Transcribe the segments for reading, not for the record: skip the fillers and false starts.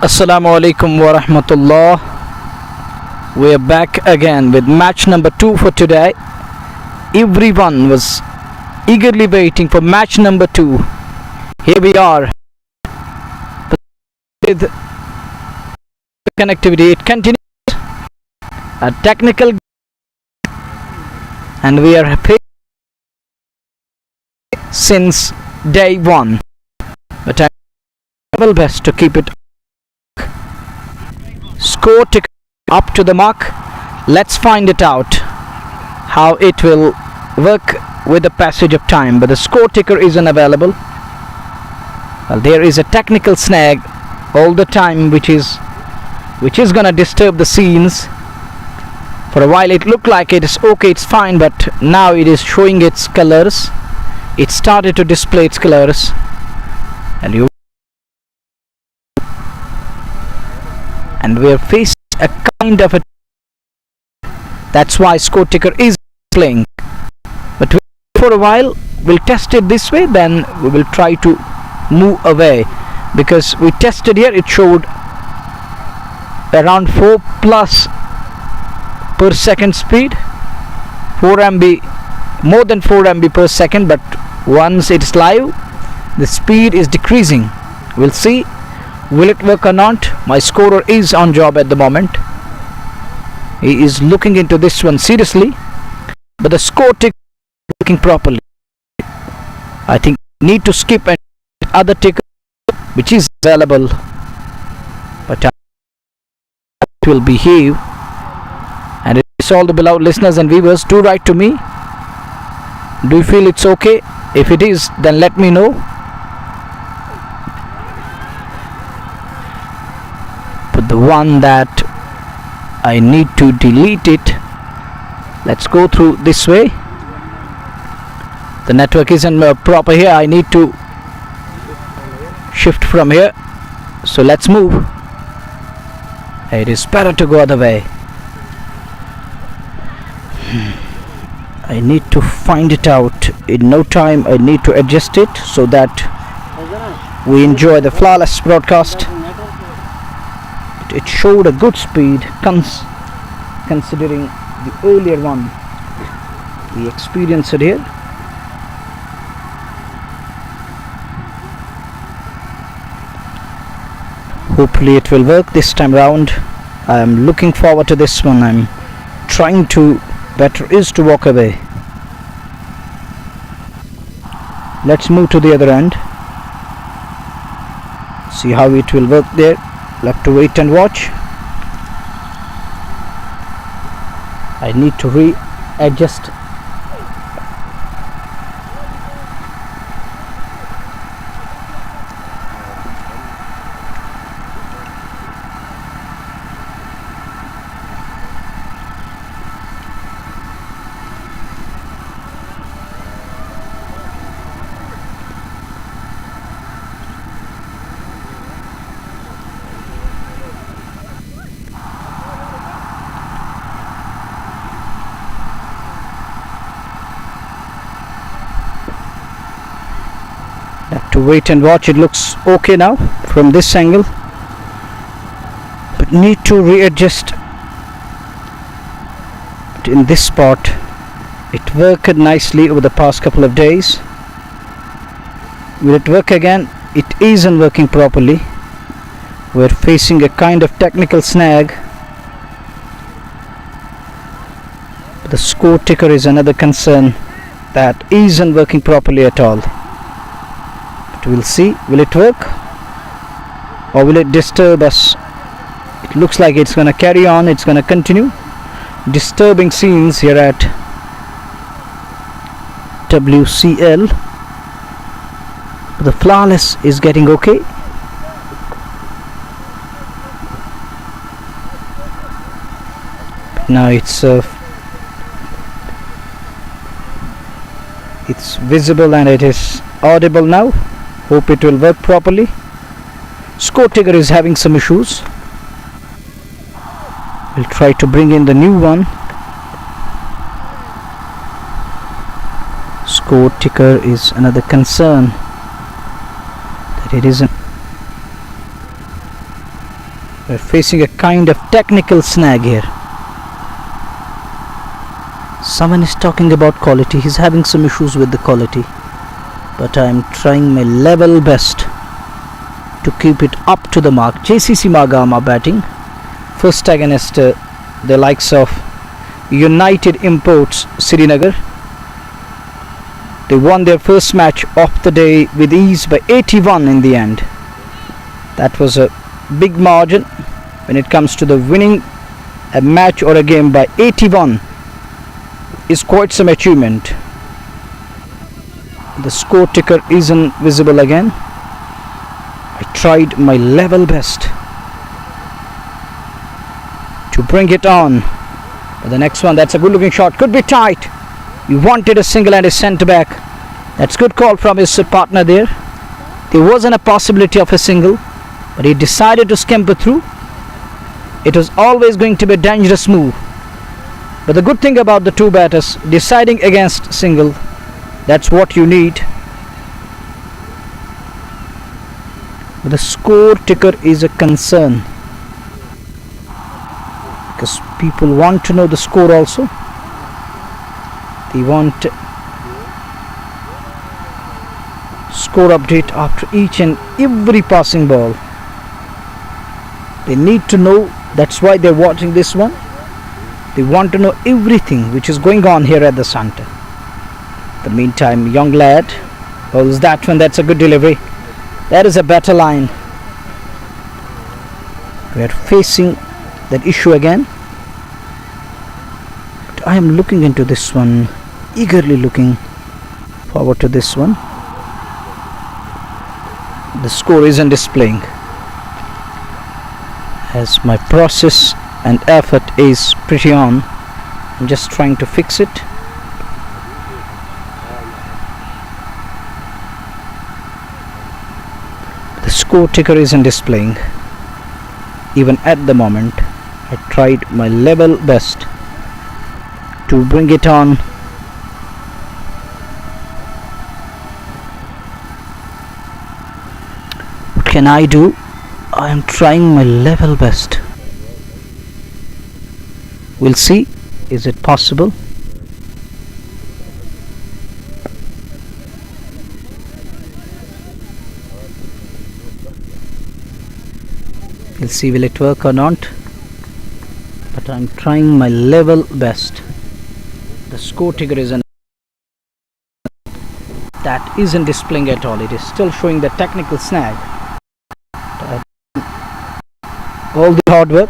Assalamu alaikum wa rahmatullah. We are back again with match number 2 for today. Everyone was eagerly waiting for match number 2. Here we are with connectivity. It continues a technical, and we are since day 1. But I will best to keep it score ticker up to the mark. Let's find it out how it will work with the passage of time. But the score ticker isn't available. Well, there is a technical snag all the time which is gonna disturb the scenes. For a while it looked like it is okay, it's fine, but now it is showing its colors. It started to display its colors, and we are facing a kind of a, that's why score ticker is playing. But for a while we'll test it this way, then we will try to move away, because we tested here, it showed around 4 plus per second speed, 4 MB, more than 4 MB per second. But once it's live, the speed is decreasing. We'll see will it work or not. My scorer is on job at the moment. He is looking into this one seriously, but the score ticker is working properly. I think need to skip and other ticker which is available, but it will behave. And it's all the beloved listeners and viewers, do write to me. Do you feel it's okay? If it is, then let me know. But the one that I need to delete it, let's go through this way. The network isn't proper here. I need to shift from here, so let's move. It is better to go other way. I need to find it out in no time. I need to adjust it so that we enjoy the flawless broadcast. It showed a good speed considering the earlier one we experienced it here. Hopefully it will work this time round. I am looking forward to this one. I'm trying to, better is to walk away. Let's move to the other end, see how it will work there. We'll have to wait and watch. I need to readjust. Have to wait and watch. It looks okay now from this angle, but need to readjust. But in this spot it worked nicely over the past couple of days. Will it work again? It isn't working properly. We're facing a kind of technical snag. The score ticker is another concern that isn't working properly at all. We'll see, will it work or will it disturb us? It looks like it's gonna carry on, it's gonna continue disturbing scenes here at WCL. The flawless is getting okay. Now it's visible and it is audible now. Hope it will work properly. Score ticker is having some issues. We'll try to bring in the new one. Score ticker is another concern, that it isn't We're facing a kind of technical snag here. Someone is talking about quality. He's having some issues with the quality, but I'm trying my level best to keep it up to the mark. JCC Magam are batting first against the likes of United Imports Srinagar. They won their first match of the day with ease by 81 in the end. That was a big margin when it comes to the winning a match or a game by 81 is quite some achievement. The score ticker isn't visible again. I tried my level best to bring it on. But the next one, that's a good looking shot, could be tight. He wanted a single and a centre back. That's good call from his partner there. There wasn't a possibility of a single, but he decided to scamper through. It was always going to be a dangerous move. But the good thing about the two batters deciding against single, that's what you need. But the score ticker is a concern, because people want to know the score also. They want score update after each and every passing ball. They need to know. That's why they're watching this one. They want to know everything which is going on here at the center. In the meantime, young lad holds that one. That's a good delivery. That is a better line. We are facing that issue again. But I am looking into this one, eagerly looking forward to this one. The score isn't displaying, as my process and effort is pretty on. I'm just trying to fix it. The score ticker isn't displaying even at the moment. I tried my level best to bring it on. What can I do? I am trying my level best. We'll see. Is it possible? We'll see will it work or not. But I'm trying my level best. The score ticker isn't. That isn't displaying at all. It is still showing the technical snag. All the hard work.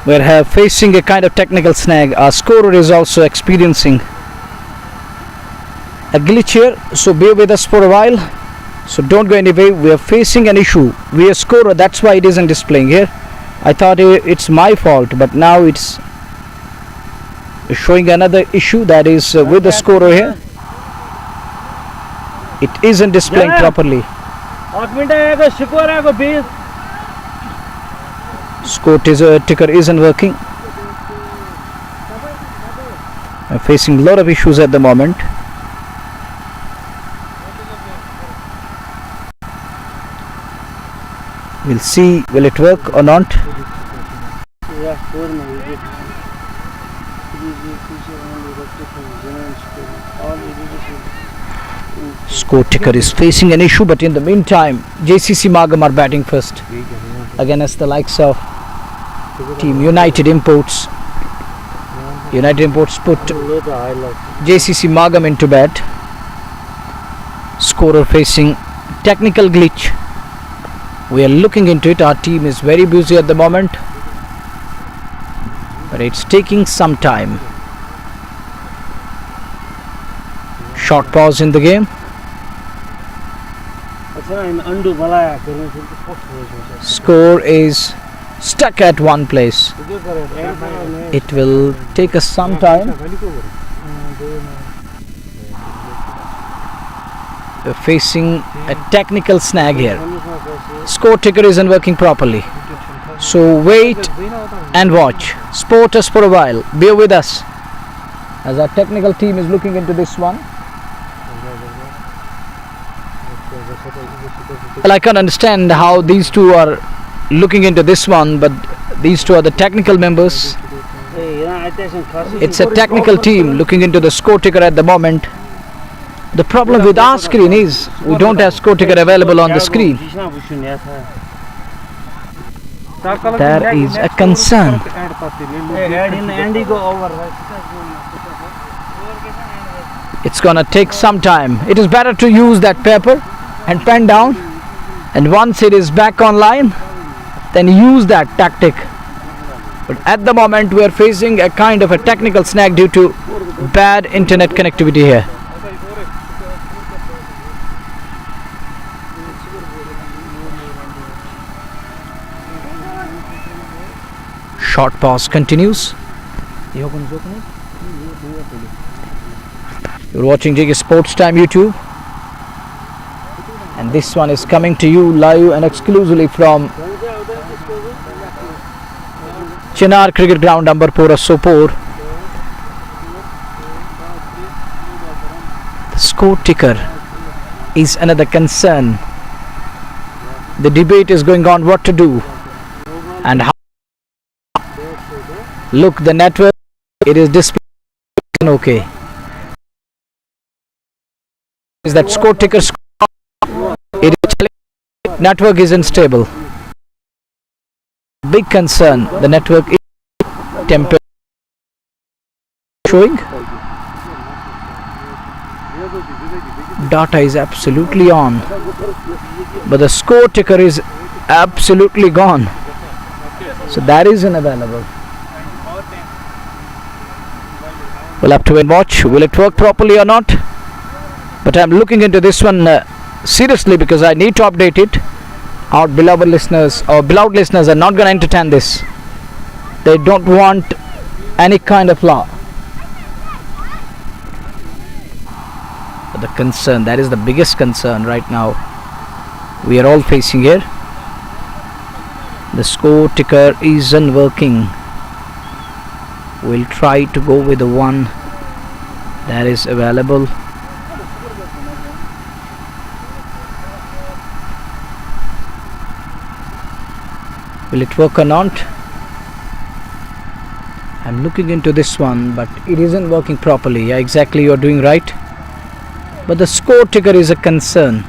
We're facing a kind of technical snag. Our scorer is also experiencing a glitch here, so bear with us for a while. So don't go anyway. We are facing an issue. We are scorer, that's why it isn't displaying here. I thought it's my fault, but now it's showing another issue, that is with the scorer here. It isn't displaying properly. Score ticker isn't working. I'm facing a lot of issues at the moment. We'll see will it work or not. Score ticker is facing an issue, but in the meantime JCC Magam are batting first against the likes of team United Imports. United Imports put JCC Magam into bat. Scorer facing technical glitch. We are looking into it. Our team is very busy at the moment, but it's taking some time. Short pause in the game. Score is stuck at one place. It will take us some time. We're facing a technical snag here. Score ticker isn't working properly. So wait and watch. Support us for a while. Bear with us as our technical team is looking into this one. Well, I can't understand how these two are looking into this one, but these two are the technical members. It's a technical team looking into the score ticker at the moment. The problem with our screen is we don't have score ticker available on the screen. There is a concern. It's gonna take some time. It is better to use that paper and pen down, and once it is back online, then use that tactic. But at the moment we are facing a kind of a technical snag due to bad internet connectivity here. Short pause continues. You're watching JK Sports Time YouTube, and this one is coming to you live and exclusively from Chinar Cricket Ground, Ambarpura, Sopor. The score ticker is another concern. The debate is going on what to do and how. Look, the network, it is displaying okay. Is that score ticker it is telling network is unstable. Big concern, the network is temporary showing. Data is absolutely on, but the score ticker is absolutely gone. So that is unavailable. We'll have to wait and watch. Will it work properly or not? But I'm looking into this one seriously because I need to update it. Our beloved listeners are not going to entertain this. They don't want any kind of law. But the concern, that is the biggest concern right now we are all facing here. The score ticker isn't working. We'll try to go with the one that is available. Will it work or not? I'm looking into this one, but it isn't working properly. Yeah, exactly, you're doing right. But the score ticker is a concern.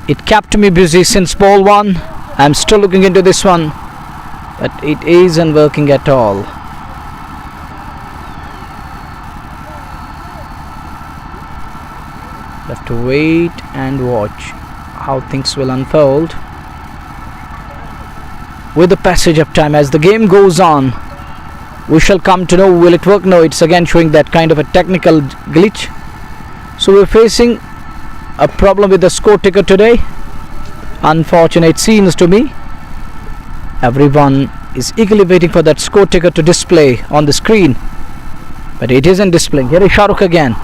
It kept me busy since ball one. I'm still looking into this one, but it isn't working at all. Have to wait and watch how things will unfold with the passage of time. As the game goes on, we shall come to know will it work. No, it's again showing that kind of a technical glitch. So we're facing a problem with the score ticker today. Unfortunate seems to me. Everyone is eagerly waiting for that score ticker to display on the screen, but it isn't displaying. Here is Shahrukh again.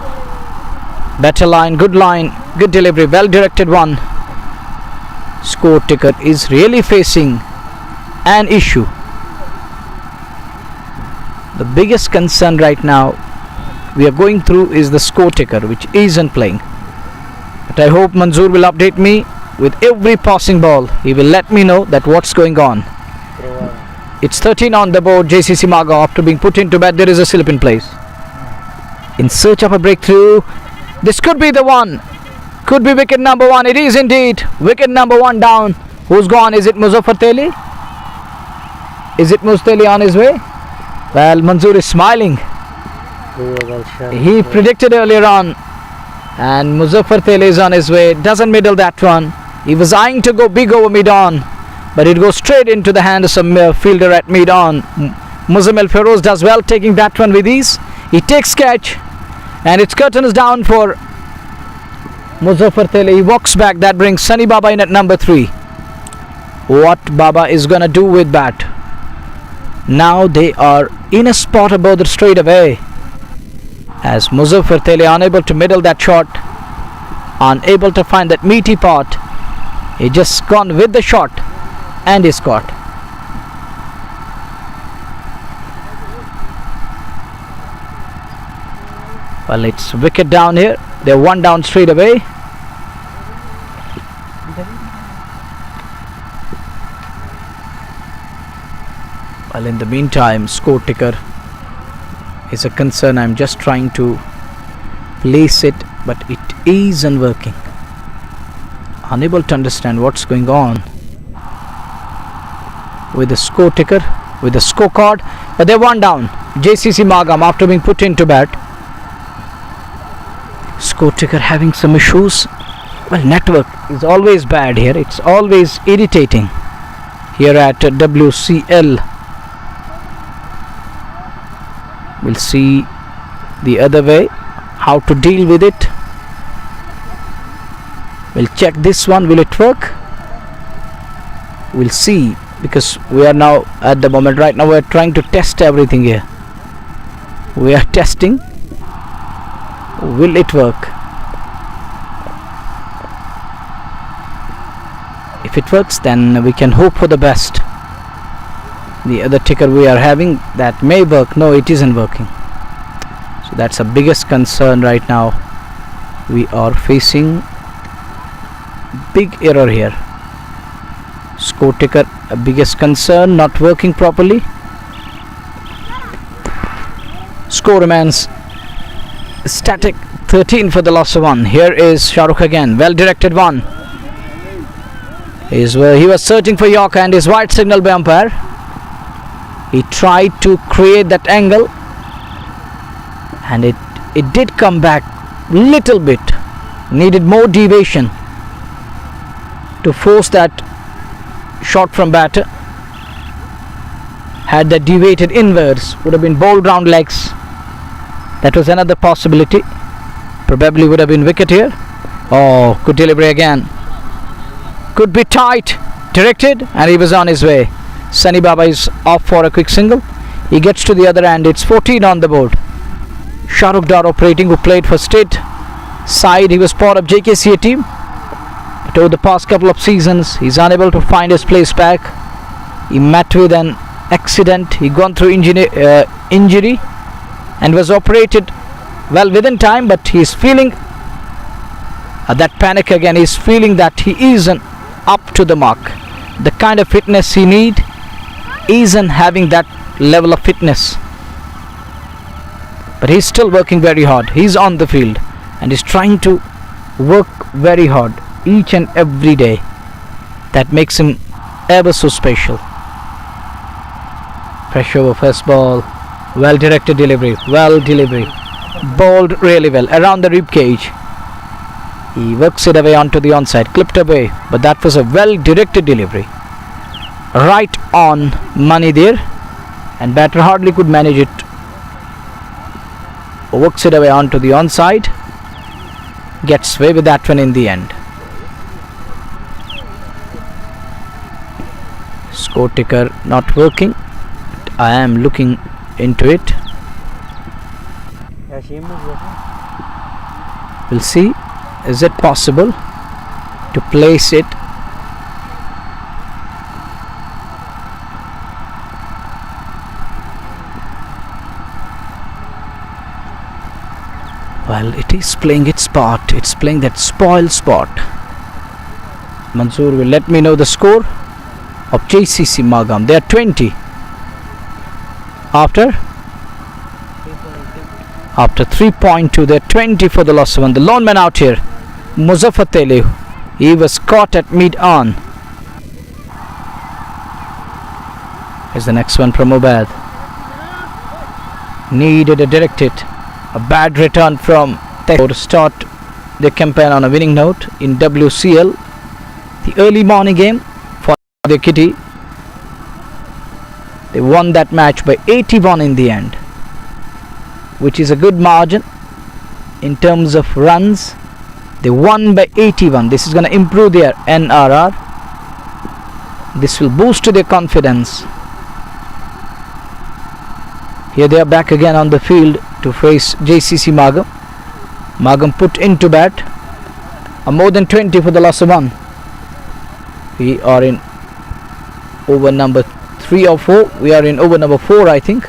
Better line, good delivery, well directed one. Score ticker is really facing an issue. The biggest concern right now we are going through is the score ticker, which isn't playing. But I hope Manzoor will update me with every passing ball. He will let me know that what's going on. It's 13 on the board. JCC Magam, after being put into bed, there is a slip in place. In search of a breakthrough. This could be the one. Could be wicket number one. It is indeed. Wicket number one down. Who's gone? Is it Muzaffar Teli? Is it Musteli on his way? Well, Manzoor is smiling. He predicted earlier on, and Muzaffar Teli is on his way. Doesn't middle that one. He was eyeing to go big over mid-on, but it goes straight into the hand of some fielder at mid-on. Muzammil Feroz does well taking that one with ease. He takes catch, and it's curtains down for Muzaffar Teli. He walks back. That brings Sunny Baba in at number 3. What Baba is gonna do with that? Now they are in a spot above the straight away, as Muzaffar Teli unable to middle that shot, unable to find that meaty part. He just gone with the shot and is caught. Well, it's wicket down here. They're one down straight away. Well, in the meantime, score ticker is a concern. I'm just trying to place it, but it isn't working. Unable to understand what's going on with the score ticker, with the scorecard. But they're one down. JCC Magam after being put into bat. Score ticker having some issues. Well, network is always bad here. It's always irritating here at WCL. We'll see the other way how to deal with it. We'll check this one. Will it work? We'll see, because we are now at the moment right now we're trying to test everything here. We are testing. Will it work? If it works, then we can hope for the best. The other ticker we are having, that may work. No, it isn't working. So that's the biggest concern right now. We are facing big error here. Score ticker, a biggest concern, not working properly. Score remains static, 13 for the loss of 1. Here is Shahrukh again, well directed one. He was searching for Yorker and is wide signal by umpire. He tried to create that angle, and it did come back little bit. Needed more deviation to force that shot from batter. Had that deviated inwards, would have been bowled round legs. That was another possibility. Probably would have been wicket here. Oh, good delivery again. Could be tight. Directed, and he was on his way. Sunny Baba is off for a quick single. He gets to the other end. It's 14 on the board. Shahrukh Dar operating, who played for state side. He was part of JKC team. But over the past couple of seasons, he's unable to find his place back. He met with an accident. He gone through injury and was operated well within time, but he's feeling that panic again. He's feeling that he isn't up to the mark. The kind of fitness he need isn't having that level of fitness. But he's still working very hard. He's on the field and he's trying to work very hard each and every day. That makes him ever so special. Pressure over first ball. Well directed delivery. Well delivery. Bowled really well around the rib cage. He works it away onto the onside. Clipped away. But that was a well directed delivery. Right on money there. And batter hardly could manage it. Works it away onto the onside. Gets away with that one in the end. Score ticker not working. I am looking into it. We'll see. Is it possible to place it? Well, it is playing its part. It's playing that spoil spot. Mansoor will let me know the score of JCC Magam. They are 20 after 3.2. They're 20 for the loss of 1. The lone man out here, Muzaffar Tele. He was caught at mid-on. Here's the next one from Obad. Needed a direct hit. A bad return from Tejo to start the campaign on a winning note in WCL. The early morning game for the Kitty. They won that match by 81 in the end, which is a good margin in terms of runs. They won by 81. This is going to improve their NRR. This will boost their confidence. Here they are back again on the field to face JCC Magam. Magam put into bat. A more than 20 for the loss of 1. We are in over number 3 or 4. We are in over number 4, I think,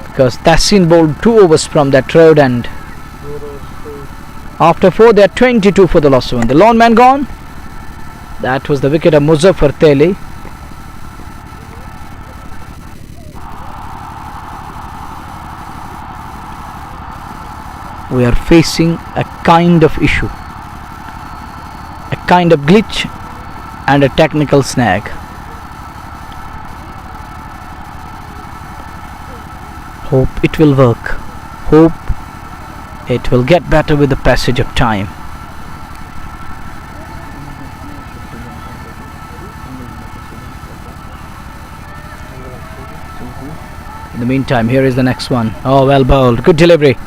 because Tassin bowled 2 overs from that road, and after 4 they are 22 for the loss of 1. The lone man gone. That was the wicket of Muzaffar Tele. we are facing a kind of issue, a kind of glitch and a technical snag. Hope it will work. Hope it will get better with the passage of time. In the meantime, here is the next one. Oh, well bowled. Good delivery.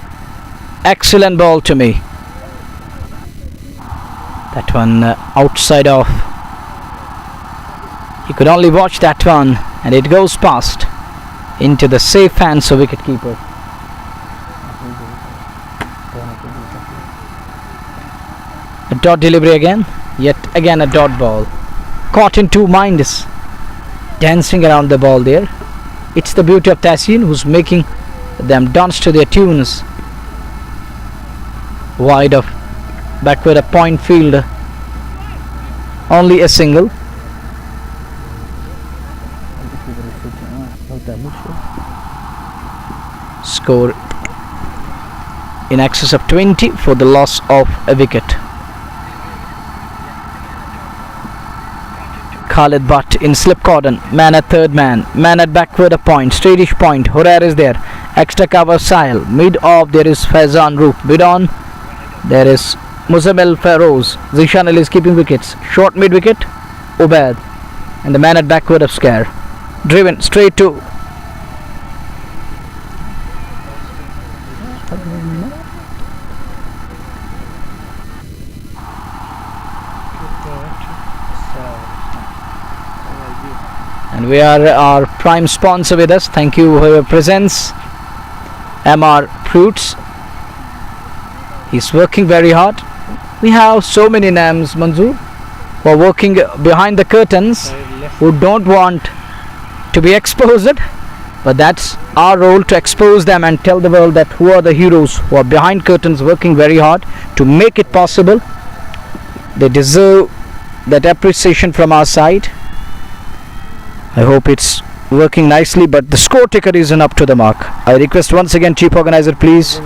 Excellent ball to me. That one outside off. You could only watch that one, and it goes past into the safe hands of wicketkeeper. A dot delivery again. Yet again a dot ball. Caught in two minds. Dancing around the ball there. It's the beauty of Tasin, who's making them dance to their tunes. Wide of backward a point field. Only a single. Score in excess of 20 for the loss of a wicket. Khalid Butt in slip cordon. Man at third man. Man at backward a point. Straightish point. Wular is there. Extra cover Sahil. Mid off there is Faizan Roof. Mid on there is Muzammil Feroz. Zishan Ali is keeping wickets. Short mid wicket Ubaid. And the man at backward of Scare. Driven straight to and we are our prime sponsor with us. Thank you for your presence, MR Fruits. He's working very hard. We have so many names, Manzoor, who are working behind the curtains, who don't want to be exposed, but that's our role to expose them and tell the world that who are the heroes who are behind curtains working very hard to make it possible. They deserve that appreciation from our side. I hope it's working nicely, but the score ticker isn't up to the mark. I request once again, chief organizer, please.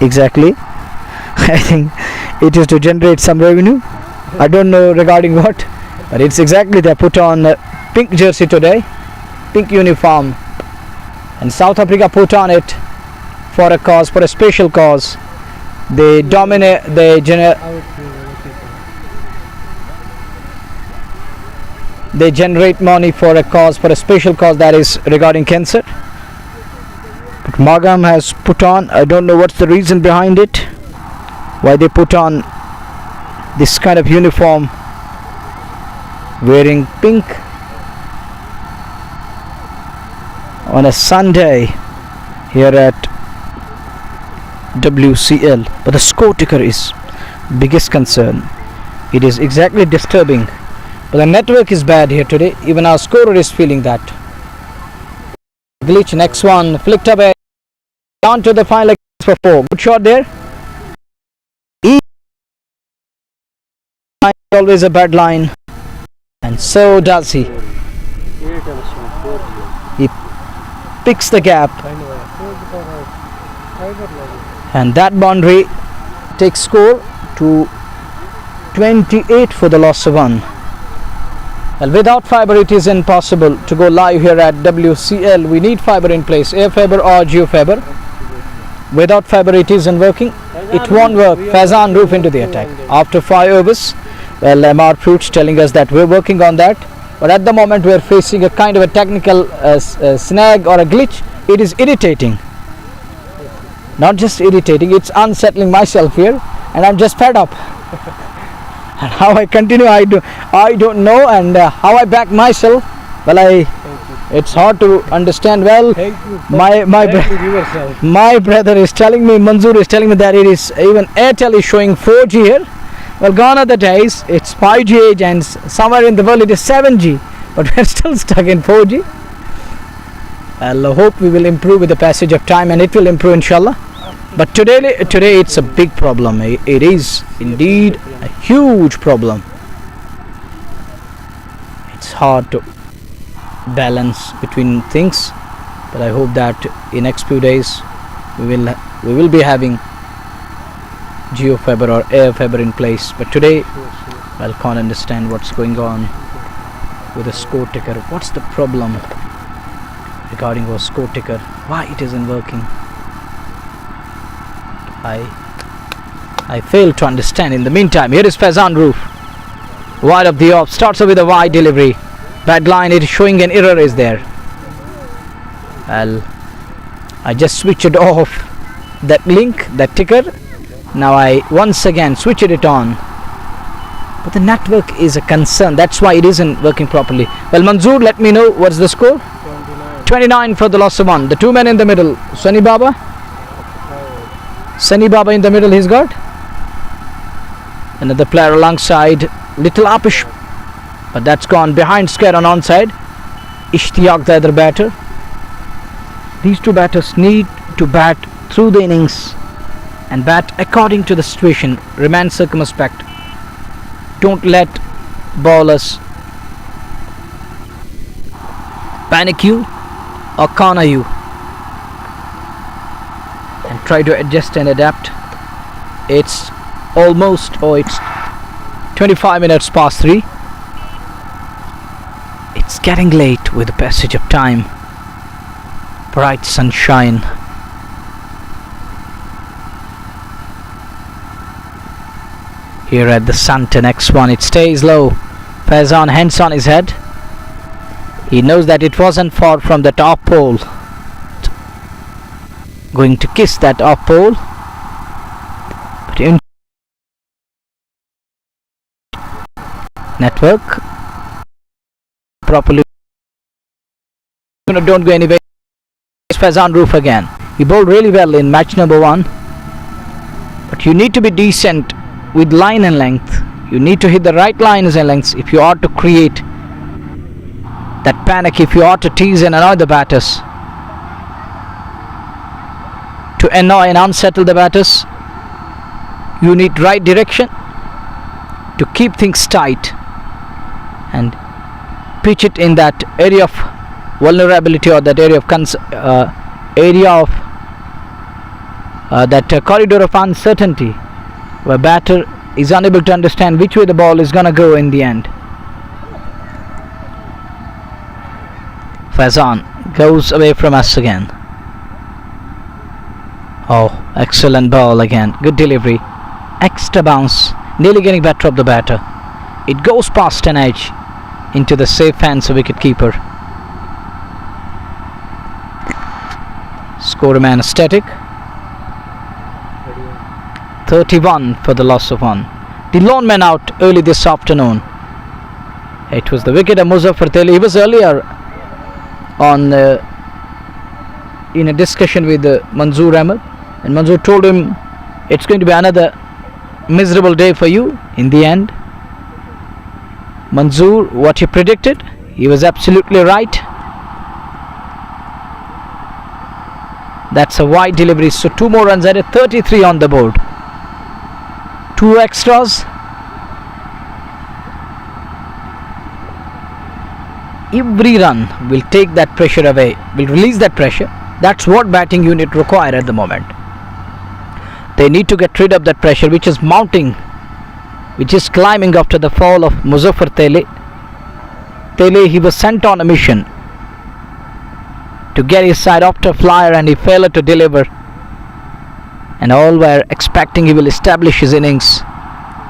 Exactly. I think it is to generate some revenue. I don't know regarding what, but it's exactly they put on a pink jersey today, pink uniform, and South Africa put on it for a cause, for a special cause. They dominate, they generate money for a cause, for a special cause, that is regarding cancer. But Magam has put on, I don't know what's the reason behind it, why they put on this kind of uniform, wearing pink on a Sunday here at WCL. But the score ticker is biggest concern. It is exactly disturbing. But the network is bad here today. Even our scorer is feeling that. Glitch, next one, flicked away. Down to the final for 4. Good shot there. Always a bad line. And so does he. He picks the gap. And that boundary takes score to 28 for the loss of 1. Well, without fiber it is impossible to go live here at WCL. We need fiber in place, air fiber or geo fiber. Without fiber it isn't working. It won't work. Faizan Roof into the attack. After 5 overs, well, MR Fruits telling us that we're working on that. But at the moment we're facing a kind of a technical snag or a glitch. It is irritating. Not just irritating, it's unsettling myself here. And I'm just fed up. And how I continue, I don't know, and how I back myself. Well, it's hard to understand. Well, my brother is telling me, Manzoor is telling me that it is even Airtel is showing 4G here. Well, gone are the days. It's 5G age, and somewhere in the world it is 7G, but we're still stuck in 4G. I'll hope we will improve with the passage of time, and it will improve, inshallah. But today it's a big problem. It is indeed a huge problem. It's hard to balance between things, but I hope that in next few days we will be having geofiber or air fiber in place, but today I can't understand what's going on with the score ticker. What's the problem regarding our score ticker? Why it isn't working? I fail to understand. In the meantime, here is Faizan Roof, wide of the off, starts with a wide delivery. Bad line, it is showing an error is there. Well, I just switched off that link, that ticker. Now I once again switched it on, but the network is a concern. That's why it isn't working properly. Well, Manzoor, let me know what's the score. 29 for the loss of 1. The two men in the middle, Sunny Baba in the middle, he's got another player alongside, little upish, but that's gone behind square on onside. Ishtiyaq, the other batter. These two batters need to bat through the innings and bat according to the situation. Remain circumspect. Don't let bowlers panic you or corner you, and try to adjust and adapt. It's it's 25 minutes past 3. It's getting late with the passage of time. Bright sunshine. Here at the Santa next one, it stays low. Faizan hands on his head. He knows that it wasn't far from the top pole. Going to kiss that off pole, but in network properly. Don't go anywhere. Faizan Roof again. He bowled really well in match number 1, but you need to be decent with line and length. You need to hit the right lines and lengths if you are to create that panic, if you are to tease and annoy the batters, to annoy and unsettle the batters. You need right direction to keep things tight and pitch it in that area of vulnerability, or that area of that corridor of uncertainty, where batter is unable to understand which way the ball is gonna go in the end. Faizan goes away from us again. Oh, excellent ball again. Good delivery. Extra bounce. Nearly getting better of the batter. It goes past an edge into the safe hands of wicketkeeper. Score remains static. 31 for the loss of 1. The lone man out early this afternoon. It was the wicket of Muzaffar Teli. He was earlier on in a discussion with Manzoor Ahmed, and Manzoor told him it's going to be another miserable day for you. In the end, Manzoor, what he predicted, he was absolutely right. That's a wide delivery, so 2 more runs added. 33 on the board. 2 extras. Every run will take that pressure away, will release that pressure. That's what batting unit require at the moment. They need to get rid of that pressure which is mounting, which is climbing after the fall of Muzaffar Teli. He was sent on a mission to get his side after flyer, and he failed to deliver. And all were expecting he will establish his innings,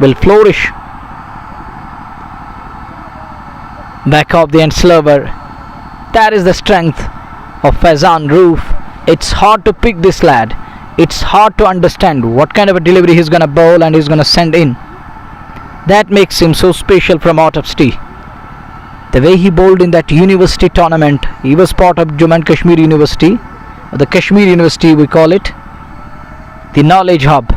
will flourish. Back off the end slower. That is the strength of Faizan Roof. It's hard to pick this lad. It's hard to understand what kind of a delivery he's gonna bowl and he's gonna send in. That makes him so special from out of Tea. The way he bowled in that university tournament, he was part of Jammu and Kashmir University, or the Kashmir University we call it, the knowledge hub.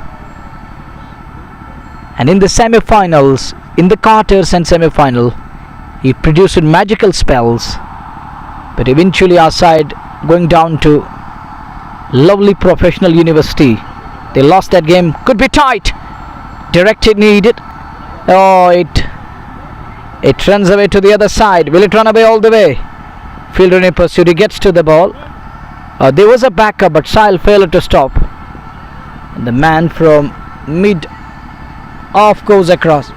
And in the semi-finals, in the quarters and semi-final, he produced magical spells, but eventually our side going down to lovely professional university. They lost that game. Could be tight. Directed needed. Oh, it runs away to the other side. Will it run away all the way? Fielder in pursuit. He gets to the ball. There was a backup, but Sahil failed to stop. And the man from mid off goes across.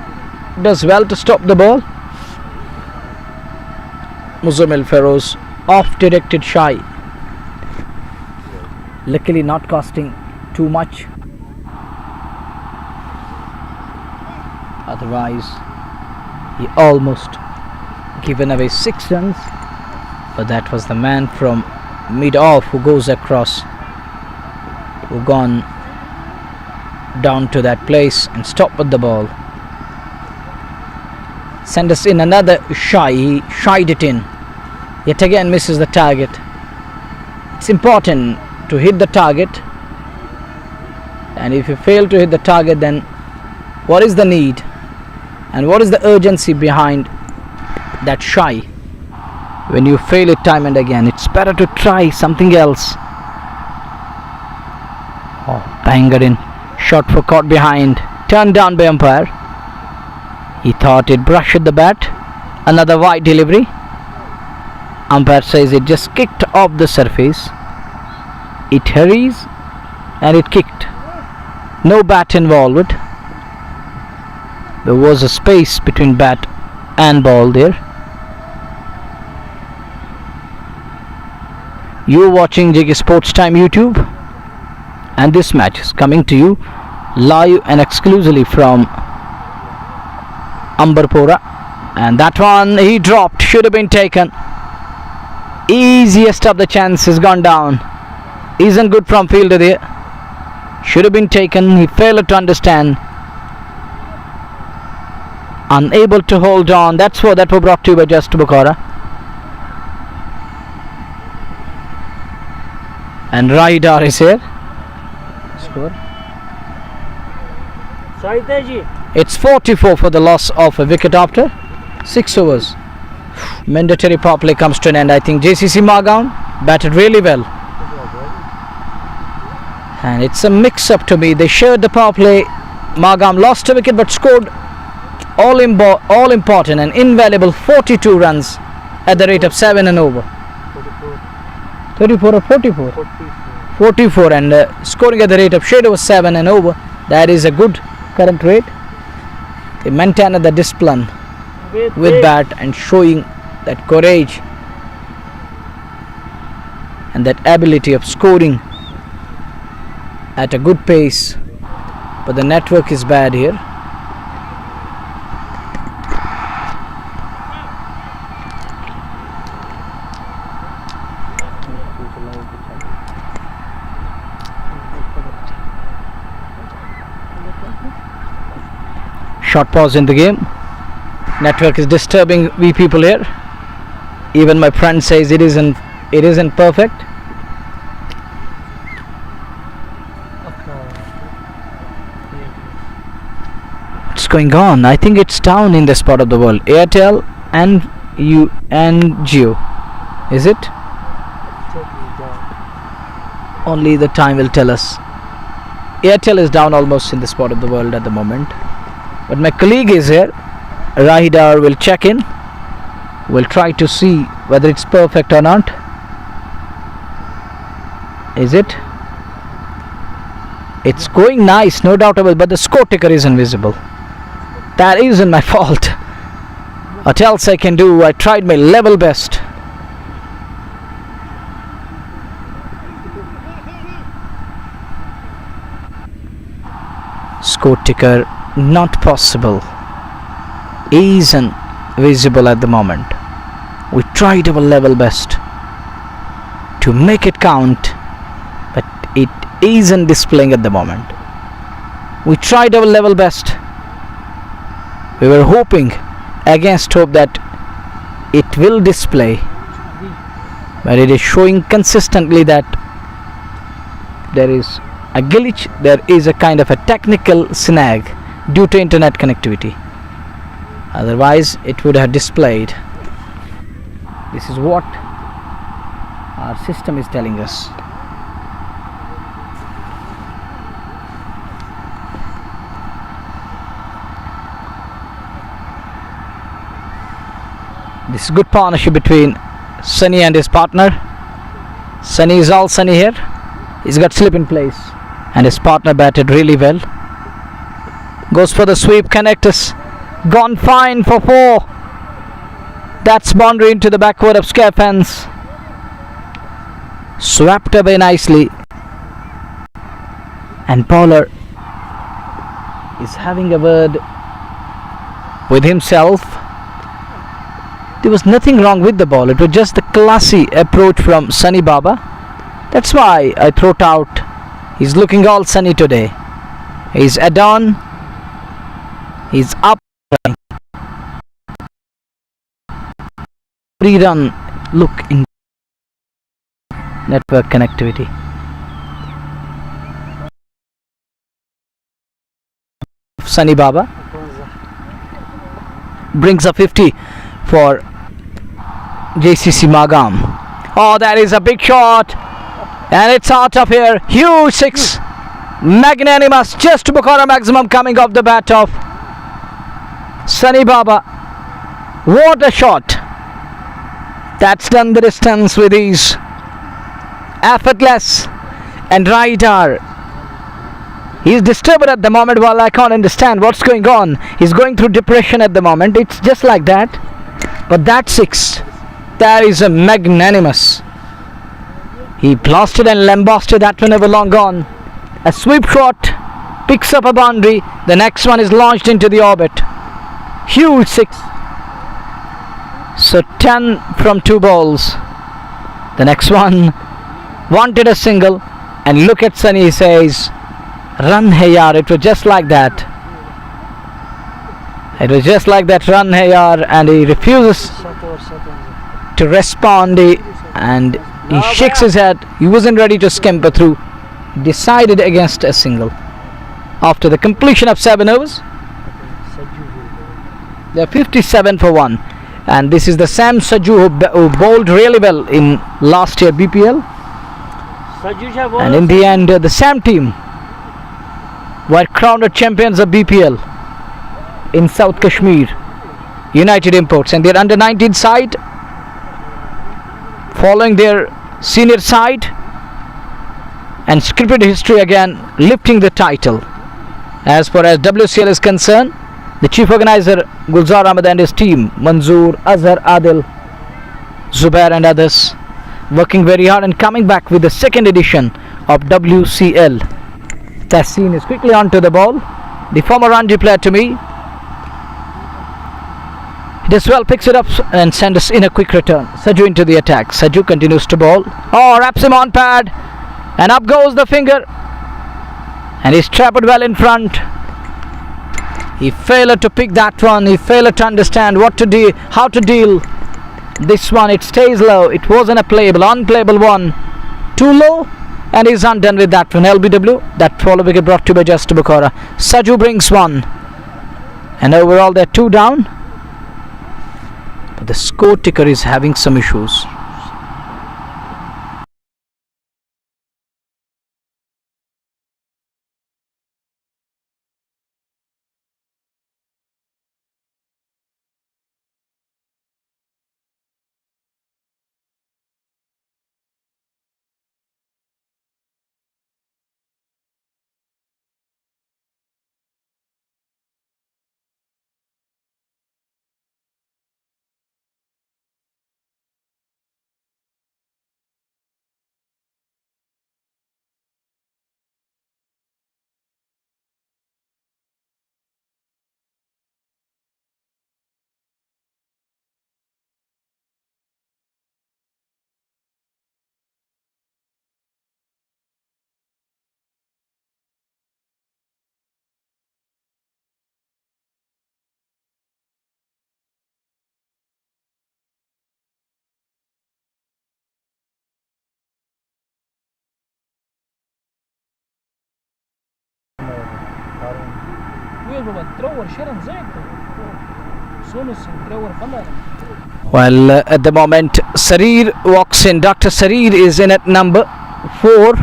Does well to stop the ball. Muzammil Feroz off directed shy. Luckily not costing too much. Otherwise, he almost given away 6 runs. But that was the man from mid off who goes across, who gone down to that place and stopped with the ball. Send us in another shy. He shied it in. Yet again misses the target. It's important to hit the target, and if you fail to hit the target, then what is the need and what is the urgency behind that shy? When you fail it time and again, it's better to try something else. Oh, banged in. Shot for caught behind. Turned down by umpire. He thought it brushed the bat. Another wide delivery. Umpire says it just kicked off the surface. It hurries and it kicked. No bat involved. There was a space between bat and ball there. You're watching JK Sports Time YouTube, and this match is coming to you live and exclusively from Ambarpora. And that one he dropped, should have been taken. Easiest of the chances gone down. Isn't good from fielder there. Should have been taken. He failed to understand. Unable to hold on. That's what that was brought to you by Just Bukhara. And Raidar is here. Score. It's 44 for the loss of a wicket after 6 overs. Mandatory power play comes to an end. I think JCC Magam batted really well. And it's a mix-up to me. They shared the power play. Magam lost a wicket but scored all important and invaluable 42 runs at the rate of 7 and over. 34 or 44? 44, and scoring at the rate of shade over 7 and over. That is a good current rate. They maintain the discipline with bat and showing that courage and that ability of scoring at a good pace. But the network is bad here. Short pause in the game. Network is disturbing we people here. Even my friend says it isn't perfect. What's going on? I think it's down in this part of the world. Airtel and Jio. Is it? Only the time will tell us. Airtel is down almost in this part of the world at the moment. But my colleague is here. Rahidar will check in. We'll try to see whether it's perfect or not. Is it? It's going nice, no doubt about it, but the score ticker is invisible. That isn't my fault. What else I can do? I tried my level best. Score ticker not possible. Isn't visible at the moment. We tried our level best to make it count, but it isn't displaying at the moment. We tried our level best. We were hoping against hope that it will display, but it is showing consistently that there is a glitch, there is a kind of a technical snag due to internet connectivity. Otherwise it would have displayed. This is what our system is telling us. This is good partnership between Sunny and his partner. Sunny is all sunny here. He's got slip in place. And his partner batted really well. Goes for the sweep. Connectors. Gone fine for 4. That's boundary into the backward of square fence. Swept away nicely. And bowler is having a word with himself. There was nothing wrong with the ball. It was just the classy approach from Sunny Baba. That's why I threw it out. He's looking all sunny today. He's Adon. He's up. 3-run look in network connectivity. Sunny Baba brings a 50 for JCC Magam. Oh, that is a big shot. And it's out of here. Huge 6. Magnanimous. Just Bukhara maximum coming off the bat of Sunny Baba. What a shot. That's done the distance with ease. Effortless. And Ryder. He's disturbed at the moment. Well, I can't understand what's going on. He's going through depression at the moment. It's just like that. But that 6. That is a magnanimous. He blasted and lambasted that one ever long gone. A sweep shot. Picks up a boundary. The next one is launched into the orbit. Huge 6. So 10 from 2 balls. The next one wanted a single. And look at Sunny, he says, run hai yaar. It was just like that. It was just like that, run hai yaar. And he refuses to respond. And he shakes his head. He wasn't ready to scamper through. Decided against a single. After the completion of 7 overs. They are 57 for 1. And this is the Sam Saju who bowled really well in last year BPL. And in the end, the Sam team were crowned champions of BPL in South Kashmir United Imports. And their under 19 side, following their senior side, and scripted history again, lifting the title. As far as WCL is concerned, the chief organizer Gulzar Ahmed and his team, Manzoor, Azhar, Adil, Zubair and others, working very hard and coming back with the second edition of WCL. Tassin is quickly onto the ball. The former Ranji player to me. He does well, picks it up and sends us in a quick return. Saju into the attack. Saju continues to bowl. Oh, wraps him on pad. And up goes the finger. And he's trapped well in front. He failed to pick that one. He failed to understand what to do, how to deal. This one, it stays low. It wasn't a playable, unplayable one. Too low. And he's undone with that one. LBW. That follow wicket brought to by Just Bukhara. Saju brings 1. And overall they're 2 down. But the score ticker is having some issues. Well, at the moment, Sarir walks in. Dr. Sarir is in at number 4.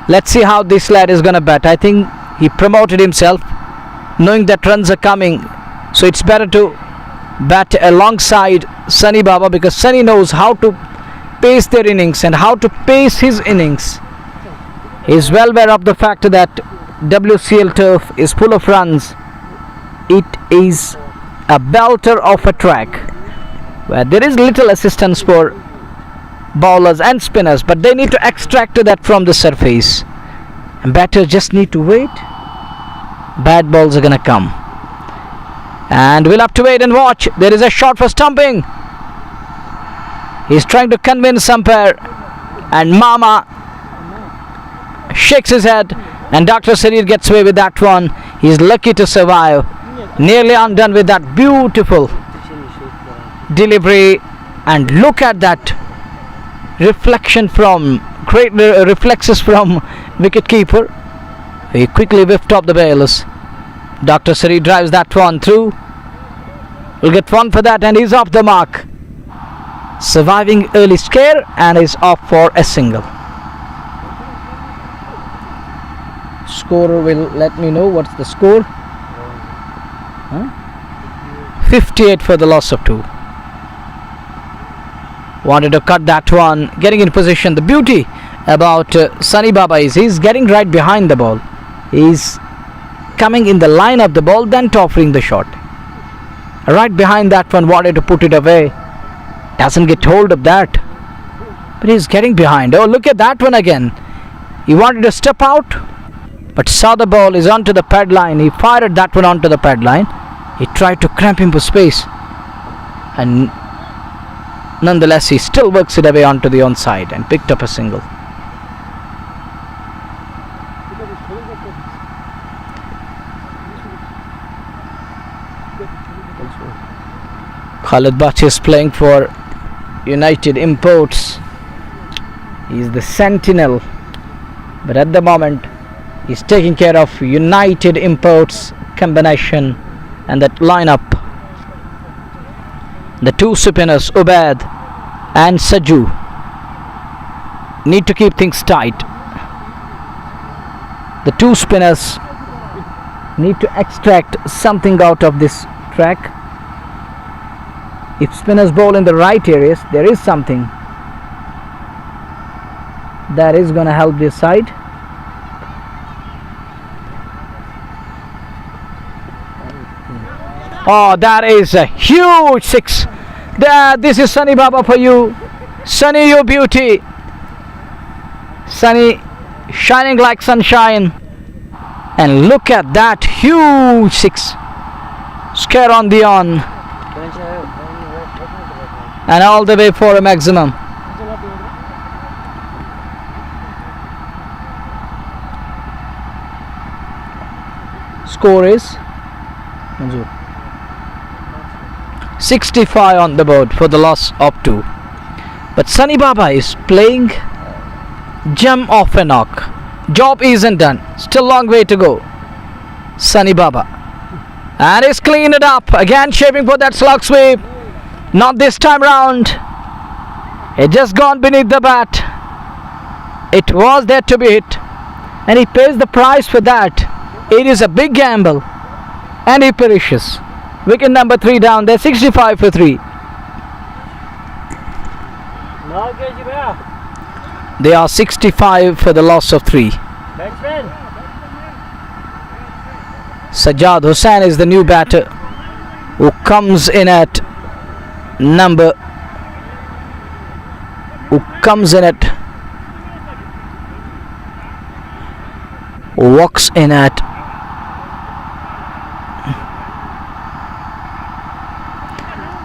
Let's see how this lad is going to bat. I think he promoted himself, knowing that runs are coming. So it's better to bat alongside Sunny Baba, because Sunny knows how to pace their innings and how to pace his innings. He is well aware of the fact that WCL turf is full of runs. It is a belter of a track where there is little assistance for bowlers and spinners, but they need to extract that from the surface, and batters just need to wait. Bad balls are gonna come, and we'll have to wait and watch. There is a shot for stumping. He's trying to convince umpire, and Mama shakes his head, and Dr. Sarir gets away with that one. He's lucky to survive. Nearly undone with that beautiful delivery, and look at that reflection from great reflexes from wicketkeeper. He quickly whiffed off the bailers. Dr. Sarir drives that one through. We'll get one for that, and he's off the mark. Surviving early scare, and is off for a single. Scorer will let me know what's the score. 58 for the loss of 2. Wanted to cut that one, getting in position. The beauty about Sunny Baba is he's getting right behind the ball. He's coming in the line of the ball, then offering the shot. Right behind that one, wanted to put it away. Doesn't get hold of that, but he's getting behind. Oh, look at that one again. He wanted to step out, but saw the ball is onto the pad line. He fired that one onto the pad line. He tried to cramp him for space, and nonetheless he still works it away onto the onside and picked up a single. Khalid Bach is playing for United Imports. He is the sentinel, but at the moment he's taking care of United Imports combination and that lineup. The two spinners, Ubaid and Saju, need to keep things tight. The two spinners need to extract something out of this track. If spinners bowl in the right areas, there is something that is going to help this side. Oh, that is a huge 6. This is Sunny Baba for you. Sunny, you beauty. Sunny shining like sunshine. And look at that huge 6. Scare on the on. And all the way for a maximum. Score is 65 on the board for the loss of 2. But Sunny Baba is playing gem off a knock. Job isn't done. Still long way to go. Sunny Baba. And he's cleaned it up. Again shaping for that slog sweep. Not this time round. It just gone beneath the bat. It was there to be hit, and he pays the price for that. It is a big gamble, and he perishes. Wicket number 3 down there, 65 for 3. They are 65 for the loss of 3. Sajjad Hussain is the new batter who comes in at walks in at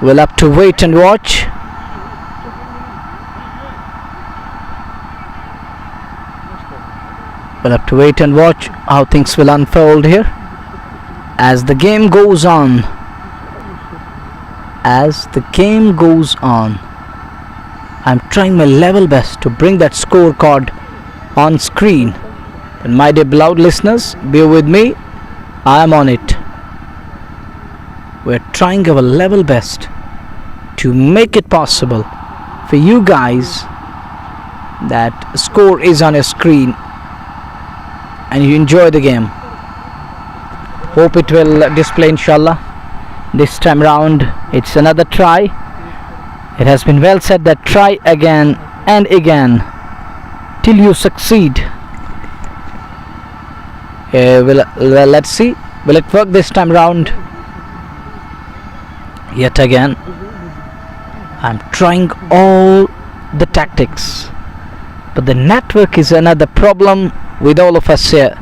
we'll have to wait and watch. We'll have to wait and watch how things will unfold here as the game goes on. As the game goes on, I'm trying my level best to bring that scorecard on screen. But my dear beloved listeners, bear with me. I am on it. We're trying our level best to make it possible for you guys that score is on a screen and you enjoy the game. Hope it will display, inshallah. This time round it's another try. It has been well said that try again and again till you succeed. Let's see. Will it work this time round? Yet again, I'm trying all the tactics, but the network is another problem with all of us here.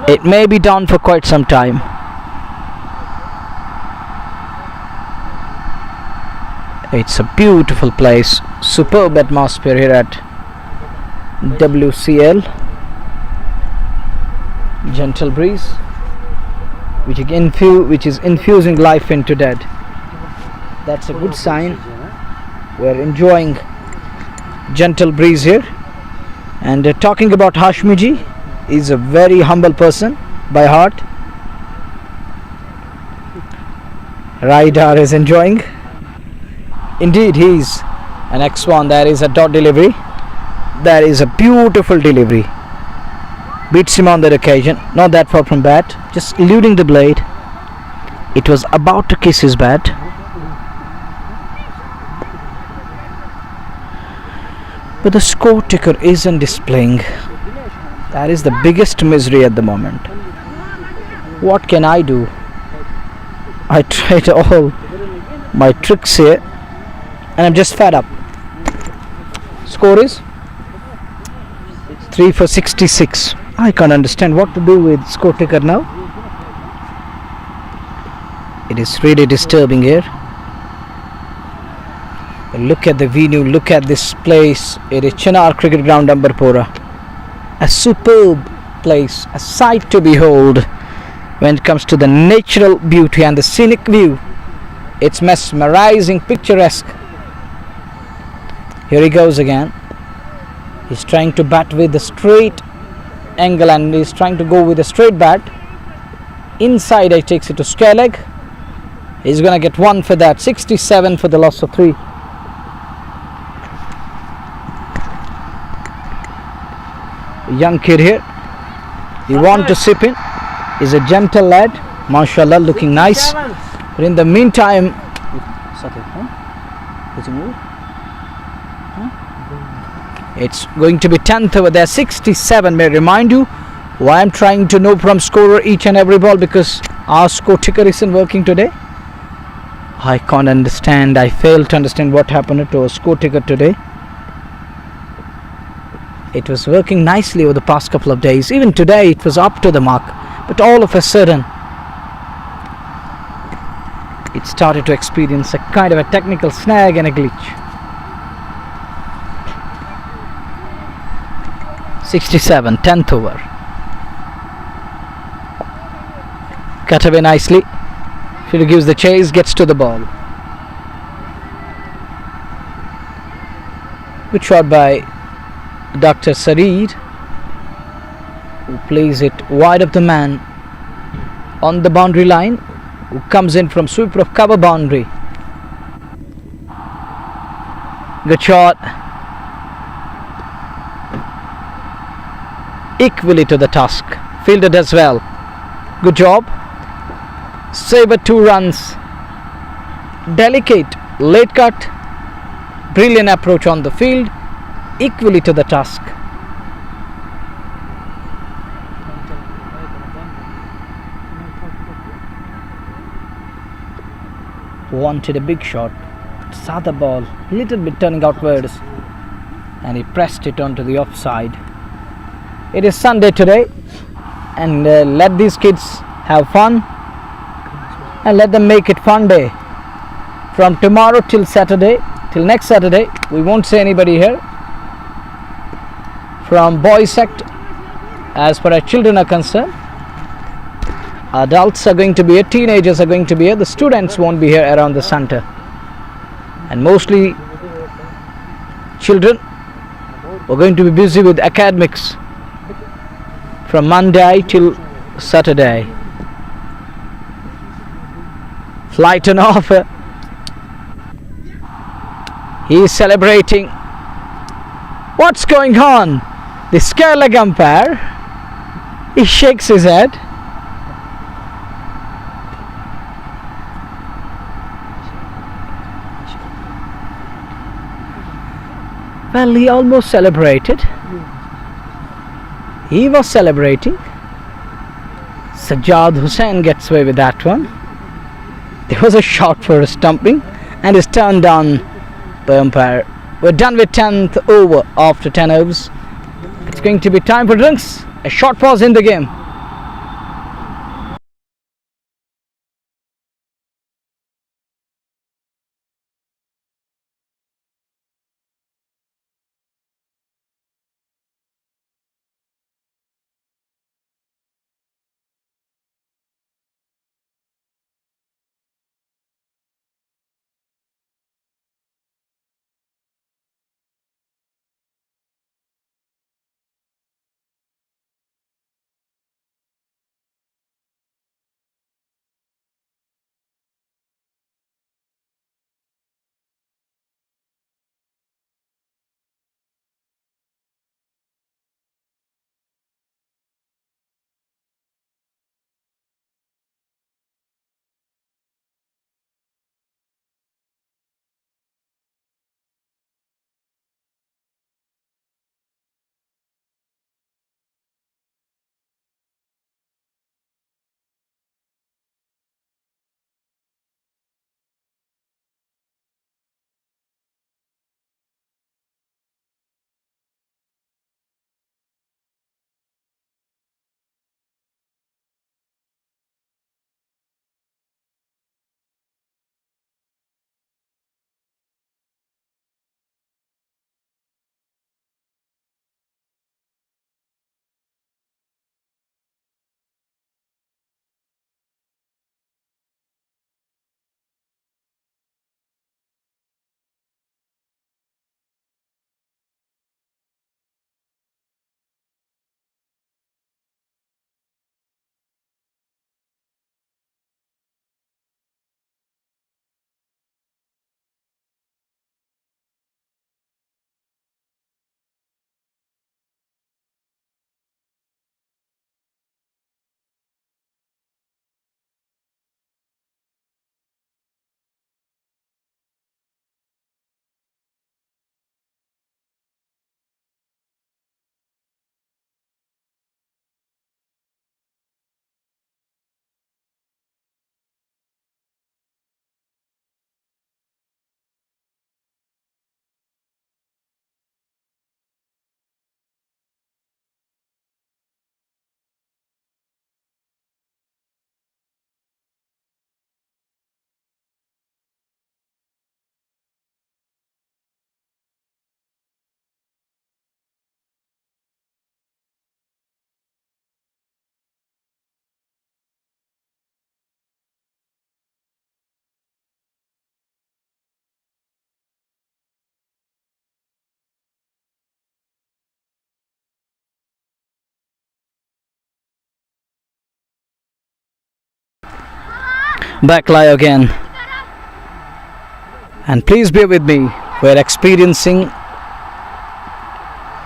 It may be down for quite some time. It's a beautiful place, superb atmosphere here at WCL. Gentle breeze which is infusing life into dead. That's a good sign. We're enjoying gentle breeze here. And talking about Hashmiji, he's a very humble person by heart. Raidar is enjoying. Indeed, he's an X1. There is a dot delivery. There is a beautiful delivery. Beats him on that occasion. Not that far from bat. Just eluding the blade. It was about to kiss his bat. But the score ticker isn't displaying. That is the biggest misery at the moment. What can I do? I tried all my tricks here and I'm just fed up. Score is 3 for 66. I can't understand what to do with score ticker now. It is really disturbing here. Look at the venue, look at this place. It is Chinar Cricket Ground, Ambarpora. A superb place, a sight to behold when it comes to the natural beauty and the scenic view. It's mesmerizing, picturesque. Here he goes again. He's trying to bat with the straight angle and he's trying to go with a straight bat. Inside, he takes it to square leg. He's going to get one for that. 67 for the loss of 3. Young kid here. He wants to sip in. He's a gentle lad. MashaAllah, looking nice. But in the meantime, it's going to be 10th over there. 67. May I remind you why I'm trying to know from scorer each and every ball, because our score ticker isn't working today. I can't understand. I fail to understand what happened to our score ticker today. It was working nicely over the past couple of days. Even today it was up to the mark. But all of a sudden it started to experience a kind of a technical snag and a glitch. 67, 10th over. Cut away nicely. Fielder gives the chase, gets to the ball. Good shot by Dr. Sareed, who plays it wide of the man on the boundary line, who comes in from sweeper of cover boundary. Good shot. Equally to the task. Fielder does well. Good job. Saver 2 runs. Delicate late cut. Brilliant approach on the field. Equally to the task. Wanted a big shot. Saw the ball a little bit turning outwards and he pressed it onto the offside. It is Sunday today, and let these kids have fun and let them make it fun day. From tomorrow till Saturday, till next Saturday, we won't see anybody here. From boys sect, as far as children are concerned, adults are going to be here, teenagers are going to be here, the students won't be here around the center, and mostly children are going to be busy with academics from Monday till Saturday. Flight on offer. He is celebrating. What's going on? The square leg umpire, he shakes his head. Well, he almost celebrated. He was celebrating. Sajjad Hussain gets away with that one. There was a shot for a stumping and is turned down by umpire. We're done with 10th over after 10 overs. It's going to be time for drinks. A short pause in the game. Back lie again. And please bear with me. We're experiencing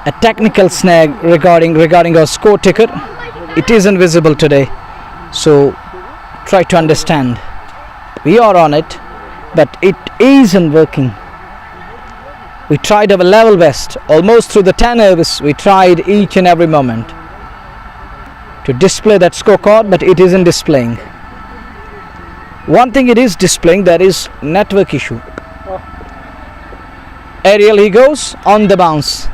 a technical snag regarding our score ticker. It isn't visible today, so try to understand. We are on it, but it isn't working. We tried our level best almost through the 10 overs. We tried each and every moment to display that scorecard, but it isn't displaying. One thing it is displaying, that is network issue. Aerial, he goes on the bounce.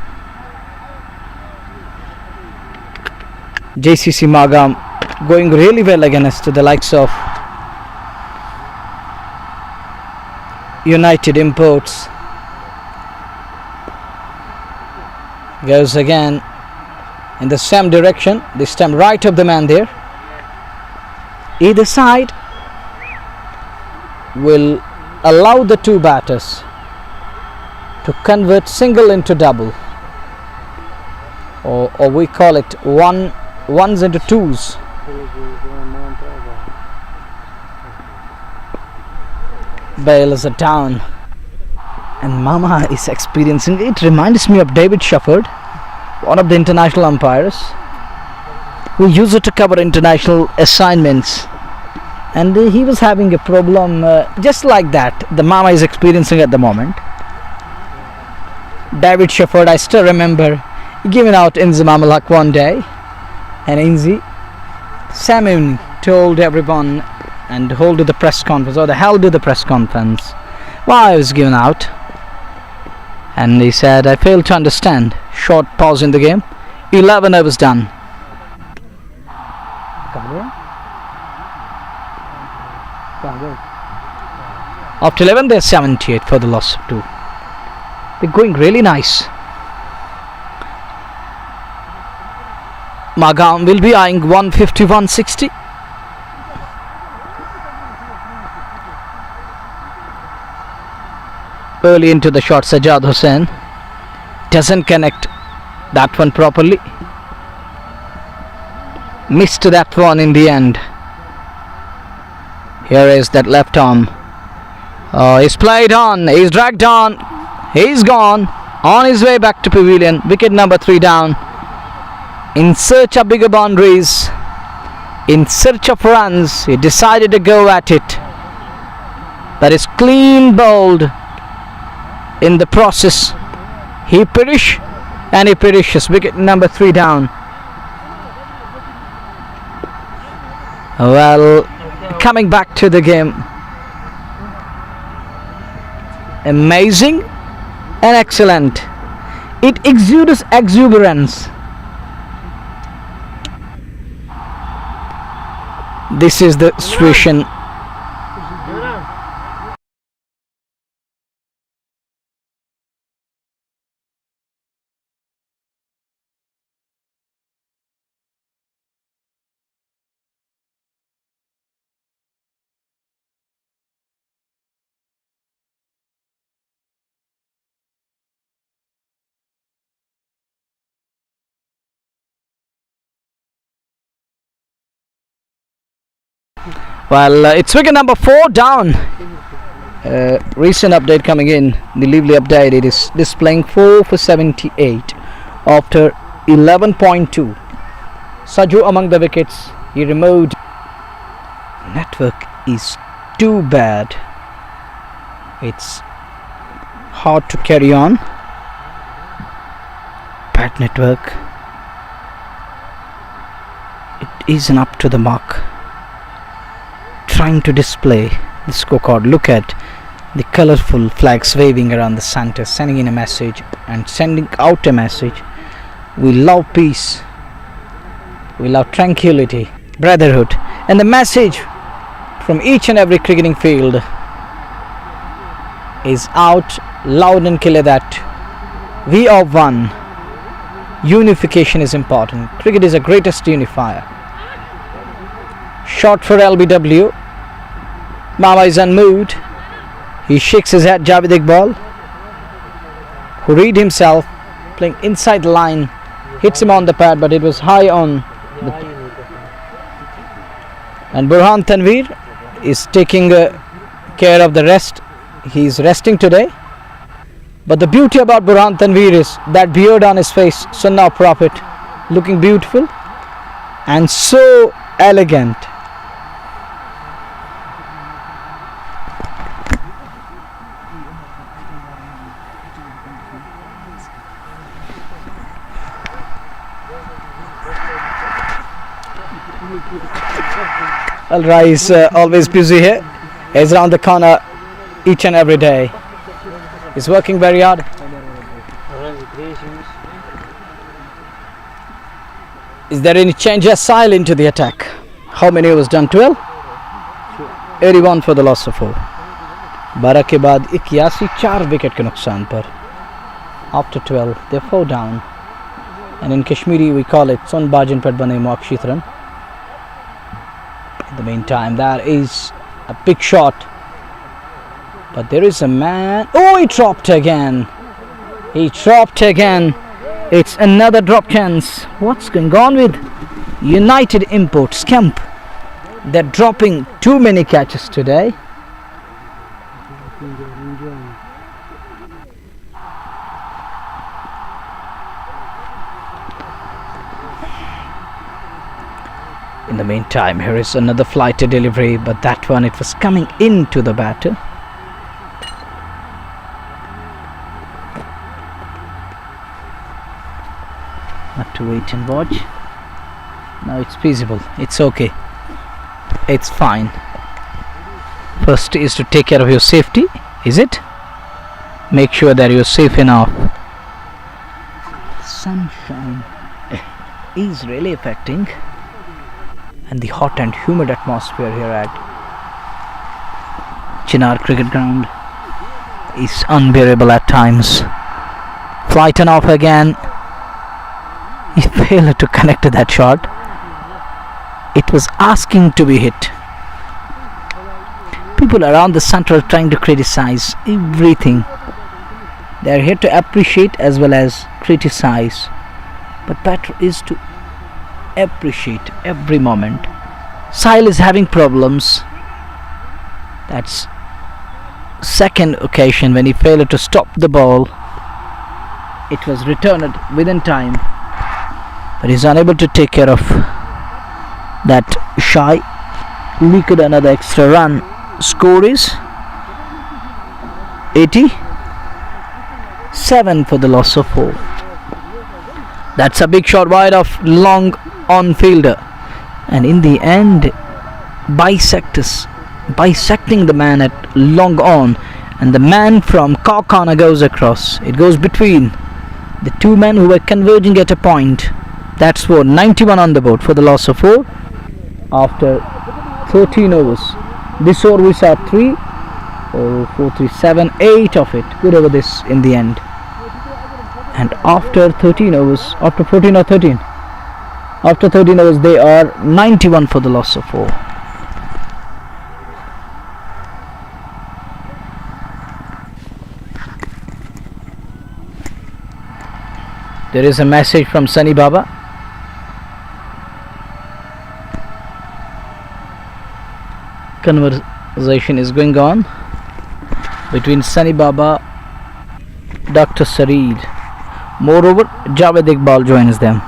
JCC Magam going really well against the likes of United Imports. Goes again in the same direction, this time right of the man there. Either side will allow the two batters to convert single into double, or we call it ones into twos. Bails are down and Mama is experiencing, it reminds me of David Shepherd, one of the international umpires who used to cover international assignments, and he was having a problem just like that the Mama is experiencing at the moment. David Shepherd, I still remember giving out Inzi Mamalak one day, and Inzi Samun told everyone and hold the press conference, or the held the press conference while I was given out, and he said, I failed to understand. Short pause in the game. 11 overs done. After 11 they're 78 for the loss of 2. They're going really nice. Magam will be eyeing 150-160. Early into the shot, Sajjad Hussain doesn't connect that one properly. Missed that one in the end. Here is that left arm. He's played on, he's dragged on, he's gone, on his way back to pavilion. Wicket number 3 down. In search of bigger boundaries, in search of runs, he decided to go at it. That is clean bowled. In the process, he perished, and he perishes. Wicket number 3 down. Well, coming back to the game, amazing and excellent. It exudes exuberance. This is the situation. Well, it's wicket number 4 down. Recent update coming in, the Lively update, it is displaying 4 for 78 after 11.2. Saju among the wickets, he removed. Network is too bad. It's hard to carry on. Bad network. It isn't up to the mark. Trying to display the scorecard. Look at the colorful flags waving around the center, sending in a message and sending out a message. We love peace, we love tranquility, brotherhood, and the message from each and every cricketing field is out loud and clear that we are one. Unification is important. Cricket is the greatest unifier. Shot for LBW. Mama is unmoved. He shakes his head. Javed Iqbal, who read himself, playing inside the line, hits him on the pad, but it was high on the and Burhan Tanveer is taking care of the rest. He is resting today. But the beauty about Burhan Tanveer is that beard on his face, Sunnah Prophet, looking beautiful and so elegant. Al-Rai is always busy here. He's around the corner each and every day. He's working very hard. Is there any change of style into the attack? How many was done? 12? 81 for the loss of 4. 12 के बाद 81 4 wicket के नुकसान पर. After 12 they're 4 down, and in Kashmiri we call it Son Bajan Pad Bane Muakshitran. In the meantime, that is a big shot, but there is a man. Oh, he dropped again. He dropped again. It's another drop chance. What's going on with United Imports camp? They're dropping too many catches today. In the meantime, here is another flighted delivery, but that one, it was coming into the batter. Have to wait and watch. Now it's feasible. It's okay. It's fine. First is to take care of your safety, is it? Make sure that you're safe enough. Sunshine is really affecting, and the hot and humid atmosphere here at Chinar Cricket Ground is unbearable at times. Flight and off again. He failed to connect to that shot. It was asking to be hit. People around the center are trying to criticize everything. They are here to appreciate as well as criticize. But better is to appreciate every moment. Sahil is having problems. That's second occasion when he failed to stop the ball. It was returned within time, but he's unable to take care of that shy. Leaked another extra run. Score is 87 for the loss of 4. That's a big shot wide of long on fielder, and in the end bisecting the man at long on, and the man from Kokana goes across. It goes between the two men who were converging at a point. That's for 91 on the board for the loss of 4 after 13 overs. This over we saw 3 or 4, 3, 7, 8 of it. Good over this in the end. And after 13 overs, after 14 or 13, after 13 overs, they are 91 for the loss of 4. There is a message from Sunny Baba. Conversation is going on between Sunny Baba, Dr. Sareed. Moreover, Javed Iqbal joins them.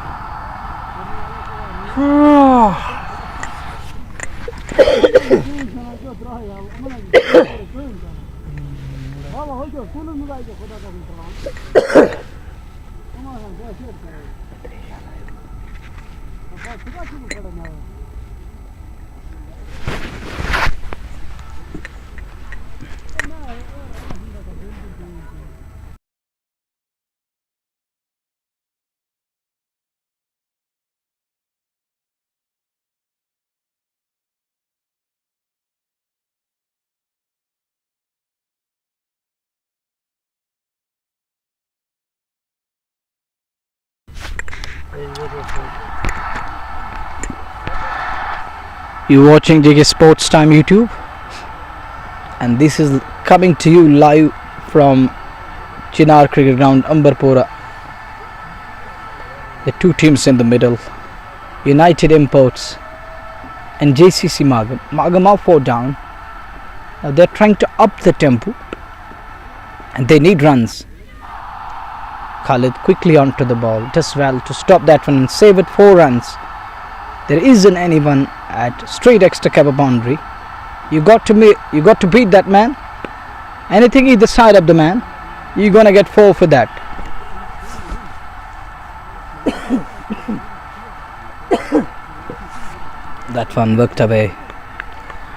You're watching JK Sports Time YouTube, and this is coming to you live from Chinar Cricket Ground, Ambarpura. The two teams in the middle, United Imports and JCC Magam. Magam are 4 down. Now they're trying to up the tempo, and they need runs. Khalid quickly onto the ball, does well to stop that one and save it 4 runs. There isn't anyone at straight extra cover boundary. You got to beat that man. Anything either side of the man, you're gonna get 4 for that. That one worked away.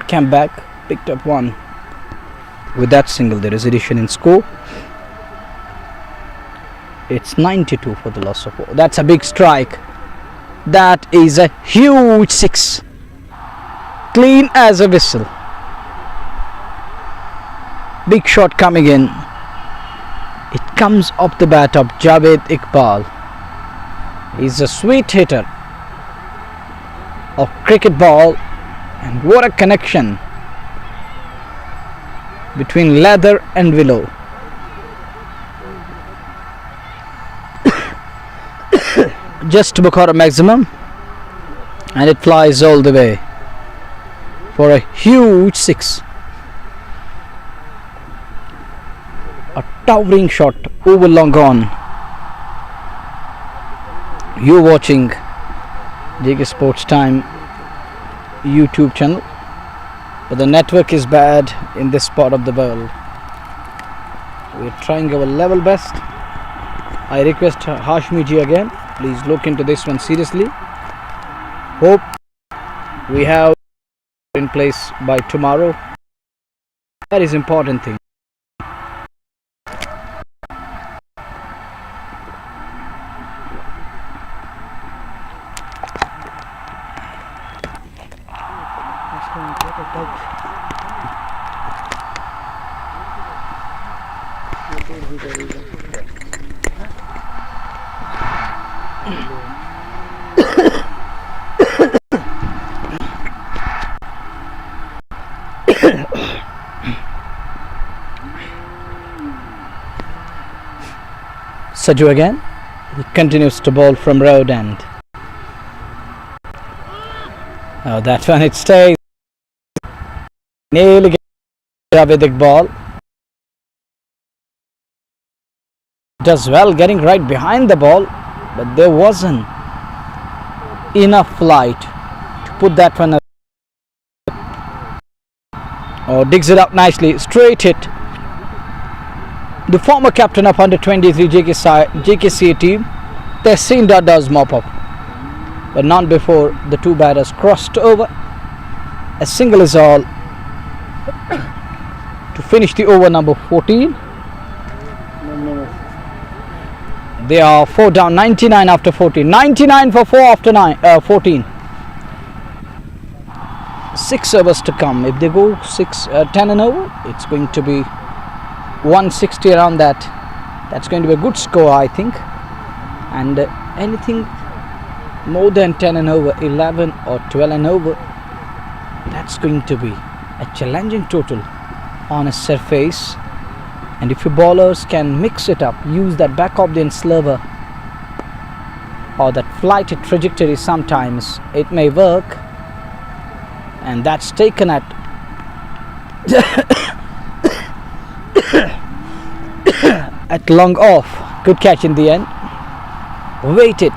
Came back, picked up 1. With that single, there is addition in score. It's 92 for the loss of 4. That's a big strike. That is a huge 6. Clean as a whistle. Big shot coming in. It comes off the bat of Javed Iqbal. He's a sweet hitter of cricket ball, and what a connection between leather and willow. Just Bukhara maximum, and it flies all the way for a huge 6. A towering shot over long on. You're watching JK Sports Time YouTube channel, but the network is bad in this part of the world. We're trying our level best. I request Hashmi ji again Please look into this one seriously. Hope we have in place by tomorrow. That is important thing. Saju again. He continues to bowl from road end. Oh, that one it stays. Nearly Javedik ball. Does well getting right behind the ball, but there wasn't enough flight to put that one up. Oh, digs it up nicely. Straight hit. The former captain of under 23 JKC team, Tehsindar, does mop up, but not before the two batters crossed over. A single is all to finish the over number 14. They are 4 down, 99 after 14. 99 for 4 after 14. 6 overs to come. If they go 10 and over, it's going to be 160 around that. That's going to be a good score, I think. And anything more than 10 and over, 11 or 12 and over, that's going to be a challenging total on a surface. And if your bowlers can mix it up, use that back of the end sliver or that flighted trajectory, sometimes it may work. And that's taken at at long off. Good catch in the end. Waited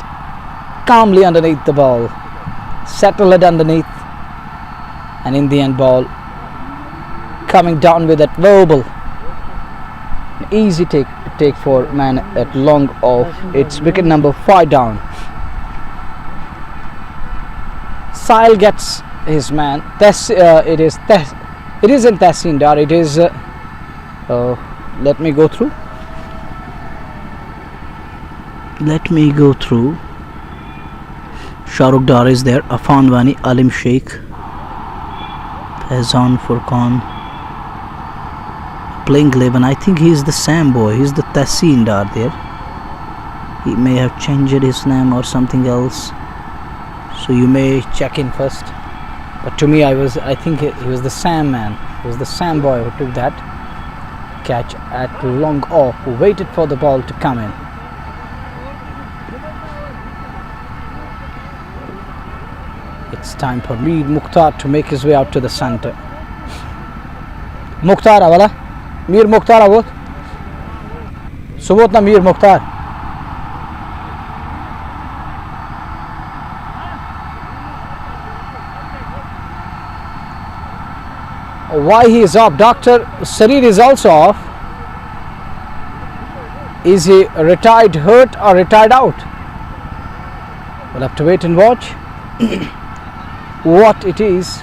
calmly underneath the ball, settle it underneath, and in the end ball coming down with that wobble. An easy take for man at long off. It's wicket number 5 down. Sahil gets his man. It isn't Tehsindar. It is. Let me go through. Shahrukh Dar is there. Afan Wani, Alim Sheikh, Fazan Furqan playing 11. I think he's the Sam boy. He's the Tehsindar there. He may have changed his name or something else. So you may check in first. But to me, I think he was the Sam man. It was the Sam boy who took that catch at long off, who waited for the ball to come in. It's time for Mir Mukhtar to make his way out to the center. Mukhtar awala, Mir Mukhtar avot. Subot na Mir Mukhtar. Why he is off? Dr. Sarir is also off. Is he retired hurt or retired out? We'll have to wait and watch what it is.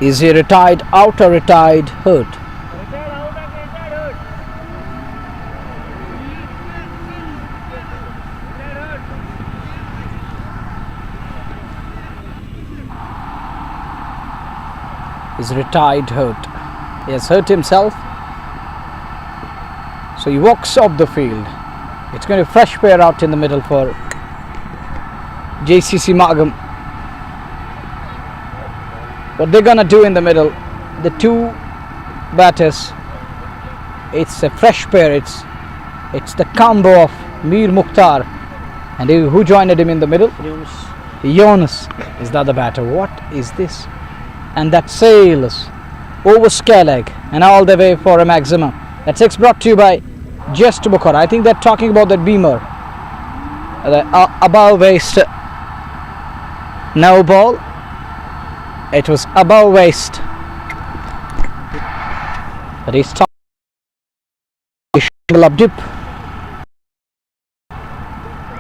Is he retired out or retired hurt? Is retired hurt. He has hurt himself, so he walks off the field. It's going to be fresh pair out in the middle for JCC Magam. What they're gonna do in the middle, the two batters, it's a fresh pair. It's the combo of Mir Mukhtar and who joined him in the middle? Yunus is the other batter. What is this? And that sails over Scaleg and all the way for a maximum. That 6 brought to you by Just Bukhara. I think they're talking about that Beamer, the above waist no ball. It was above waist, but he's talking up dip.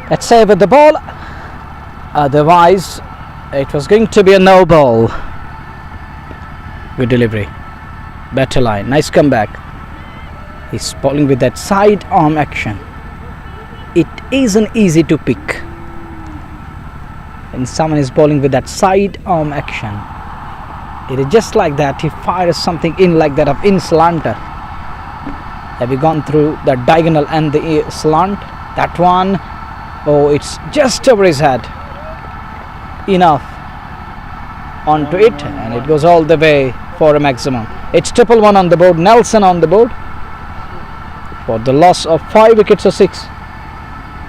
Let's save the ball. Otherwise, it was going to be a no ball. Good delivery. Better line. Nice comeback. He's bowling with that side arm action. It isn't easy to pick when someone is bowling with that side arm action. It is just like that. He fires something in like that of in slanter. Have you gone through the diagonal and the slant? That one. Oh, it's just over his head. Enough. Onto it, and it goes all the way for a maximum. It's 1-1 on the board. Nelson on the board for the loss of 5 wickets or 6.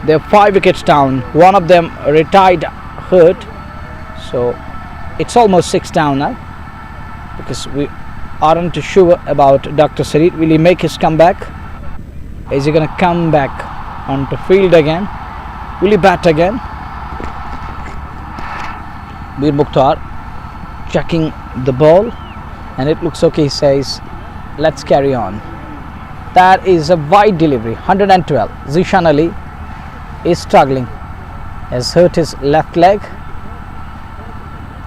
They're 5 wickets down. One of them retired hurt, so it's almost 6 down now, because we aren't sure about Dr. Sarit. Will he make his comeback? Is he going to come back onto field again? Will he bat again? Bir Mukhtar checking the ball, and it looks okay. He says, let's carry on. That is a wide delivery. 112. Zishan Ali is struggling. Has hurt his left leg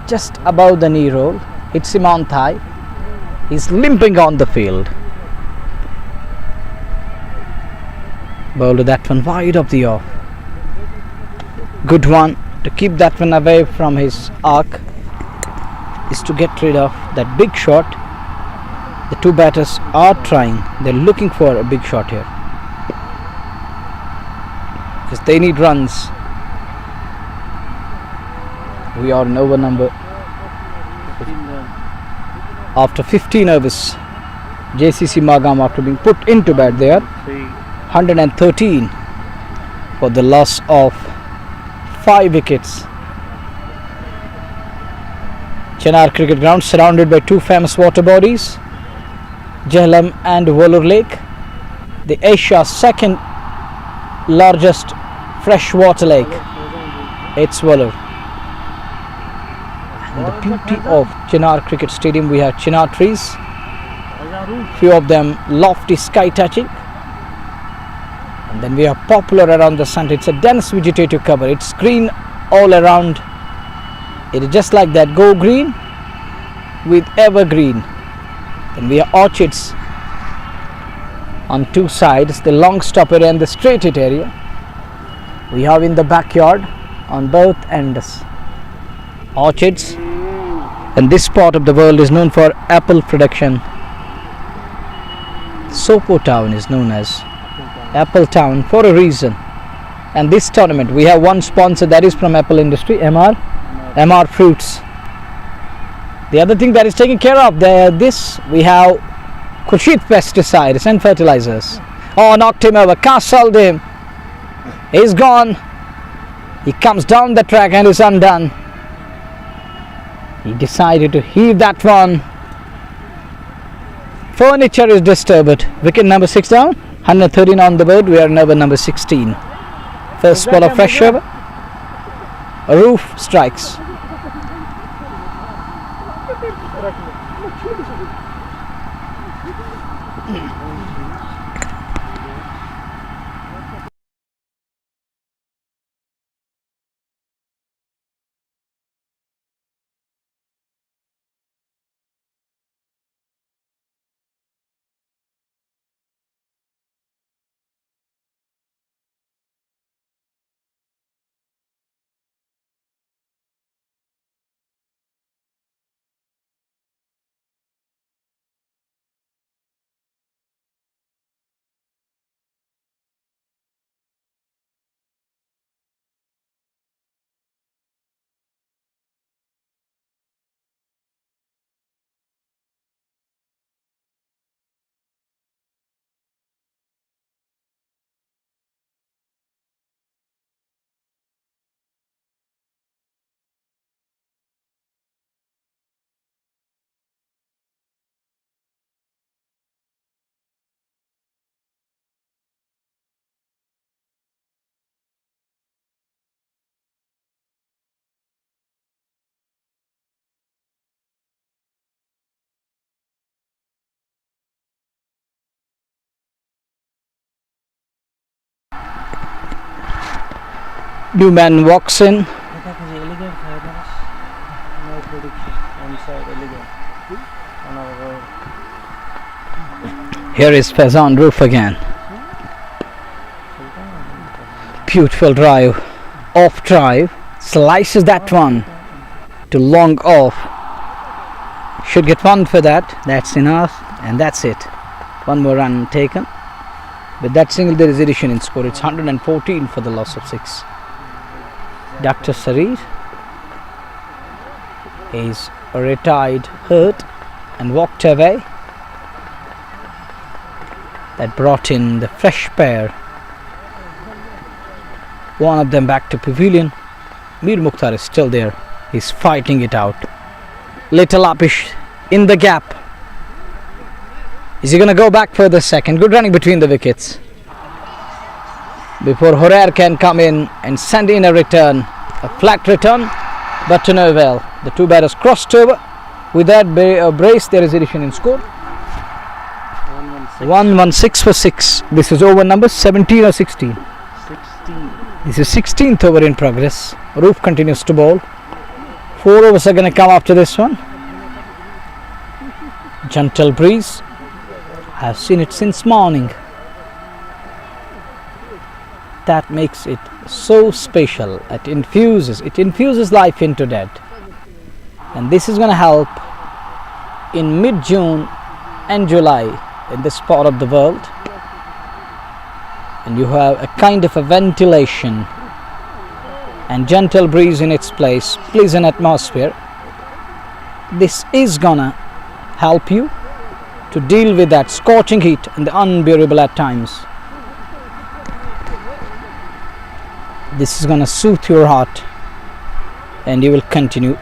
just above the knee roll. Hits him on thigh. He's limping on the field. Bowled that one wide of the off. Good one to keep that one away from his arc is to get rid of that big shot. The two batters are trying. They're looking for a big shot here because they need runs. We are in over number after 15 overs. JCC Magam, after being put into bat there, 113 for the loss of 5 wickets. Chennar Cricket Ground, surrounded by 2 famous water bodies, Jhelum and Wular Lake, the Asia's second largest freshwater lake. It's Wular. And the beauty of Chennar Cricket Stadium, we have Chennar trees, few of them lofty sky touching, and then we are popular around the sun. It's a dense vegetative cover. It's green all around. It is just like that, go green with evergreen. Then we have orchids on 2 sides, the long stop area and the straight hit area. We have in the backyard on both ends orchids, and this part of the world is known for apple production. Sopo Town is known as Apple Town for a reason. And this tournament, we have one sponsor, that is from apple industry, MR Fruits. The other thing that is taken care of there, this we have Khurshid Pesticides and Fertilizers. Oh, knocked him over, castled him. He's gone. He comes down the track and is undone. He decided to heave that one. Furniture is disturbed. Wicket number 6 down. 113 on the board. We are in over number 16. First ball of fresh over. A roof strikes. New man walks in. Elegant fairness. No prediction. Onside elegant. On our road. Here is Faizan Roof again. Beautiful drive. Off drive. Slices that one to long off. Should get one for that. That's enough. And that's it. One more run taken. With that single there is addition in score. It's 114 for the loss of 6. Dr. Sarir is retired, hurt and walked away. That brought in the fresh pair. One of them back to pavilion. Mir Mukhtar is still there. He's fighting it out. Little Apish in the gap. Is he going to go back for the second? Good running between the wickets. Before Horer can come in and send in a return. A flat return, but to no avail. The two batters crossed over. With that brace, there is addition in score. 116 for 6. This is over number 17 or 16? 16. This is 16th over in progress. Roof continues to bowl. 4 overs are going to come after this one. Gentle breeze. I have seen it since morning. That makes it so special. It infuses life into that. And this is going to help in mid-June and July in this part of the world. And you have a kind of a ventilation and gentle breeze in its place, pleasant atmosphere. This is gonna help you to deal with that scorching heat and the unbearable at times. This is gonna soothe your heart and you will continue.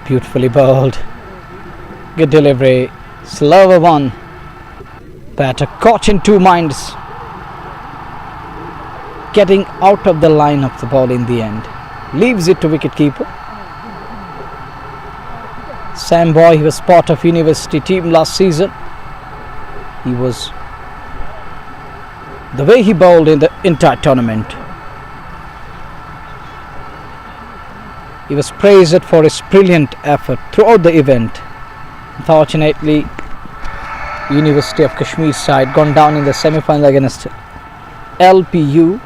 Beautifully bowled. Good delivery. Slower one. Batter caught in two minds. Getting out of the line of the ball in the end. Leaves it to wicketkeeper. Sam Boy, he was part of university team last season. He was the way he bowled in the entire tournament. He was praised for his brilliant effort throughout the event. Unfortunately, University of Kashmir side gone down in the semi-final against LPU.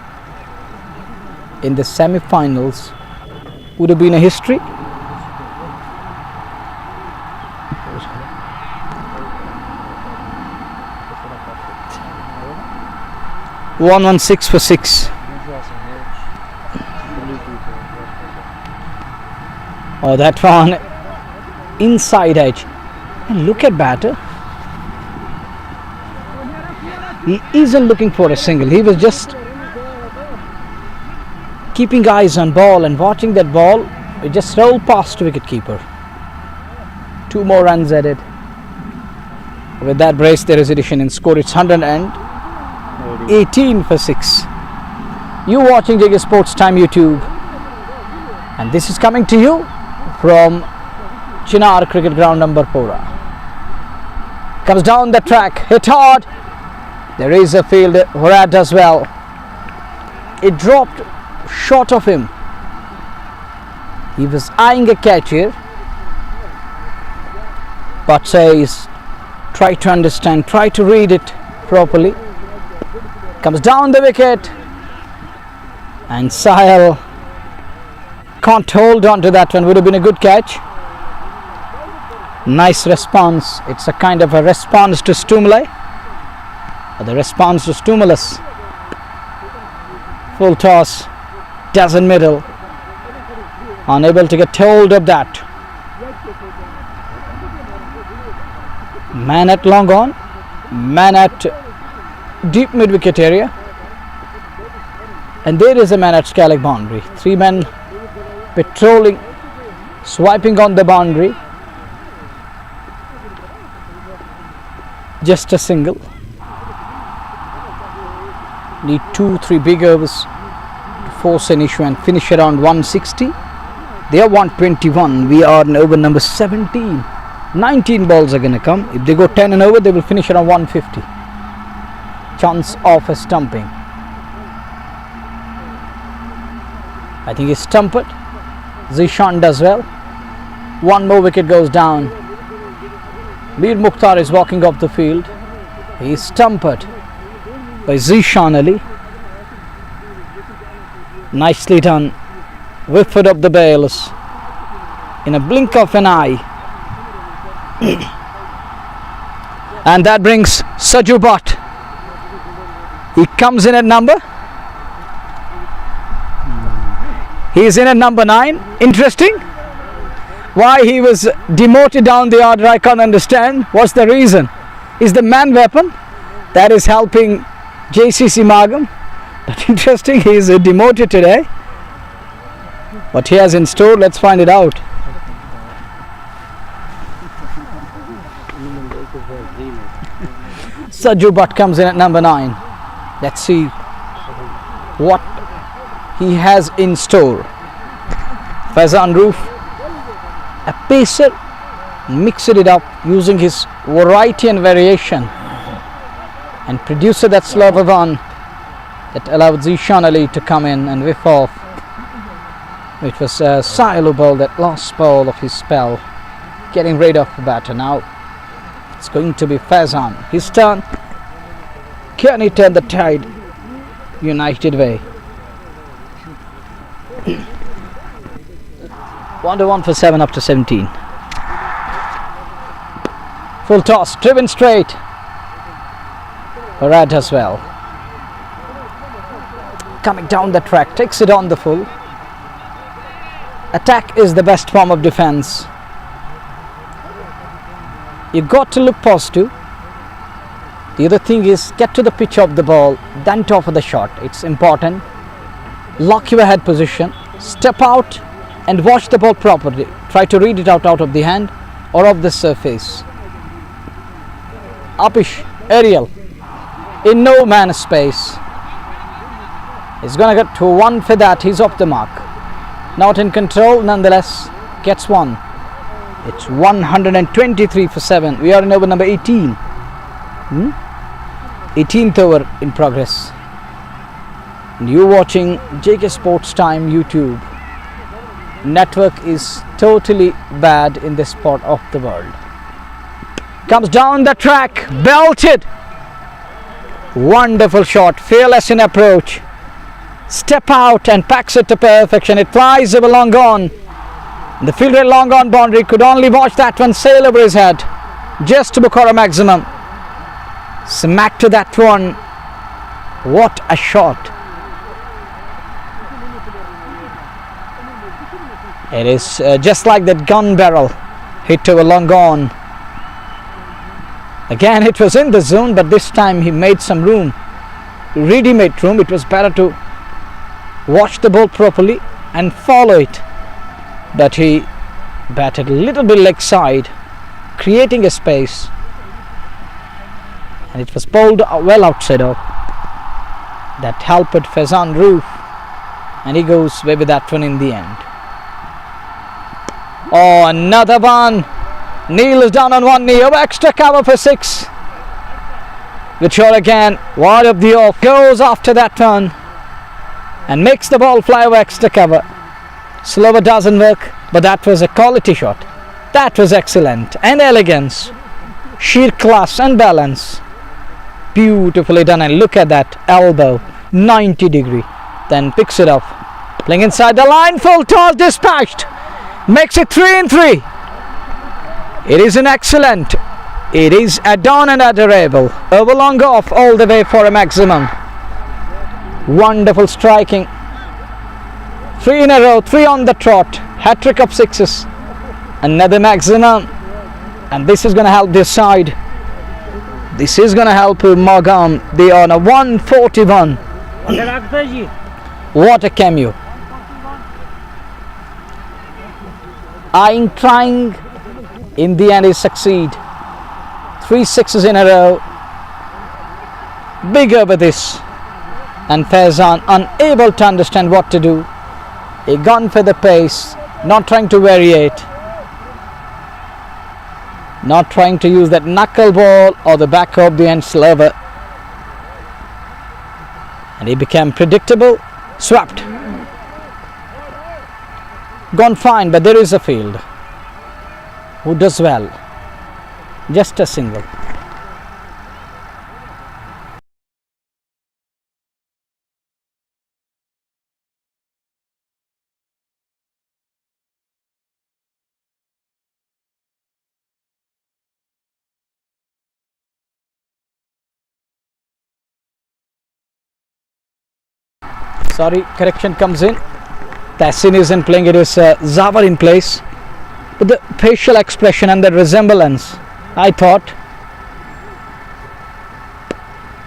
In the semi-finals, would have been a history. One 1-6 for 6. Oh, that one inside edge. And look at batter. He isn't looking for a single. He was just keeping eyes on ball and watching that ball. It just rolled past wicketkeeper. 2 more runs added. With that brace, there is addition in score. It's 118 for 6. You watching JK Sports Time YouTube, and this is coming to you from Chinar Cricket Ground, Ambarpura. Comes down the track, hit hard. There is a field. Horat does well. It dropped short of him. He was eyeing a catch here, but says try to understand, try to read it properly. Comes down the wicket, and Sahil can't hold on to that one. Would have been a good catch. Nice response. It's a kind of a response to stimuli, or the response to stimulus. Full toss, dozen middle, unable to get hold of that. Man at long on, man at deep mid wicket area, and there is a man at Skalek boundary. 3 men patrolling, swiping on the boundary. Just a single. Need 2-3 big overs to force an issue and finish around 160. They are 121. We are in over number 17. 19 balls are going to come. If they go 10 and over, they will finish around 150. Chance of a stumping. I think he's stumped. Zishan does well. One more wicket goes down. Mir Mukhtar is walking off the field. He is stumped by Zishan Ali. Nicely done. Whiffed up the bails in a blink of an eye. And that brings Saju Bhatt. He comes in at number. He is in at number 9. Interesting. Why he was demoted down the order, I can't understand. What's the reason? Is the man weapon that is helping JCC Magam. But interesting, he is demoted today. What he has in store, let's find it out. Saju Bhatt comes in at number 9. Let's see what he has in store. Faizan Roof, a pacer, mixed it up using his variety and variation and produced that slurve on that allowed Zishan Ali to come in and whiff off. It was Sailu ball, that last ball of his spell, getting rid of the batter. Now it's going to be Faizan. His turn. Can he turn the tide United way? 1-1 for 7 after 17. Full toss, driven straight. Rad as well. Coming down the track, takes it on the full. Attack is the best form of defense. You got to look positive. The other thing is get to the pitch of the ball, then top of the shot. It's important. Lock your head position, step out and watch the ball properly. Try to read it out of the hand or of the surface. Upish, aerial, in no man's space. He's gonna get to 1 for that. He's off the mark. Not in control, nonetheless gets 1. It's 123 for 7. We are in over number 18. 18th over in progress. And you're watching JK Sports Time YouTube. Network is totally bad in this part of the world. Comes down the track, belted. Wonderful shot, fearless in approach. Step out and packs it to perfection. It flies over long on. The fielder long on boundary could only watch that one sail over his head. Just to Bukhara maximum. Smack to that one. What a shot. It is just like that gun barrel hit to a long on. Again it was in the zone, but this time he made some room. Ready-made room. It was better to watch the ball properly and follow it. But he batted a little bit leg side, creating a space. And it was bowled well outside of. That helped Faizan Roof. And he goes away with that one in the end. Oh, another one. Neil is down on one knee. Over extra cover for 6. Good shot again. Wide of the off. Goes after that one. And makes the ball fly over extra cover. Slower doesn't work. But that was a quality shot. That was excellent. And elegance. Sheer class and balance. Beautifully done. And look at that elbow. 90 degree. Then picks it up. Playing inside the line. Full toss dispatched. Makes it 3 and 3. It is an excellent. It is a down and adorable. Over long off all the way for a maximum. Wonderful striking. 3 in a row. 3 on the trot. Hat-trick of 6s. Another maximum. And this is going to help this side. This is going to help Magam. They are on a 141. What a cameo. Trying. In the end, he succeed. 3 6s in a row. Big over this. And Faizan unable to understand what to do. He gone for the pace. Not trying to variate. Not trying to use that knuckle ball or the back of the end sliver. And he became predictable. Swept. gone fine, but there is a field who does well. Just a single. Sorry, correction comes in. Tassin isn't playing, it is Zavar in place. But the facial expression and the resemblance, I thought,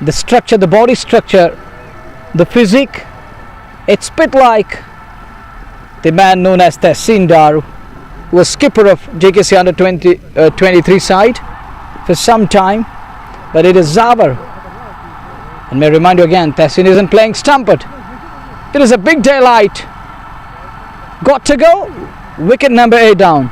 the structure, the body structure, the physique, it's a bit like the man known as Tassin Dar, who was skipper of JCC under 23 side for some time. But it is Zavar. And may I remind you again, Tassin isn't playing stumped. It is a big daylight. Got to go. Wicket number 8 down.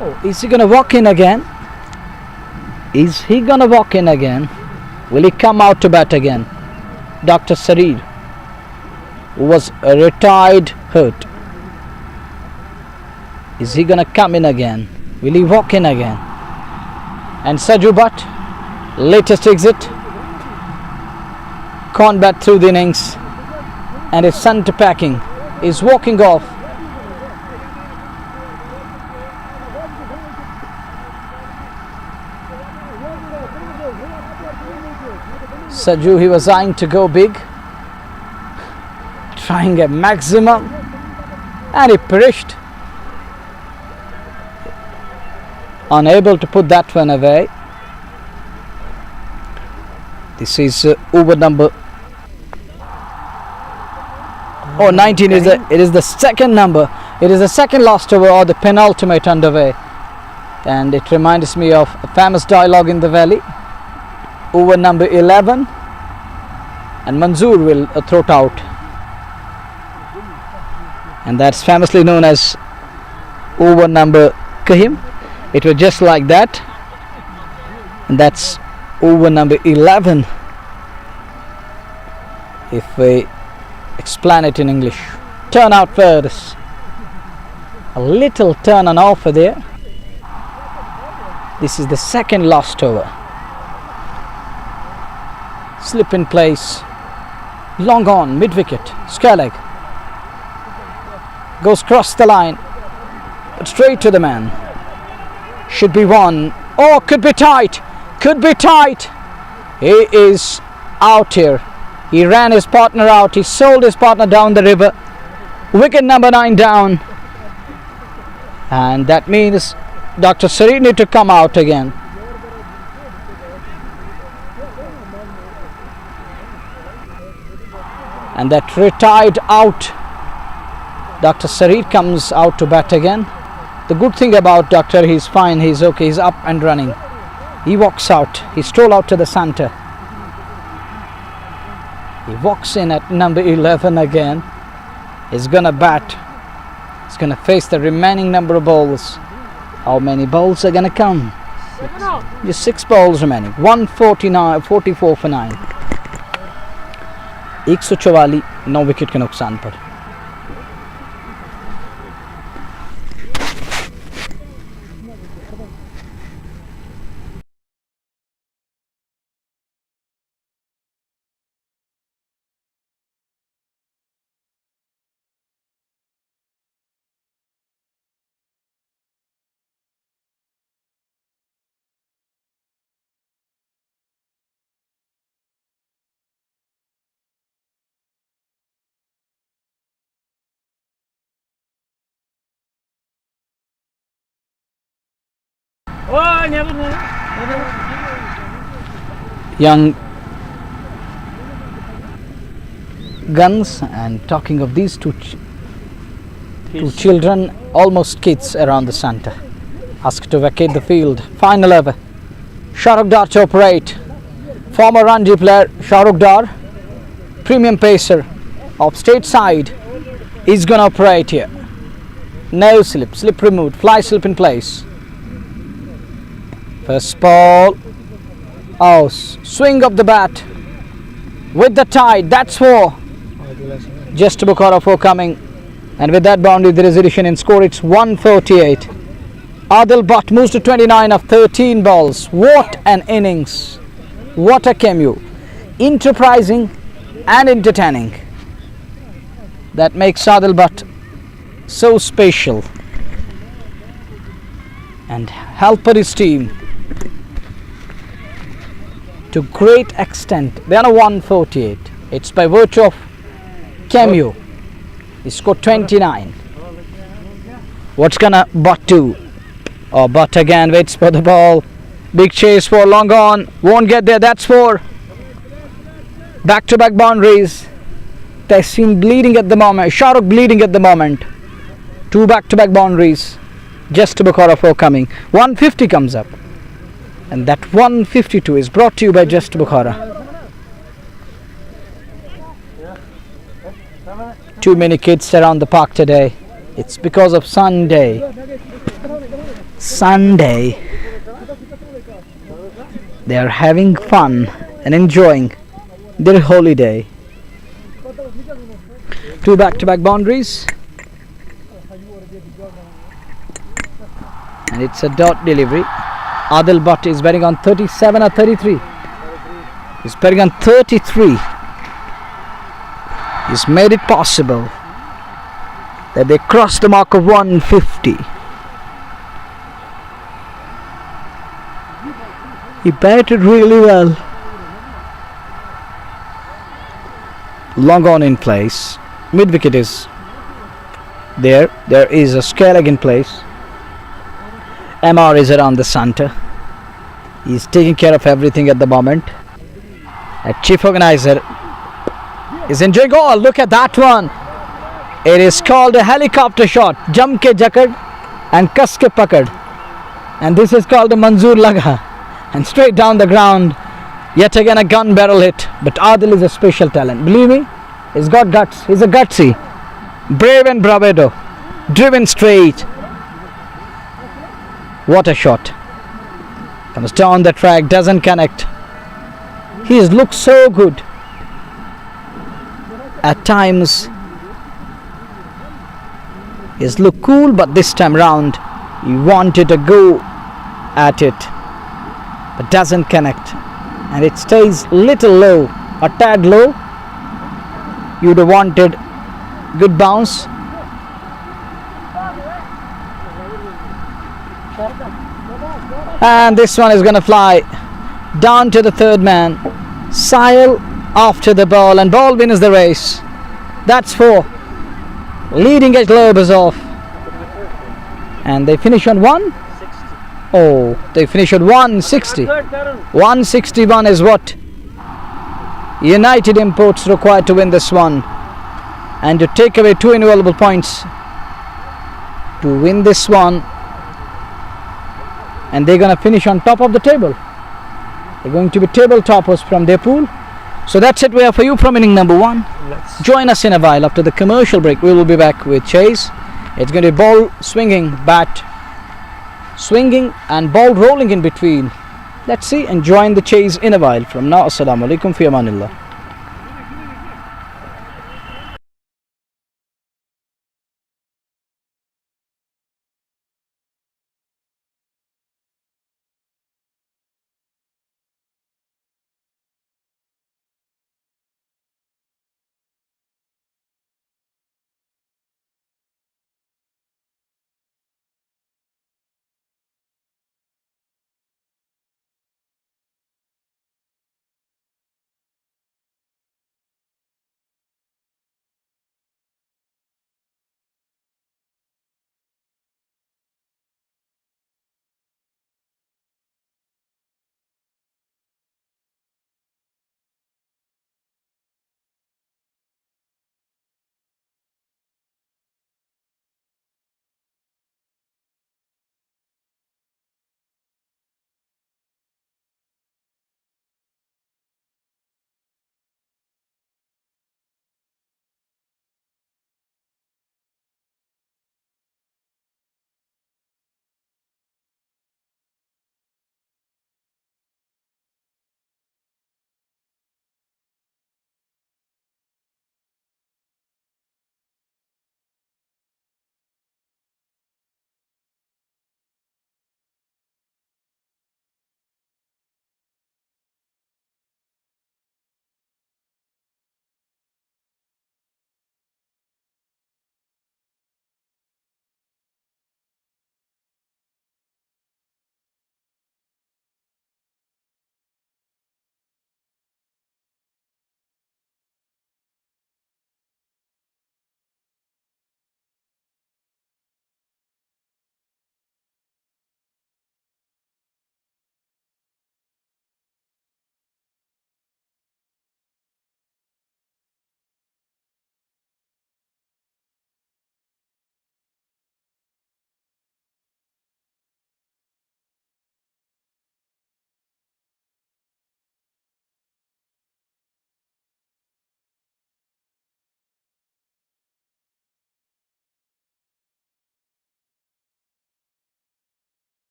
Oh, is he going to walk in again? Is he going to walk in again? Will he come out to bat again? Dr. Sarir, who was a retired hurt. Is he going to come in again? Will he walk in again? And Saju Butt, latest exit, can't bat through the innings, and his centre packing is walking off. Saju, he was eyeing to go big, trying a maximum, and he perished. Unable to put that one away. This is over number 19 is it is the second number. It is the second last over or the penultimate underway, and it reminds me of a famous dialogue in the valley. Over number 11, and Manzoor will throw it out, and that's famously known as over number Kahim. It was just like that, and that's over number 11 if we explain it in English. Turn out first, a little turn and offer there. This is the second last over. Slip in place, long on, mid wicket, square leg, goes cross the line, but straight to the man. Should be one. Oh, could be tight. Could be tight. He is out here. He ran his partner out. He sold his partner down the river. Wicket number 9 down. And that means Dr. Sarir need to come out again. And that retired out. Dr. Sarir comes out to bat again. The good thing about Doctor, he's fine, he's okay, he's up and running. He walks out, he strolls out to the centre. He walks in at number 11 again. He's gonna bat. He's gonna face the remaining number of balls. How many balls are gonna come? Just 6 balls remaining. 149, 44 for 9. 144, 9 wicket के नुकसान पर. Young guns, and talking of these two children, almost kids around the centre, asked to vacate the field. Final over. Shahrukh Dar to operate. Former Ranji player Shahrukh Dar, premium pacer of state side, is going to operate here. No slip, slip removed, fly slip in place. First ball, Oh, swing of the bat with the tide. That's 4. Just Bukhara 4 coming. And with that boundary, there is addition in score. It's 148. Adil Butt moves to 29 of 13 balls. What an innings. What a cameo. Enterprising and entertaining. That makes Adil Butt so special. And help his team to great extent. They are on 148. It's by virtue of cameo. He scored 29. What's gonna Butt do? Oh, Butt again waits for the ball. Big chase for long on. Won't get there. That's 4. Back-to-back boundaries. Tehseen bleeding at the moment. Shahrukh bleeding at the moment. 2 back-to-back boundaries. Just Bukhara 4 coming. 150 comes up. And that 152 is brought to you by Just Bukhara. Too many kids around the park today. It's because of Sunday. Sunday. They are having fun and enjoying their holiday. 2 back-to-back boundaries. And it's a dot delivery. Adil Butt is betting on 37 or 33. He's betting on 33. He's made it possible that they cross the mark of 150. He batted really well. Long on in place. Mid wicket is there. There is a scare leg in place. MR is around the center. He's taking care of everything at the moment. A chief organizer is enjoying. Oh, look at that one. It is called a helicopter shot. Jam ke jakad and kas ke pakad. And this is called a Manzoor Laga. And straight down the ground. Yet again a gun barrel hit. But Adil is a special talent. Believe me, he's got guts. He's a gutsy. Brave and bravado. Driven straight. What a shot. Comes down the track. Doesn't connect. He looks so good. At times he's looked cool, but this time round he wanted to go at it, but doesn't connect, and it stays little low, a tad low. You'd have wanted good bounce. And this one is gonna fly down to the third man. Sahil after the ball, and ball wins the race. That's 4. Leading edge lob is off, and they finish on 1. Oh, they finish at 160. 161 is what United Imports required to win this one, and to take away 2 invaluable points to win this one. And they're gonna finish on top of the table. They're going to be table toppers from their pool. So that's it we have for you from inning number 1. Join us in a while after the commercial break. We will be back with Chase. It's going to be ball swinging, bat swinging and ball rolling in between. Let's see and join the Chase in a while. From now, Assalamu alaikum fi amanillah.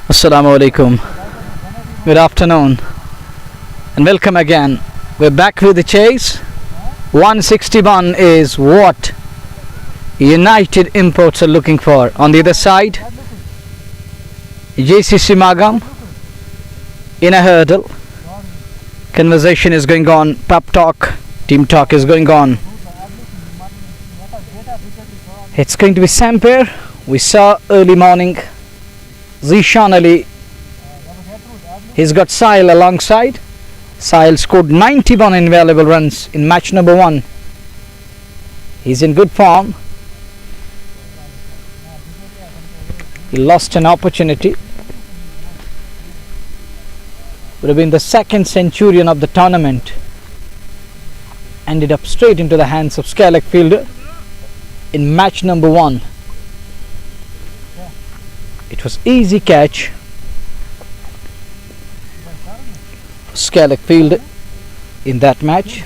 Assalamu alaikum. Good afternoon and welcome again. We're back with the chase. 161 is what United Imports are looking for. On the other side, JCC Magam in a hurdle. Conversation is going on. Pep talk, team talk is going on. It's going to be same pair. We saw early morning Zishan Ali. He's got Sahil alongside. Sahil scored 91 invaluable runs in match number 1. He's in good form. He lost an opportunity. Would have been the second centurion of the tournament. Ended up straight into the hands of Skellig fielder in match number 1. It was easy catch. Skellig fielder in that match.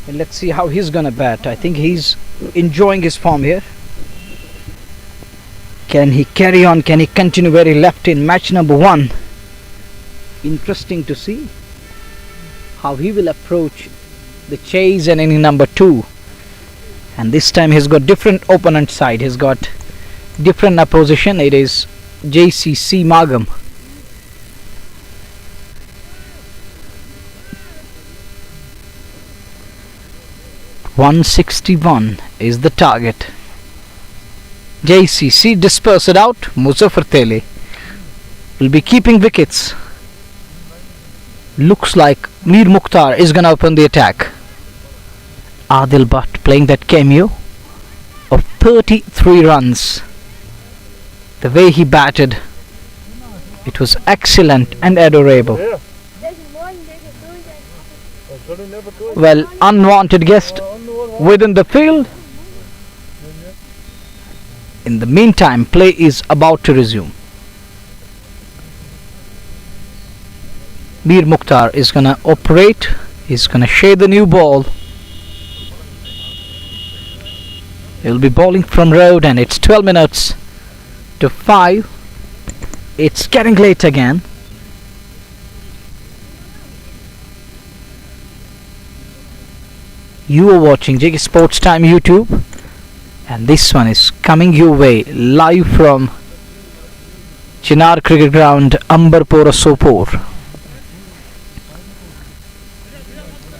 And let's see how he's gonna bat. I think he's enjoying his form here. Can he carry on? Can he continue where he left in match number 1? Interesting to see how he will approach the chase and inning number 2. And this time he's got different opponent side. He's got different opposition. It is JCC Magam. .161 is the target. JCC disperse it out. Muzaffar Tele will be keeping wickets. Looks like Mir Mukhtar is gonna open the attack. Adil Bhatt playing that cameo of 33 runs. The way he batted, it was excellent and adorable. Well, unwanted guest within the field. In the meantime, play is about to resume. Mir Mukhtar is gonna operate. He's gonna shade the new ball. He'll be bowling from road and it's 12 minutes to 5. It's getting late again. You are watching JK Sports Time YouTube, and this one is coming your way live from Chinar Cricket Ground, Ambarpura Sopor.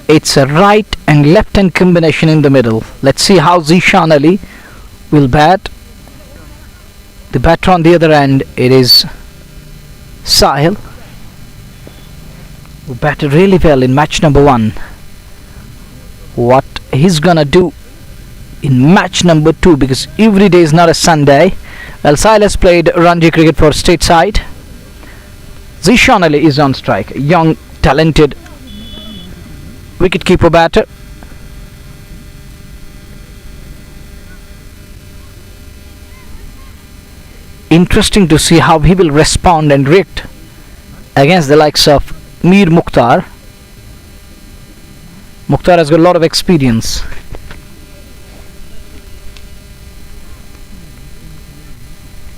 It's a right and left hand combination in the middle. Let's see how Zishan Ali will bat. The batter on the other end, it is Sahil, who batted really well in match number 1. What he's gonna do in match number 2, because every day is not a Sunday. Well, Sahil has played Ranji cricket for state side. Zishan Ali is on strike. Young, talented wicket-keeper batter. Interesting to see how he will respond and react against the likes of Mir Mukhtar. Mukhtar has got a lot of experience.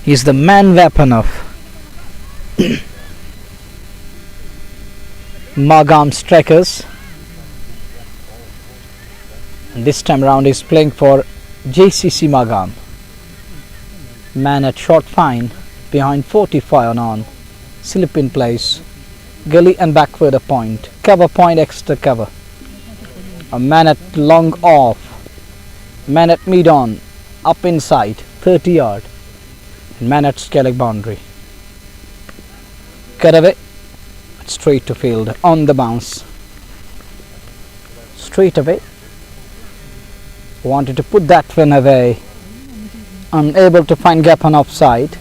He's the man weapon of Magam strikers. And this time around he's playing for JCC Magam. Man at short fine, behind 45 on, slip in place, gully and backward a point, cover point, extra cover. A man at long off, man at mid on, up inside, 30 yard, and man at Skellig boundary. Cut away, straight to field, on the bounce. Straight away, wanted to put that one away, unable to find gap on offside.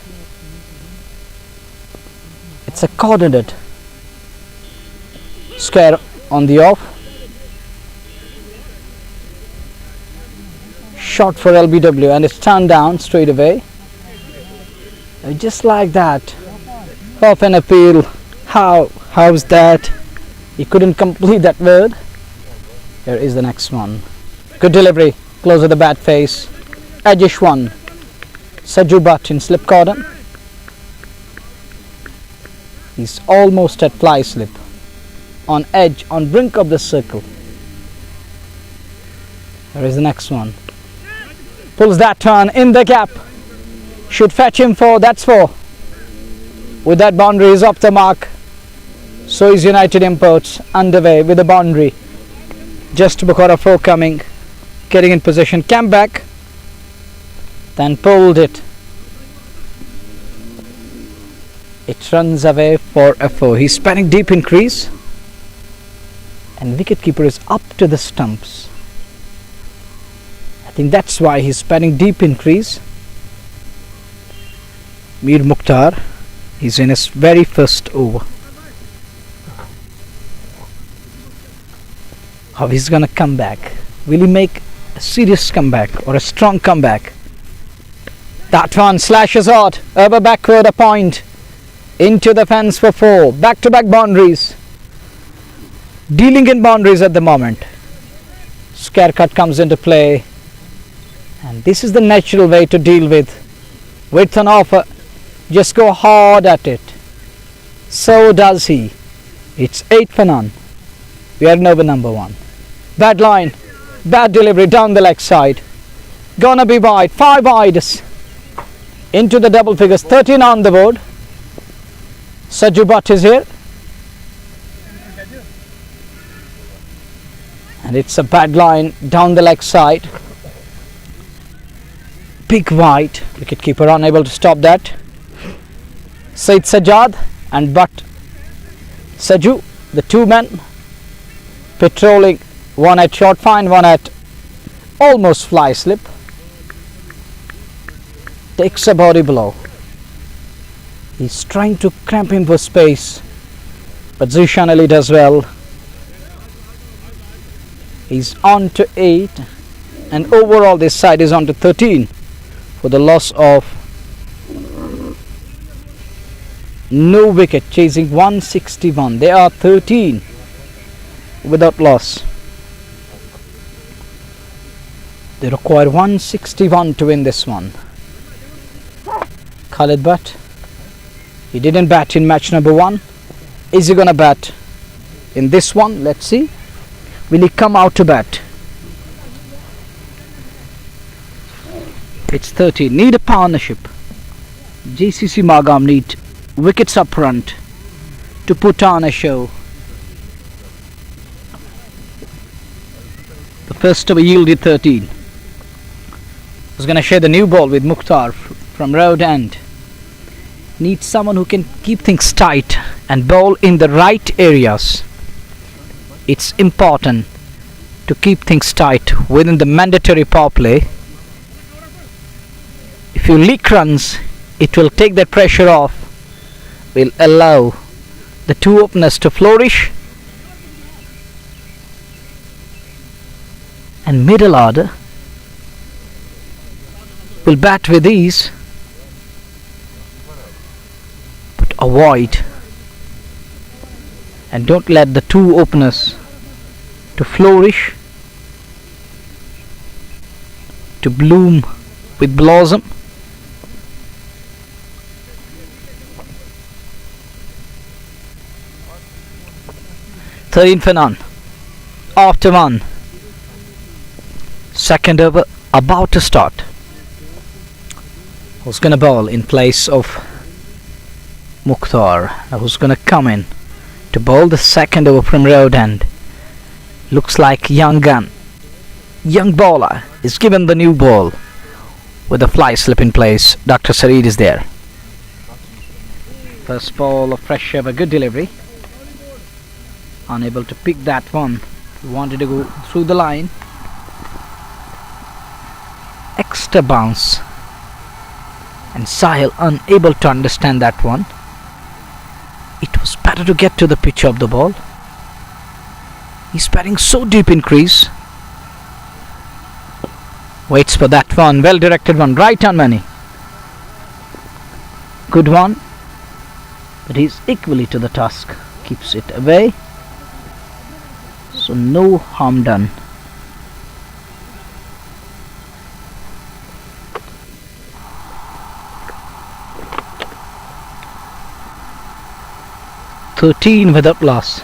It's a coordinate square on the off. Shot for LBW and it's turned down straight away. Just like that. Off an appeal. How's that? He couldn't complete that word. Here is the next one. Good delivery. Close with the bat face. Edgish one. Saju Bhatt in slip cordon. He's almost at fly slip, on edge, on brink of the circle. There is the next one. Pulls that turn in the gap. Should fetch him 4. That's 4. With that, boundary is off the mark. So is United Imports underway with the boundary. Just Bukhara 4 coming, getting in position, came back, then pulled it. It runs away for a 4. He's spanning deep in crease, and wicketkeeper is up to the stumps. I think that's why he's spanning deep in crease. Mir Mukhtar, he's in his very first over. How he's gonna come back? Will he make a serious comeback or a strong comeback? That one slashes out over backward a point into the fence for 4. Back-to-back boundaries. Dealing in boundaries at the moment. Scare cut comes into play, and this is the natural way to deal with an offer. Just go hard at it. So does he. It's 8 for none. We are in over number 1. Bad line, bad delivery down the leg side. Gonna be wide, 5 wides. Into the double figures, 13 on the board. Saju Bhatt is here. And it's a bad line down the leg side. Big wide. Wicketkeeper unable to stop that. Said Sajjad and Bhatt. Saju, the 2 men patrolling, one at short fine, one at almost fly slip. Takes a body blow. He's trying to cramp him for space, but Zishan Ali does well. He's on to 8, and overall this side is on to 13 for the loss of no wicket, chasing 161. They are 13 without loss. They require 161 to win this one. Khalid Bhatt, he didn't bat in match number 1. Is he gonna bat in this one? Let's see. Will he come out to bat? It's 13. Need a partnership. JCC Magam need wickets up front to put on a show. The first over yielded 13. Was going to share the new ball with Mukhtar from road end. Needs someone who can keep things tight and bowl in the right areas. It's important to keep things tight within the mandatory power play. If you leak runs, it will take that pressure off, will allow the 2 openers to flourish, and middle order will bat with ease, but avoid and don't let the 2 openers to flourish, to bloom with blossom. For none. After 1. Second over about to start. Who's gonna bowl in place of Mukhtar? Who's gonna come in to bowl the second over from road end? Looks like young bowler is given the new ball with a fly slip in place. Dr. Sareed is there. First ball of fresh over, good delivery. Unable to pick that one. He wanted to go through the line. Extra bounce, and Sahil unable to understand that one. It was better to get to the pitch of the ball. He's batting so deep in crease. Waits for that one. Well directed one. Right on money. Good one. But he's equally to the task. Keeps it away. So no harm done. 13 without loss.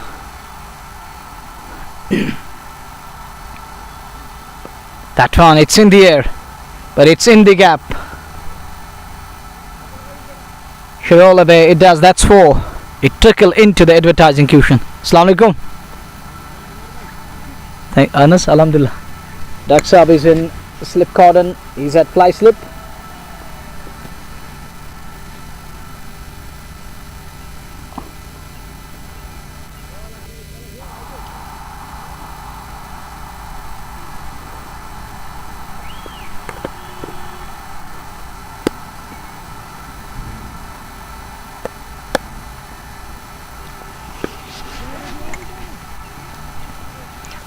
That one, it's in the air, but it's in the gap. Should roll away. It does. That's 4. It trickled into the advertising cushion. Assalamu alaikum. Thank Anas. Alhamdulillah. Daksab is in slip cordon. He's at fly slip.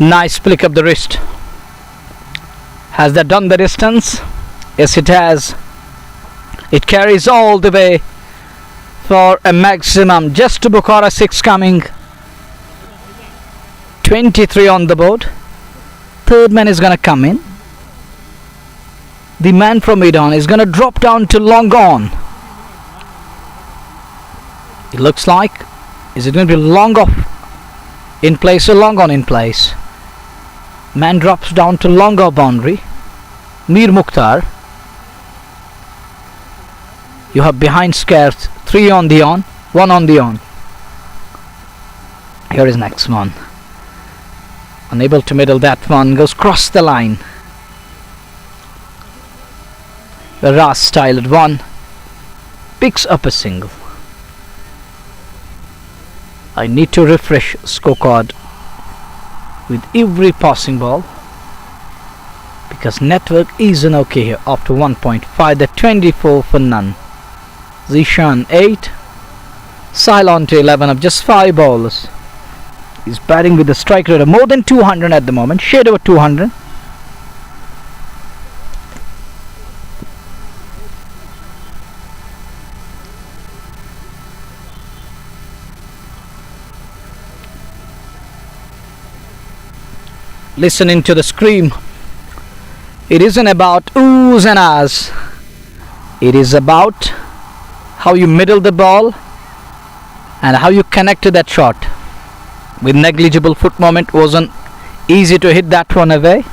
Nice flick up the wrist. Has that done the distance? Yes, it has. It carries all the way for a maximum. Just to Bukhara 6 coming. 23 on the board. Third man is gonna come in. The man from mid-on is gonna drop down to long on. It looks like. Is it gonna be long off in place or long on in place? Man drops down to longer boundary. Mir Mukhtar. You have behind scarce 3 on the on, 1 on the on. Here is next one. Unable to middle that one. Goes cross the line. The Ras style at 1. Picks up a single. I need to refresh scorecard with every passing ball because network isn't okay here. After 1.5, the 24 for none. Zishan 8, Cylon to 11 of just 5 bowlers. He's batting with a strike rate of more than 200 at the moment, shade over 200. Listening to the scream. It isn't about oohs and ahs. It is about how you middle the ball and how you connected that shot. With negligible foot movement, wasn't easy to hit that one away.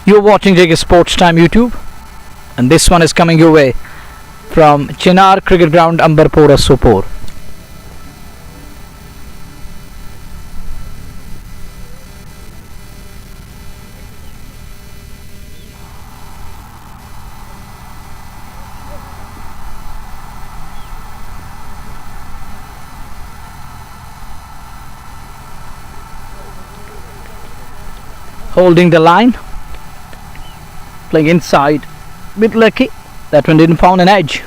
You're watching JK Sports Time YouTube. And this one is coming your way from Chinar Cricket Ground, Ambarpura, Sopor. Holding the line, playing inside. Bit lucky, that one didn't found an edge.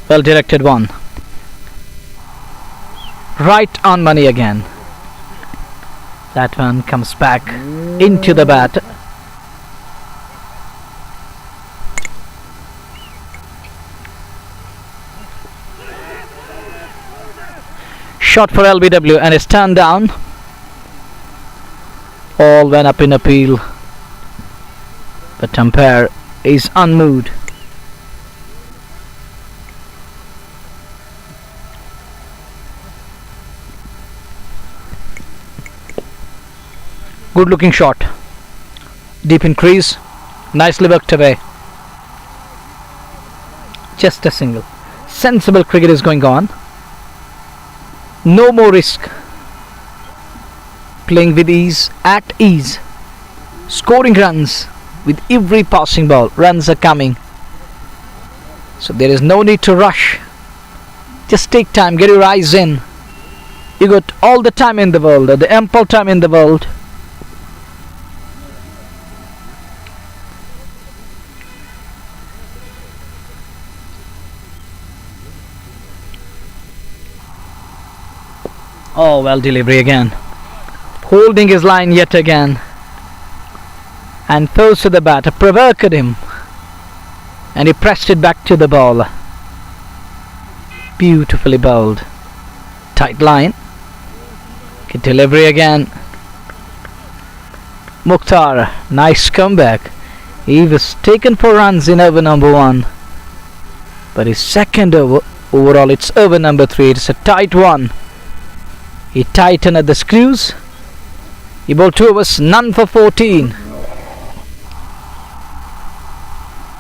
Well directed one. Right on money again. That one comes back into the bat. Shot for LBW and it's turned down. All went up in appeal, but umpire is unmoved. Good looking shot. Deep in crease. Nicely worked away. Just a single. Sensible cricket is going on. No more risk. Playing with ease, at ease. Scoring runs with every passing ball. Runs are coming. So there is no need to rush. Just take time, get your eyes in. You got all the time in the world, the ample time in the world. Oh, well, delivery again. Holding his line yet again. and throws to the batter, provoked him, and he pressed it back to the ball. Beautifully bowled. Tight line. Good delivery again. Mukhtar, nice comeback. He was taken for runs in over number 1, but his second over, overall it's over number 3. It's a tight one. He tightened at the screws. He bowled 2 overs, none for 14.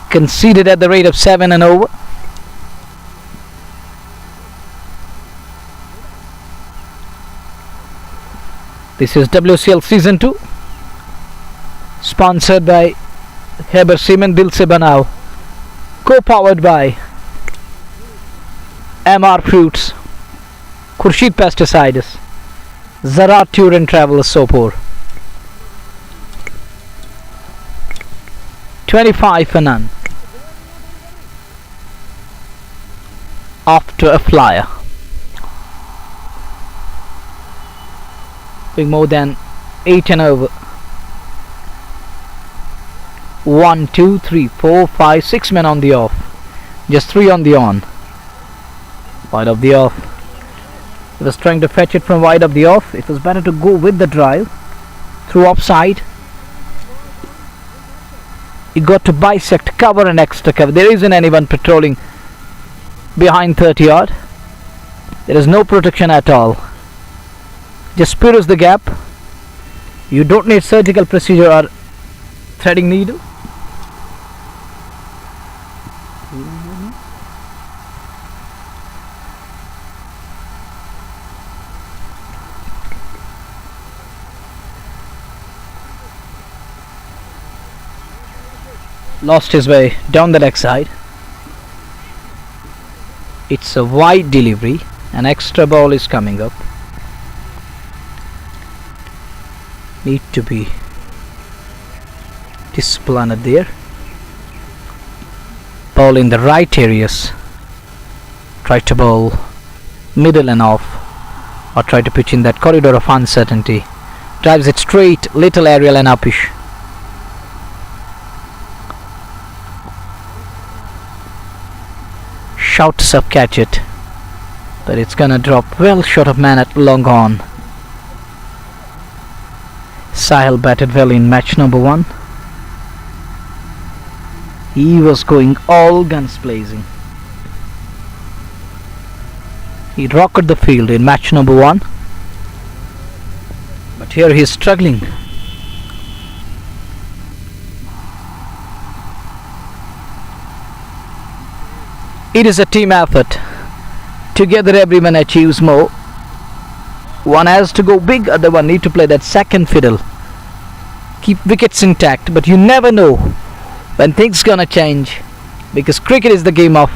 Conceded at the rate of 7 and over. This is WCL Season 2, sponsored by Heber Cement Dil Se Banao, co-powered by MR Fruits, Khurshid Pesticides, Zarat Tour and Travel Sopor. 25 for none. After a flyer. Being more than 8 and over. 1, 2, 3, 4, 5, 6 men on the off. Just 3 on the on. Wide of the off. He was trying to fetch it from wide of the off. It was better to go with the drive through offside. He got to bisect cover and extra cover. There isn't anyone patrolling behind 30 yard. There is no protection at all. Just pierce the gap. You don't need surgical procedure or threading needle. Lost his way down the leg side. It's a wide delivery. An extra ball is coming up. Need to be disciplined there. Ball in the right areas. Try to bowl middle and off, or try to pitch in that corridor of uncertainty. Drives it straight, little aerial and upish. Shouts up, catch it, but it's gonna drop well short of man at long on. Sahil batted well in match number 1. He was going all guns blazing. He rocked the field in match number 1, but here he is struggling. It is a team effort. Together everyone achieves more. One has to go big, other one need to play that second fiddle. Keep wickets intact, but you never know when things gonna change, because cricket is the game of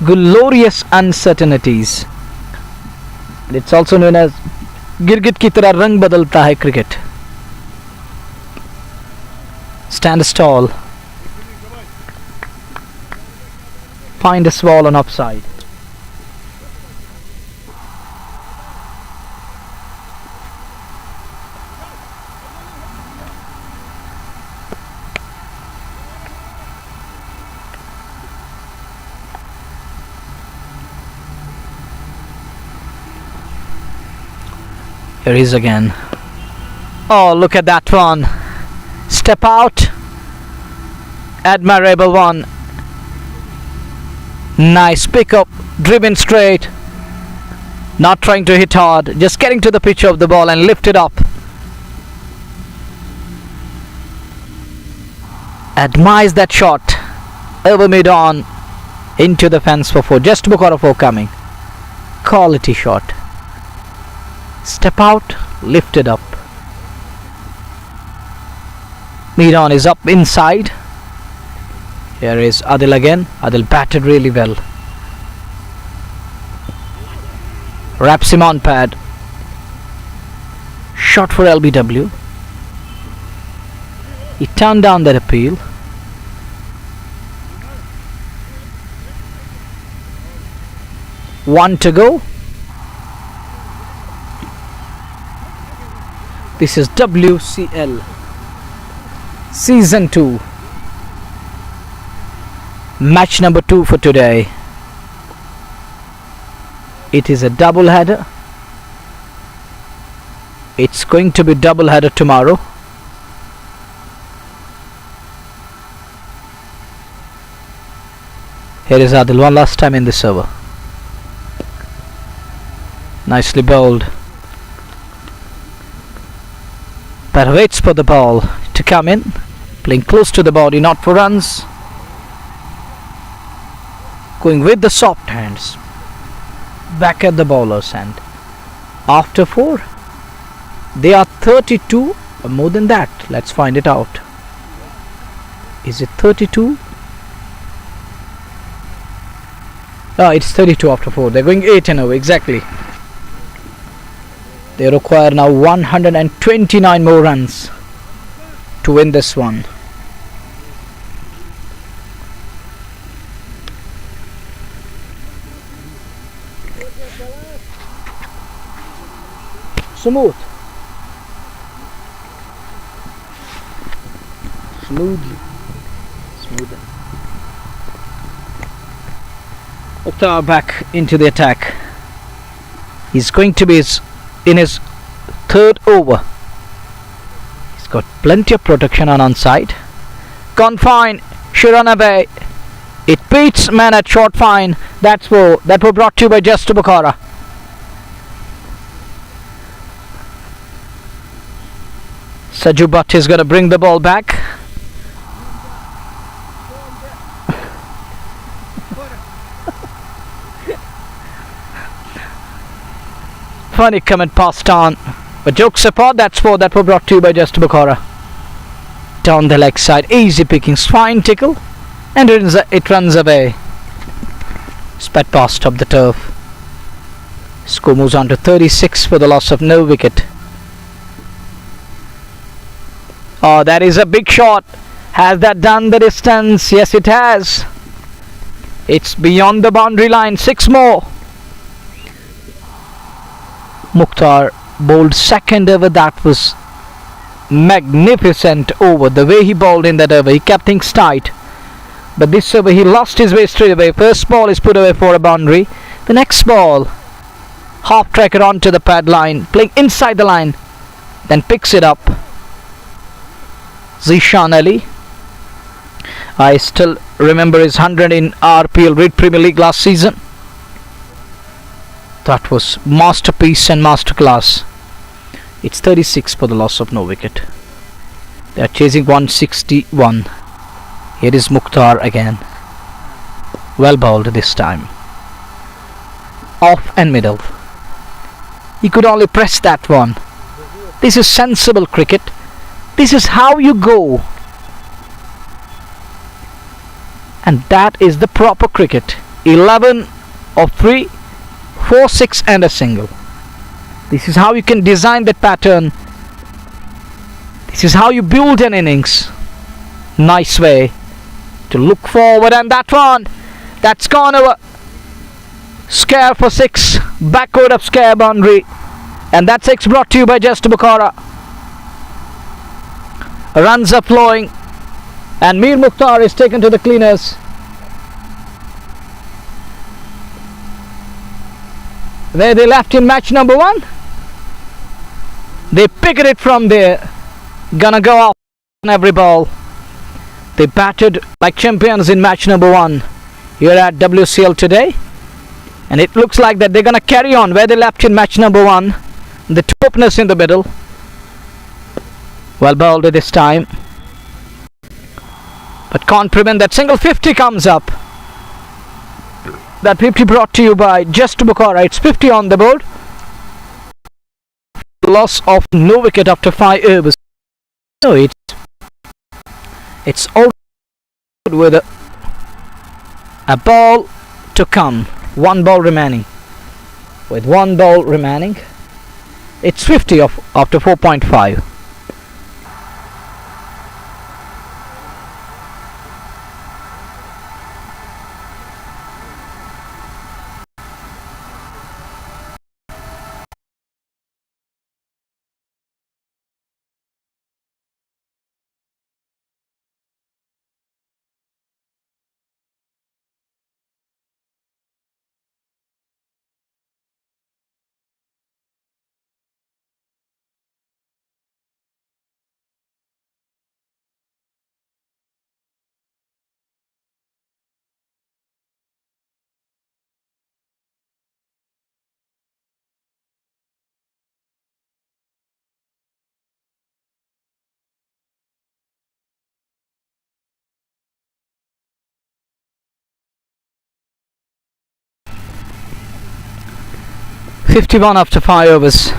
glorious uncertainties. It's also known as गिरगिट की तरह रंग बदलता है cricket. Stand tall. Find a swall on offside. Here he is again. Oh, look at that one. Step out. Admirable one. Nice pick up. Driven straight. Not trying to hit hard. Just getting to the pitch of the ball and lift it up. Admires that shot. Over mid on. Into the fence for 4. Just book out a 4 coming. Quality shot. Step out, lift it up. Mid on is up inside. Here is Adil again. Adil batted really well. Wraps him on pad. Shot for LBW. He turned down that appeal. One to go. This is WCL Season 2. Match number 2 for today. It is a double header. It's going to be double header tomorrow. Here is Adil one last time in this over. Nicely bowled. But waits for the ball to come in. Playing close to the body, not for runs. Going with the soft hands. Back at the bowlers, and after 4 they are 32 or more than that. Let's find it out. Is it 32? It's 32 after 4. They're going 8 and 0 exactly. They require now 129 more runs to win this one. Smoothly. Smoother. Mukhtar back into the attack. He's going to be in his 3rd over. He's got plenty of protection on onside. Gone fine. Should run away. It beats man at short fine. That were brought to you by Just Bukhara. Saju Bhatt is going to bring the ball back. Funny comment passed on. But jokes apart, that's 4 that were brought to you by Just Bukhara. Down the leg side. Easy pickings. Fine tickle. And it runs away. Sped past up the turf. Score moves on to 36 for the loss of no wicket. Oh, that is a big shot. Has that done the distance? Yes, it has. It's beyond the boundary line. 6 more. Mukhtar bowled 2nd over. That was magnificent over. The way he bowled in that over, he kept things tight. But this over, he lost his way straight away. First ball is put away for a boundary. The next ball, half tracker onto the pad line, playing inside the line, then picks it up. Zishan Ali. I still remember his 100 in RPL Red Premier League last season. That was masterpiece and masterclass. It's 36 for the loss of no wicket. They are chasing 161. Here is Mukhtar again. Well bowled this time. Off and middle. He could only press that one. This is sensible cricket. This is how you go. And that is the proper cricket. 11 of 3, 4, 6 and a single. This is how you can design that pattern. This is how you build an innings. Nice way to look forward, and that one, that's gone over. Scare for 6. Backward of scare boundary. And that 6 brought to you by Just Bukhara. Runs are flowing, and Mir Mukhtar is taken to the cleaners. Where they left in match number 1, they picked it from there. Gonna go off on every ball. They batted like champions in match number 1 here at WCL today, and it looks like that they're gonna carry on where they left in match number 1. The two openers in the middle. Well bowled this time, but can't prevent that single. 50 comes up. That 50 brought to you by Just Bukhara. It's 50 on the board. Loss of no wicket after 5 overs. No, it's all with a ball to come. 1 ball remaining. With 1 ball remaining, it's 50 after 4.5. 51 after 5 overs.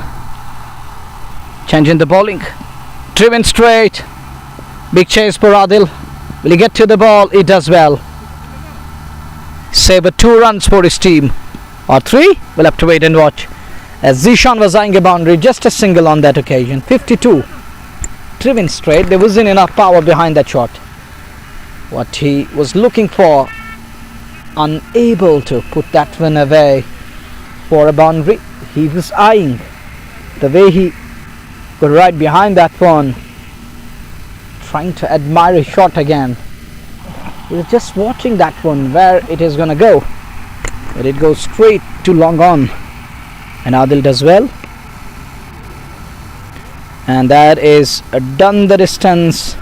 Changing the bowling. Driven straight. Big chase for Adil. Will he get to the ball? He does well. Saber 2 runs for his team. Or 3? We'll have to wait and watch. As Zishan was eyeing a boundary, just a single on that occasion. 52. Driven straight. There wasn't enough power behind that shot. What he was looking for, unable to put that one away for a boundary. He was eyeing the way he got right behind that one, trying to admire his shot again. He was just watching that one, where it is gonna go, but it goes straight to long on, and Adil does well, and that is done the distance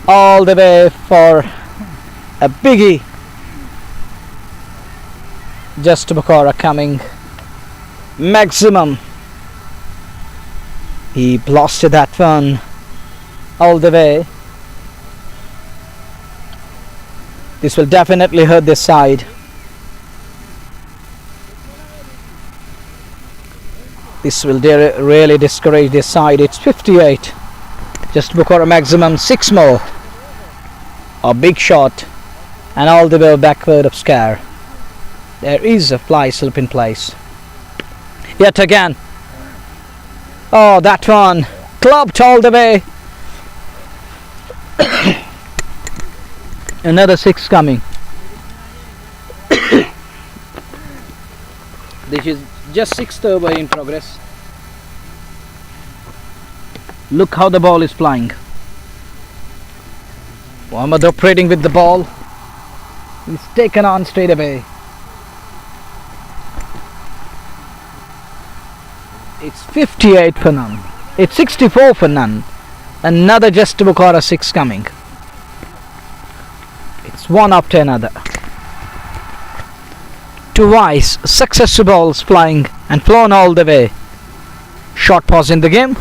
all the way for a biggie. Just Bakora coming maximum. He blasted that one all the way. This will definitely hurt this side. This will really discourage this side. It's 58. Just Bakora maximum. 6 more. A big shot, and all the way backward of scare. There is a fly slip in place. Yet again. Oh, that one clubbed all the way. Another 6 coming. This is just 6th over in progress. Look how the ball is flying. Mohammad operating with the ball. He's taken on straight away. It's 58 for none. It's 64 for none. Another just Bukhara 6 coming. It's one after another. Twice successive balls flying and flown all the way. Short pause in the game.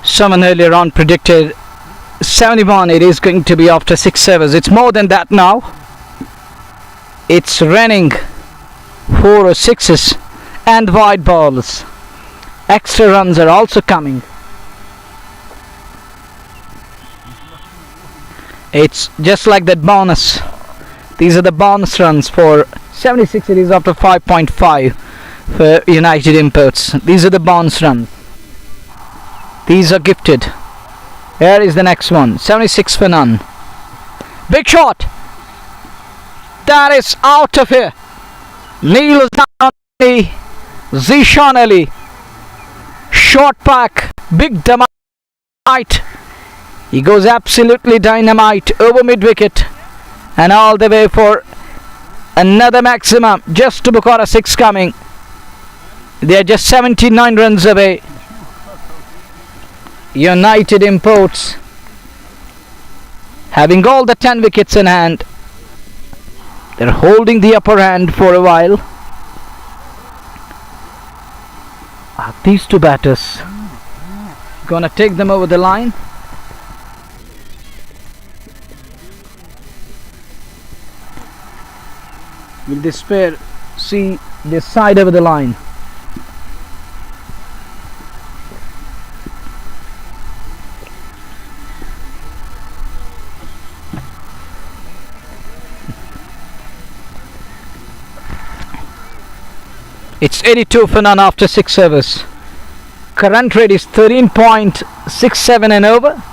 Someone earlier on predicted 71. It is going to be after 6 overs. It's more than that now. It's raining 4 or 6s and wide balls. Extra runs are also coming. It's just like that bonus. These are the bonus runs for 76. It is after 5.5 for United Imports. These are the bonus runs. These are gifted. Here is the next one. 76 for none. Big shot. That is out of here. Neil Zishan Ali. Short pack. Big dynamite. He goes absolutely dynamite over mid wicket. And all the way for another maximum. Just to Bukhara 6 coming. They are just 79 runs away. United Imports, having all the 10 wickets in hand, they're holding the upper hand for a while. Are these two batters gonna take them over the line? Will this pair see this side over the line? It's 82 for none after 6 overs. Current rate is 13.67 and over.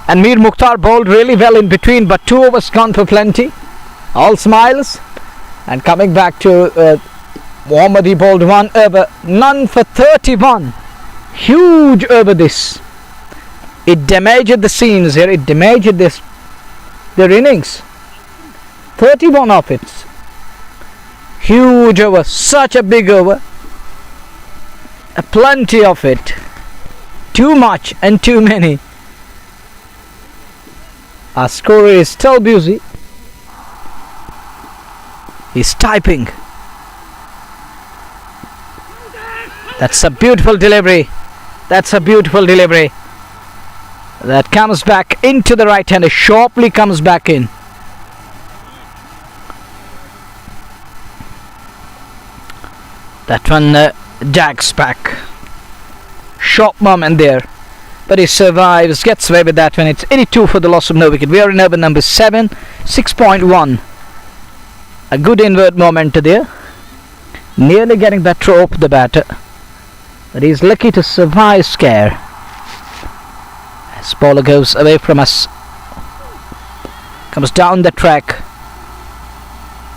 And Mir Mukhtar bowled really well in between, but 2 overs gone for plenty. All smiles. And coming back to Mohammad, he bowled 1 over, none for 31. Huge over this. It damaged the scenes here. It damaged their innings. 31 of it. Huge over, such a big over. Plenty of it. Too much and too many. Our scorer is still busy. He's typing. That's a beautiful delivery. That's a beautiful delivery. That comes back into the right hander. Sharply comes back in. That one jacks back. Short moment there. But he survives, gets away with that one. It's 82 for the loss of no wicket. We are in over number 7, 6.1. A good invert moment there. Nearly getting better off the batter. But he's lucky to survive scare. As bowler goes away from us. Comes down the track.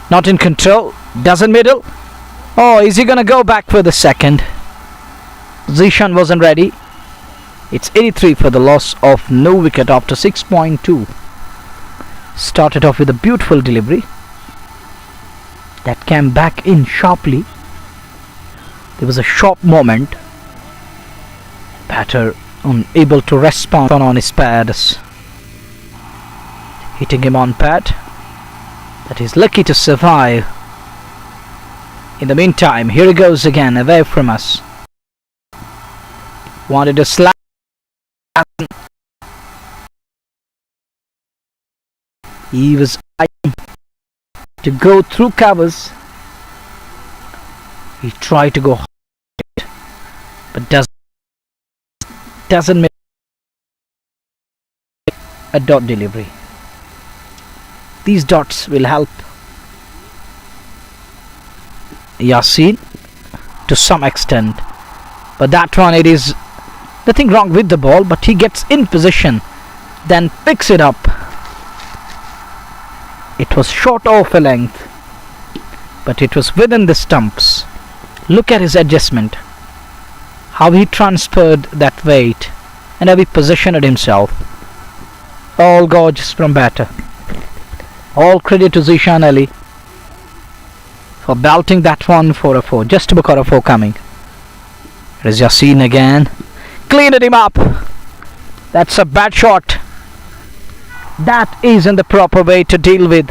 Not in control. Doesn't middle. Oh, is he going to go back for the second? Zishan wasn't ready. It's 83 for the loss of no wicket after 6.2. Started off with a beautiful delivery. That came back in sharply. There was a sharp moment. Batter unable to respond on his pads. Hitting him on pad. But he's lucky to survive. In the meantime, here he goes again, away from us. Wanted to slap. He was trying to go through covers. He tried to go hard, but doesn't make a dot delivery. These dots will help Yasin to some extent, but that one, it is nothing wrong with the ball, but he gets in position, then picks it up. It was short off a length, but it was within the stumps. Look at his adjustment, how he transferred that weight and how he positioned himself. All gorgeous from batter. All credit to Zishan Ali for belting that one for a 4. Just about a 4 coming. There's Yasin again. Cleaned him up. That's a bad shot. That isn't the proper way to deal with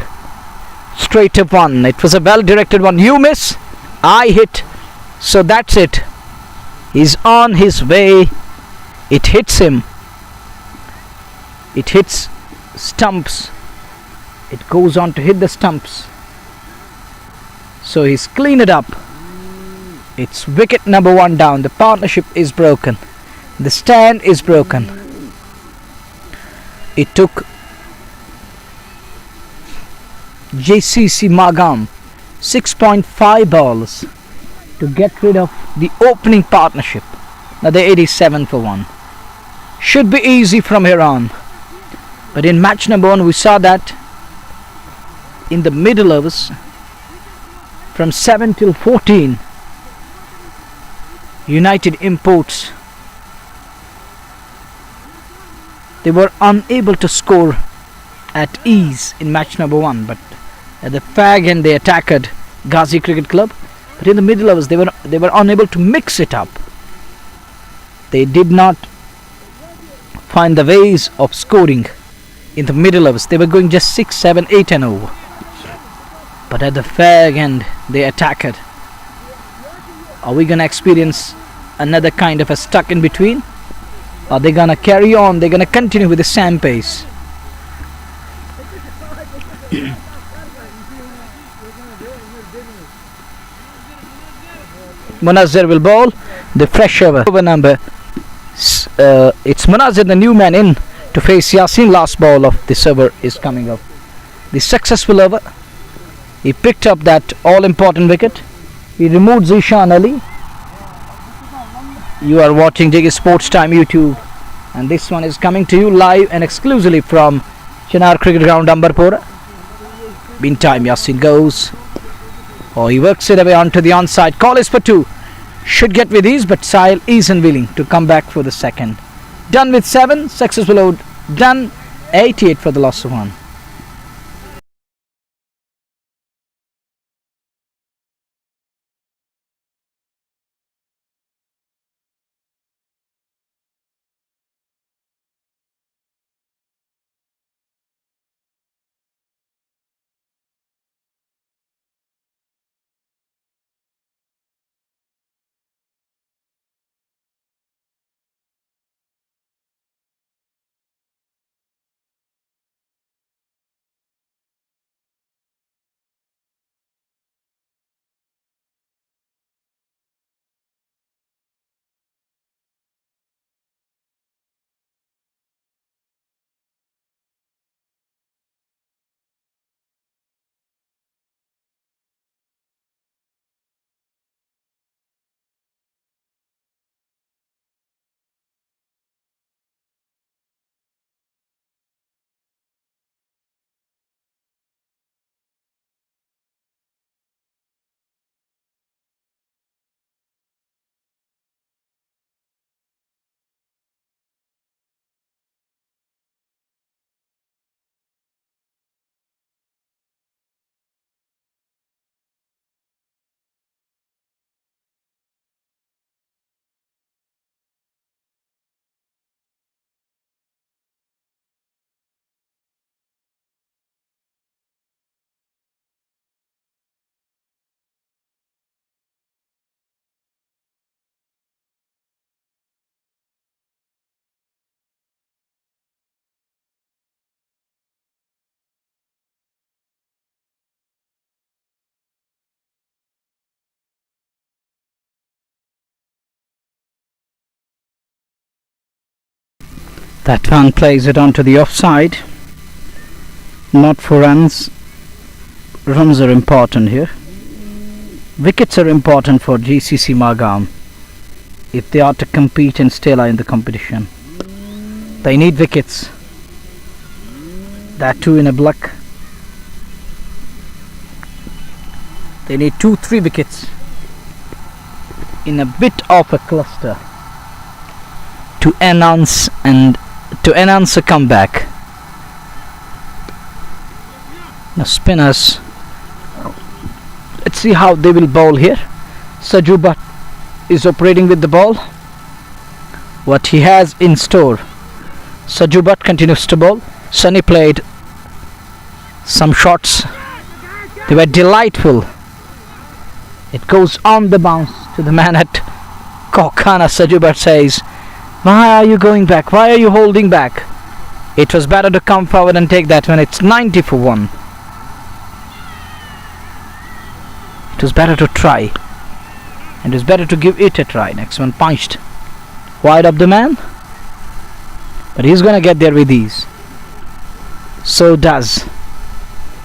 straight to 1. It was a well directed one. You miss, I hit. So that's it. He's on his way. It hits him. It hits stumps. It goes on to hit the stumps. So he's cleaned it up. It's wicket number 1 down. The partnership is broken. The stand is broken. It took JCC Magam 6.5 balls to get rid of the opening partnership. Now they're 87 for 1. Should be easy from here on. But in match number 1 we saw that in the middle overs from 7 till 14 United Imports, they were unable to score at ease in match number 1, but at the fag end they attacked Ghazi Cricket Club, but in the middle overs they were unable to mix it up. They did not find the ways of scoring in the middle overs. They were going just 6, 7, 8 and over. But at the fag end, they attacked. Are we gonna experience another kind of a stuck in between? Are they gonna carry on? They're gonna continue with the same pace. Munazir will bowl the fresh over number. It's Munazir, the new man in to face Yasin. Last ball of this over is coming up. The successful over. He picked up that all-important wicket. He removed Zishan Ali. You are watching JK Sports Time YouTube, and this one is coming to you live and exclusively from Chinar Cricket Ground, Ambarpura. Meantime, Yasin goes. Oh, he works it away onto the onside. Call is for 2. Should get with ease, but Sahil is unwilling to come back for the second. Done with 7. Successful load. Done. 88 for the loss of 1. That one plays it onto the offside. Not for runs. Runs are important here. Wickets are important for JCC Magam if they are to compete and stay alive in the competition. They need wickets. That too in a block. They need 2-3 wickets in a bit of a cluster to enhance a comeback. Now spinners, let's see how they will bowl here. Saju Bhatt is operating with the ball. What he has in store. Saju Bhatt continues to bowl. Sunny played some shots. They were delightful. It goes on the bounce to the man at Kokana. Saju Bhatt says, "Why are you going back? Why are you holding back? It was better to come forward and take that one." It's 90 for 1. It was better to try. And it was better to give it a try. Next one punched wide up the man. But he's going to get there with ease. So does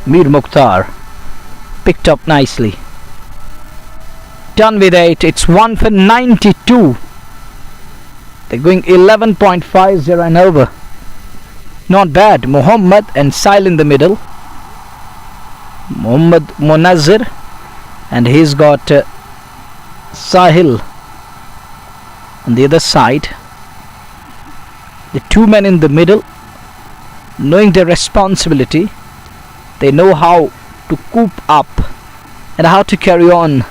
Mir Mukhtar. Picked up nicely. Done with 8. It's 1 for 92. They're going 11.50 and over. Not bad. Muhammad and Sahil in the middle. Muhammad Munazir. And he's got Sahil on the other side. The two men in the middle, knowing their responsibility, they know how to coop up and how to carry on.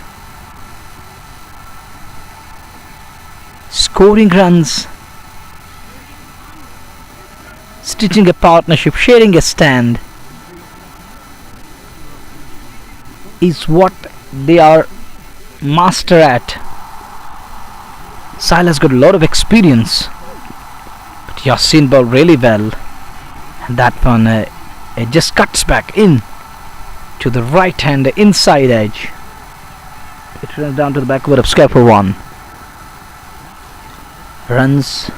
scoring runs, stitching a partnership, sharing a stand is what they are master at. Sahil has got a lot of experience, but Yasin bowled really well, and that one it just cuts back in to the right hand inside edge. It runs down to the backward of square for 1. Runs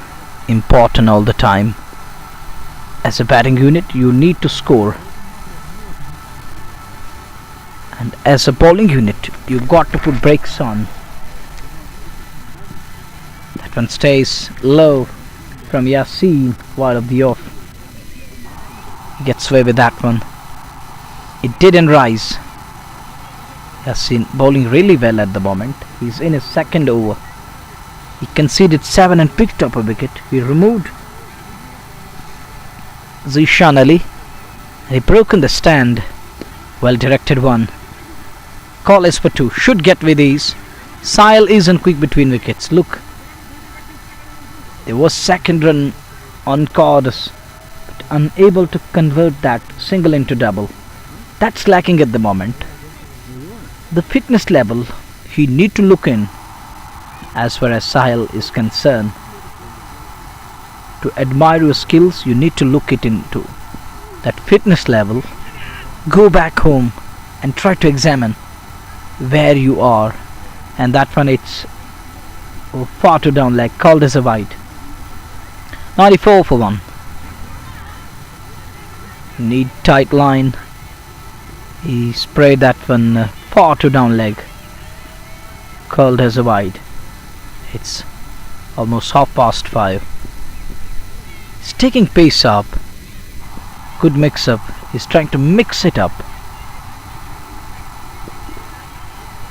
important all the time. As a batting unit, you need to score, and as a bowling unit, you've got to put brakes on. That one stays low from Yasin, wide of the off. He gets away with that one. It didn't rise. Yasin bowling really well at the moment. He's in his second over. He conceded 7 and picked up a wicket. He removed Zishan Ali and he broken the stand. Well directed one. Call is for 2. Should get with ease. Sahil isn't quick between wickets. Look, there was second run on cards, but unable to convert that single into double. That's lacking at the moment. The fitness level he need to look in as far as Sahil is concerned. To admire your skills, you need to look it into that fitness level. Go back home and try to examine where you are, and that one it's far too down leg, called as a wide. 94 for 1. Need tight line. He sprayed that one far too down leg, called as a wide. It's almost 5:30. He's taking pace up. Good mix up. He's trying to mix it up.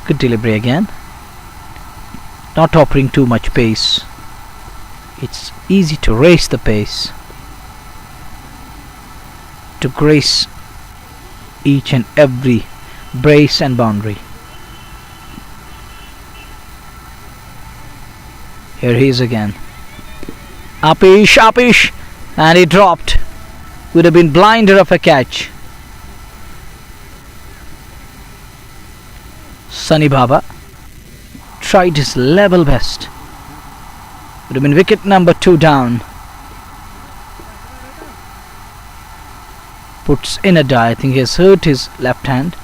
Good delivery again. Not offering too much pace. It's easy to raise the pace, to grace each and every brace and boundary. Here he is again. Apish, and he dropped. Would have been blinder of a catch. Sunny Baba tried his level best. Would have been wicket number 2 down. Puts in a die. I think he has hurt his left hand.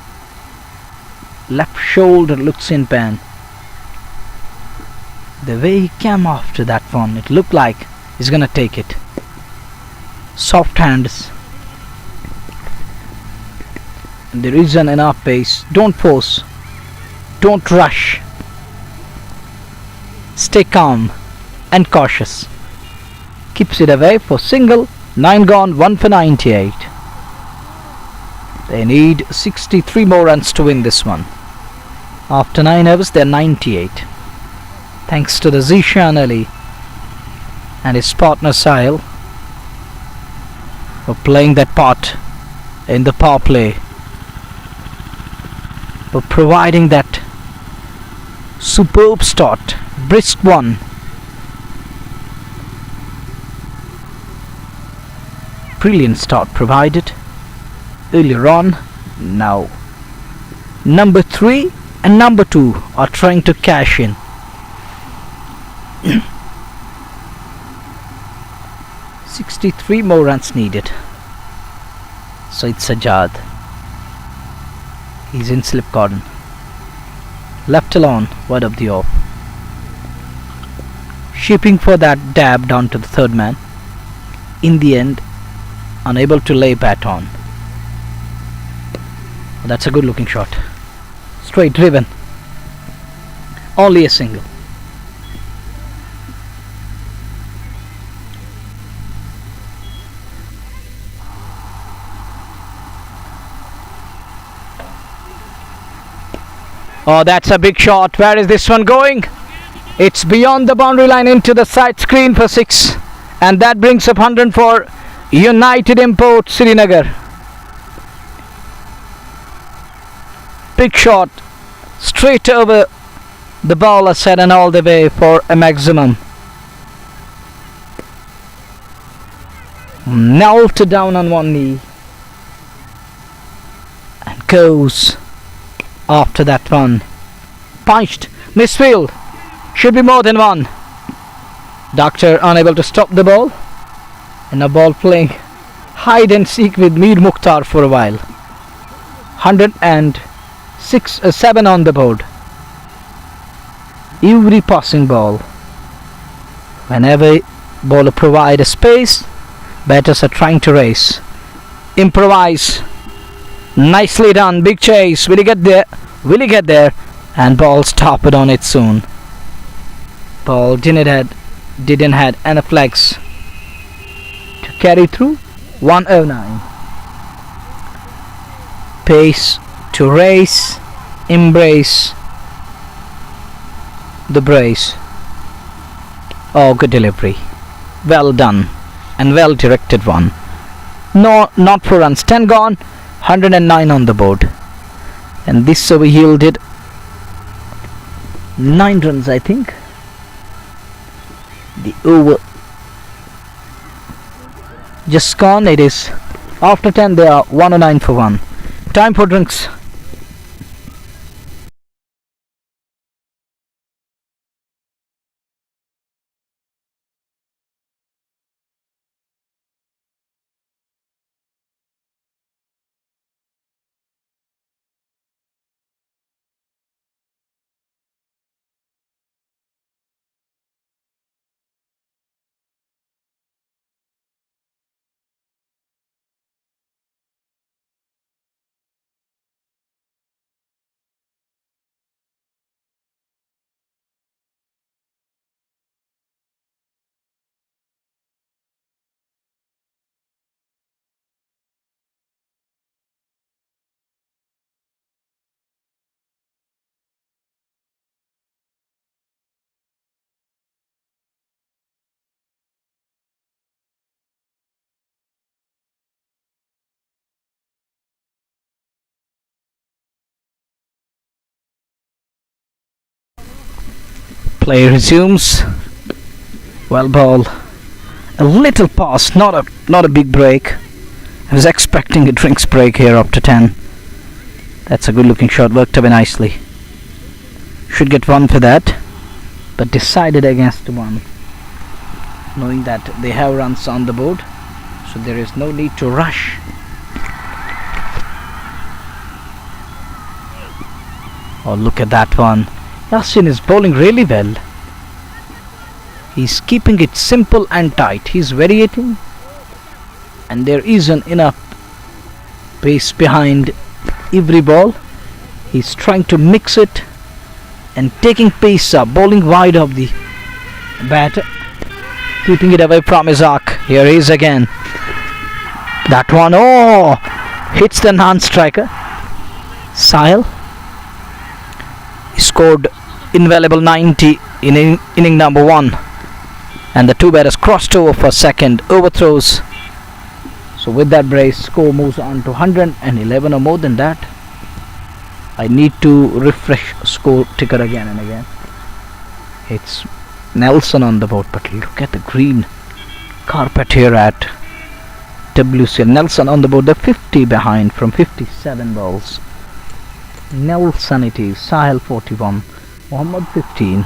Left shoulder looks in pain. The way he came after that one, it looked like he's gonna take it. Soft hands. And there is an enough pace. Don't force. Don't rush. Stay calm and cautious. Keeps it away for single. 9 gone, 1 for 98. They need 63 more runs to win this one. After 9 overs, they're 98. Thanks to the Zishan Ali and his partner Sahil for playing that part in the power play, for providing that superb start, brisk one. Brilliant start provided earlier on. Now number 3 and number 2 are trying to cash in. 63 more runs needed. Said Sajjad. He's in slip cordon. Left alone, wide of the off. Shaping for that dab down to the third man. In the end, unable to lay bat on. That's a good looking shot. Straight driven. Only a single. Oh, that's a big shot. Where is this one going? It's beyond the boundary line into the side screen for 6. And that brings up 100 for United Import Srinagar. Big shot. Straight over the bowler's head and all the way for a maximum. knelt down on one knee and goes after that one. Punched, misfield, should be more than one. Doctor unable to stop the ball, and a ball playing hide and seek with Mir Mukhtar for a while. 107 on the board. Every passing ball, whenever bowler provide a space, batters are trying to race, improvise. Nicely done, big chase. Will he get there? Will he get there? And ball stopped on it soon. Ball didn't had enough legs to carry through. 109. Pace to race, embrace the brace. Oh, good delivery. Well done and well directed one. No, not 4 runs. 10 gone. 109 on the board. And this over yielded 9 runs, I think. The over just gone. It is after 10. They are 109 for 1. Time for drinks. Play resumes. Well ball. A little pause, not a big break. I was expecting a drinks break here up to 10. That's a good looking shot, worked away nicely. Should get 1 for that, but decided against 1, knowing that they have runs on the board, so there is no need to rush. Oh, look at that one. Yasin is bowling really well. He's keeping it simple and tight. He's variating, and there isn't enough pace behind every ball. He's trying to mix it and taking pace up, bowling wide of the bat, keeping it away from his arc. Here he is again. That one, oh, hits the non-striker. Sahil scored invaluable 90 in inning number 1, and the 2 batters crossed over for second, overthrows. So with that brace, score moves on to 111 or more than that. I need to refresh score ticker again and again. It's Nelson on the board, but look at the green carpet here at WCL. Nelson on the board, they're 50 behind from 57 balls. Nelson it is. Sahil 41, Mohammad 15,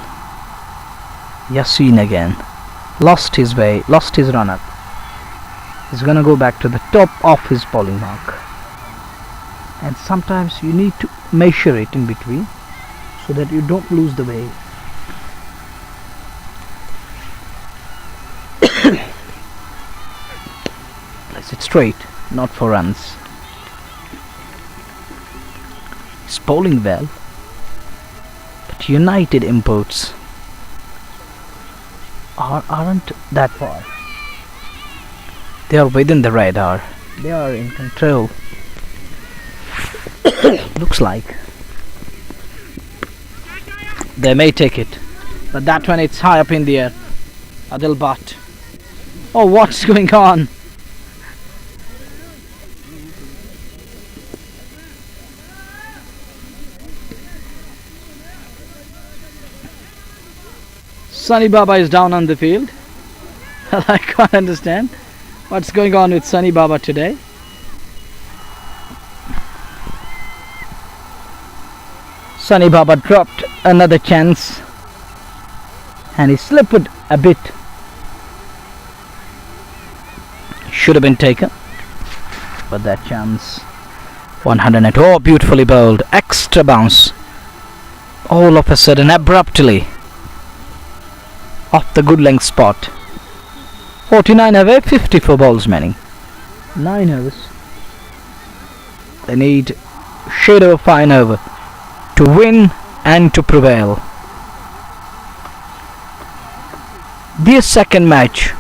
Yasin again. Lost his way, lost his run up. He's gonna go back to the top of his bowling mark. And sometimes you need to measure it in between so that you don't lose the way. Place it straight, not for runs. He's bowling well, but United imports aren't that far. They are within the radar. They are in control. Looks like they may take it, but that one, it's high up in the air. Adil Bhatt. Oh, what's going on? Sunny Baba is down on the field. I can't understand What's going on with Sunny Baba today? Sunny Baba dropped another chance and he slipped a bit. Should have been taken, but that chance. 100 and oh, beautifully bowled, extra bounce. All of a sudden, abruptly, off the good length spot. 49 away, 54 balls remaining. 9 overs. They need shade of a fine over to win and to prevail. Their second match.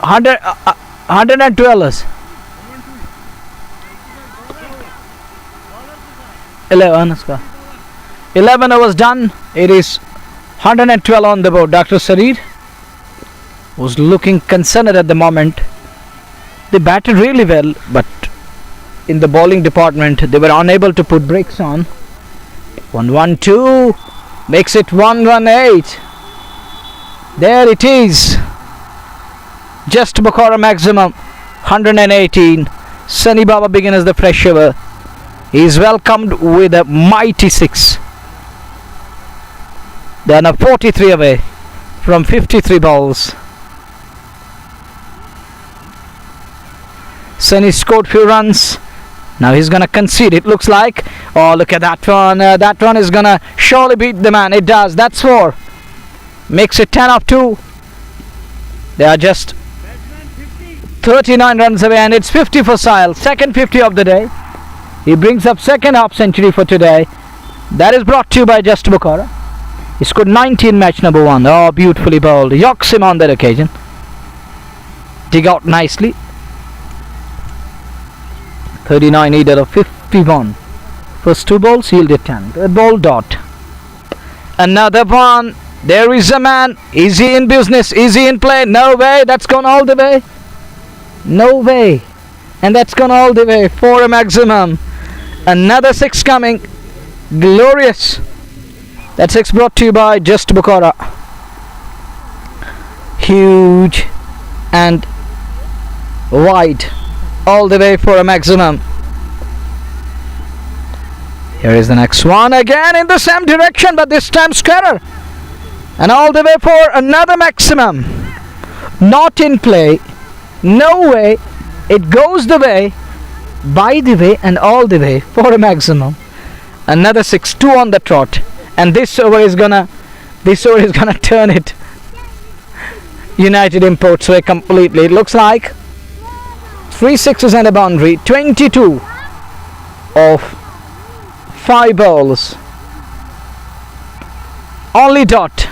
112. 11 overs done. It is 112 on the board. Dr. Sareed was looking concerned at the moment. They batted really well, but in the bowling department they were unable to put brakes on. 112 makes it 118. There it is. Just Bukhara maximum 118. Sunny Baba begins as the fresh over. He is welcomed with a mighty 6. They are now 43 away from 53 balls. Sunny scored few runs. Now he's gonna concede, it looks like. Oh, look at that one. That one is gonna surely beat the man. It does. That's 4. Makes it 10 of 2. They are just 39 runs away, and it's 50 for Sile. Second 50 of the day. He brings up second half century for today. That is brought to you by Just Bukhara. He scored 19 match number 1. Oh, beautifully bowled. Yokes him on that occasion. Dig out nicely. 39 needed of 51. First 2 balls yielded 10. Third ball dot. Another one. There is a man. Is he in business? Is he in play? No way. That's gone all the way. No way. And that's gone all the way for a maximum. Another 6 coming. Glorious. That 6 brought to you by Just Bukhara. Huge and wide. All the way for a maximum. Here is the next one. Again in the same direction, but this time squarer. And all the way for another maximum. Not in play. No way. It goes the way, by the way, and all the way for a maximum. Another 6, 2 on the trot, and this over is gonna turn it United Imports way completely. It looks like 3 sixes and a boundary. 22 of 5 balls. Only dot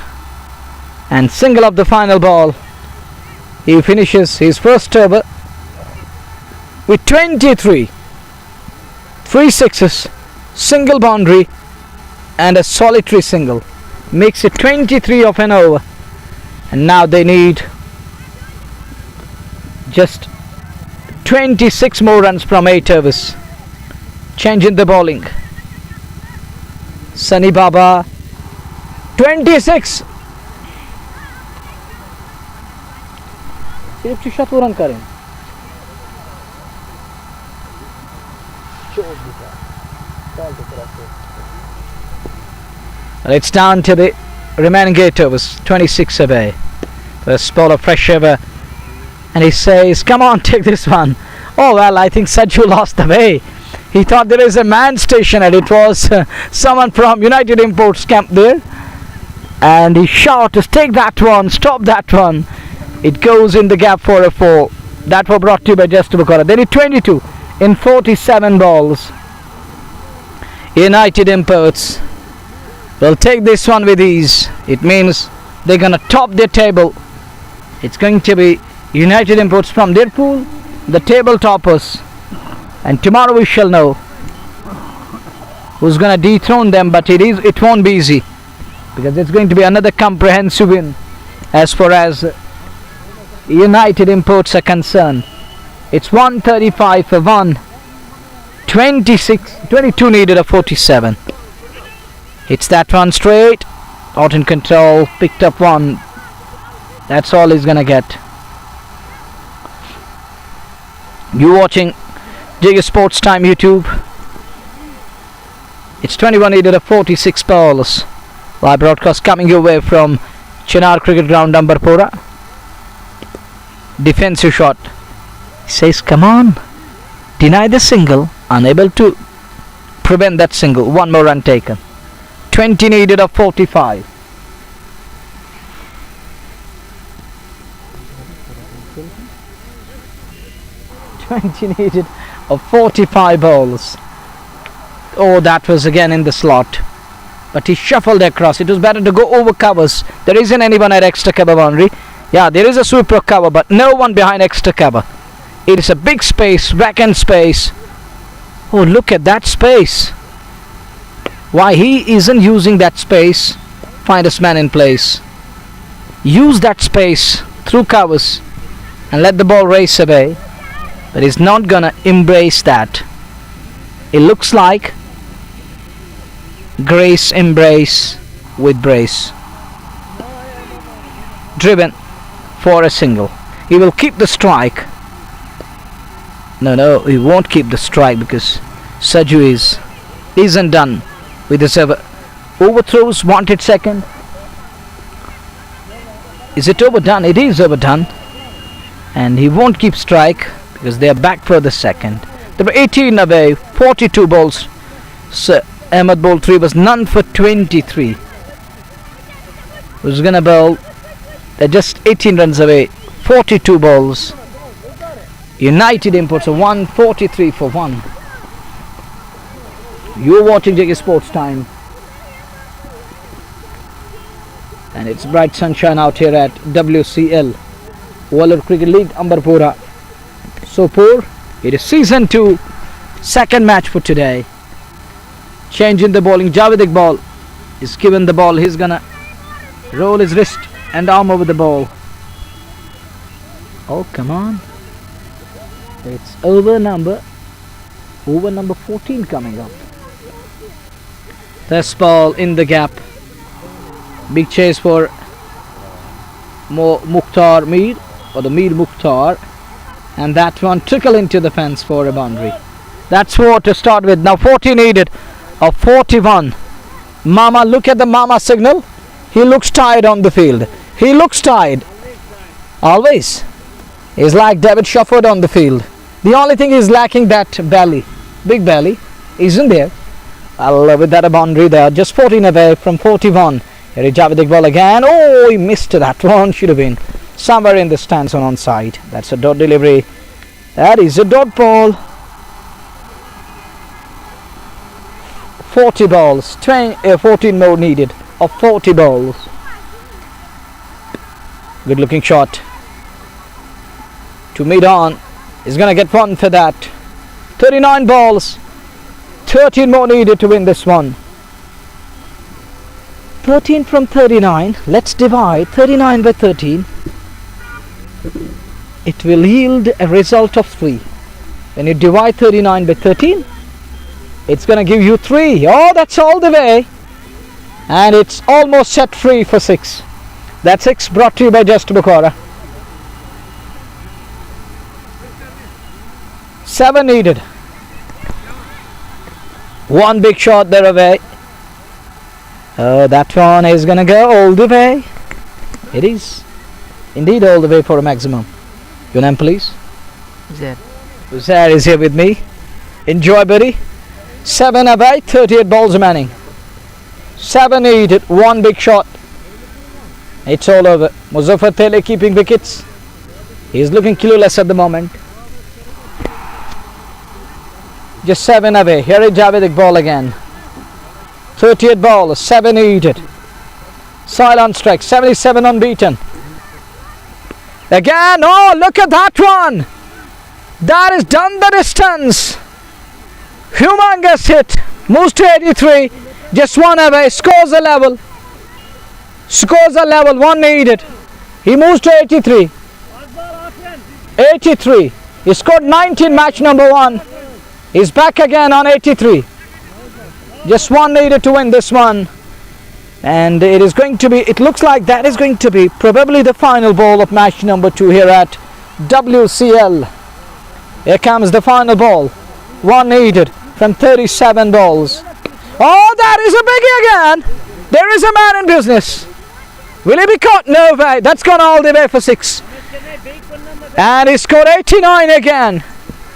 and single of the final ball. He finishes his first over with 23. 3 sixes, single boundary and a solitary single. Makes it 23 of an over. And now they need just 26 more runs from 8 overs. Changing the bowling. Sunny Baba 26. सिर्फ 6 run करें. It's down to the remaining 8 overs, 26 away. First ball of fresh over, and he says, come on, take this one. Oh well, I think Sajju lost the way. He thought there is a man stationed. It was someone from United Imports camp there, and he shouted, take that one, stop that one. It goes in the gap for a 4. That was brought to you by Just Bukhara. They need 22 in 47 balls. United Imports will take this one with ease. It means they're going to top their table. It's going to be United Imports from their pool, the table toppers. And tomorrow we shall know who's going to dethrone them, but it won't be easy, because it's going to be another comprehensive win as far as United Imports are concerned. It's 135 for 1. 22 needed of 47. Hits that one straight. Out in control. Picked up one. That's all he's gonna get. You watching JCC Sports Time YouTube. It's 21 needed of 46 balls. Live broadcast coming your way from Chinar Cricket Ground, Ambarpura. Defensive shot. He says, come on. Deny the single. Unable to prevent that single. One more run taken. 20 needed of 45. Needed of 45 balls. Oh, that was again in the slot. But he shuffled across. It was better to go over covers. There isn't anyone at extra cover boundary. Yeah, there is a sweeper cover, but no one behind extra cover. It is a big space, vacant space. Oh, look at that space. Why he isn't using that space? Find his man in place. Use that space through covers and let the ball race away. But he's not gonna embrace that. It looks like grace embrace with brace. Driven for a single. He will keep the strike. No, he won't keep the strike because Saju isn't done with his overthrows. Wanted second. Is it overdone? It is overdone. And he won't keep strike because they are back for the second. There were 18 away, 42 balls. So Ahmed bowled 3, was none for 23. Who's gonna bowl? They're just 18 runs away, 42 balls. United imports a 143 for 1. You're watching JCC Sports Time. And it's bright sunshine out here at WCL, Wular Cricket League, Ambarpura. So poor. It is season 2, second match for today. Change in the bowling. Javed Iqbal is given the ball. He's gonna roll his wrist and arm over the ball. Oh, come on. It's over number 14 coming up. This ball in the gap. Big chase for Mukhtar Mir, or the Mir Mukhtar. And that one trickle into the fence for a boundary. That's 4 to start with. Now 40 needed of 41. Mama, look at the Mama signal. He looks tired on the field. He looks tired. Always. He's like David Shufford on the field. The only thing is lacking that belly. Big belly. Isn't there? Well, with that a boundary there. Just 14 away from 41. Here is Javed Iqbal again. Oh, he missed that one. Should have been somewhere in the stands on onside. That's a dot delivery. That is a dot ball. 40 balls. 14 more needed of 40 balls. Good looking shot. To mid on. He's going to get one for that. 39 balls. 13 more needed to win this one. 13 from 39. Let's divide 39 by 13. It will yield a result of 3. When you divide 39 by 13, it's going to give you 3. Oh, that's all the way. And it's almost set free for 6. That 6 brought to you by Just Bukhara. 7 needed. One big shot there away. Oh, that one is going to go all the way. It is indeed all the way for a maximum. Your name, please? Zed. Zed is here with me. Enjoy, buddy. 7 away, 38 balls remaining. 7 needed, 1 big shot. It's all over. Muzaffar Tele keeping wickets. He's looking clueless at the moment. Just 7 away. Here is Javed Iqbal again. 38 balls, 7 needed. Silent strike, 77 unbeaten. Again, oh, look at that one. That is done the distance. Humongous hit. Moves to 83. Just 1 away. Scores a level. Scores a level. 1 needed. He moves to 83. 83. He scored 19 match number 1. He's back again on 83. Just 1 needed to win this one. And it is going to be, it looks like that is going to be probably the final ball of match number 2 here at WCL. Here comes the final ball. One needed from 37 balls. Oh, that is a biggie again. There is a man in business. Will he be caught? No way. That's gone all the way for 6. And he scored 89 again.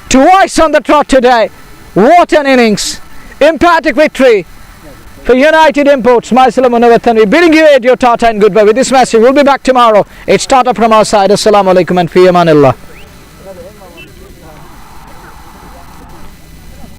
Twice on the trot today. What an innings. Emphatic victory for United Imports. Myself Munawathan, bidding you adieu, tata and goodbye. With this message, we'll be back tomorrow. It's tata from our side. Assalamu alaikum and fi amanillah.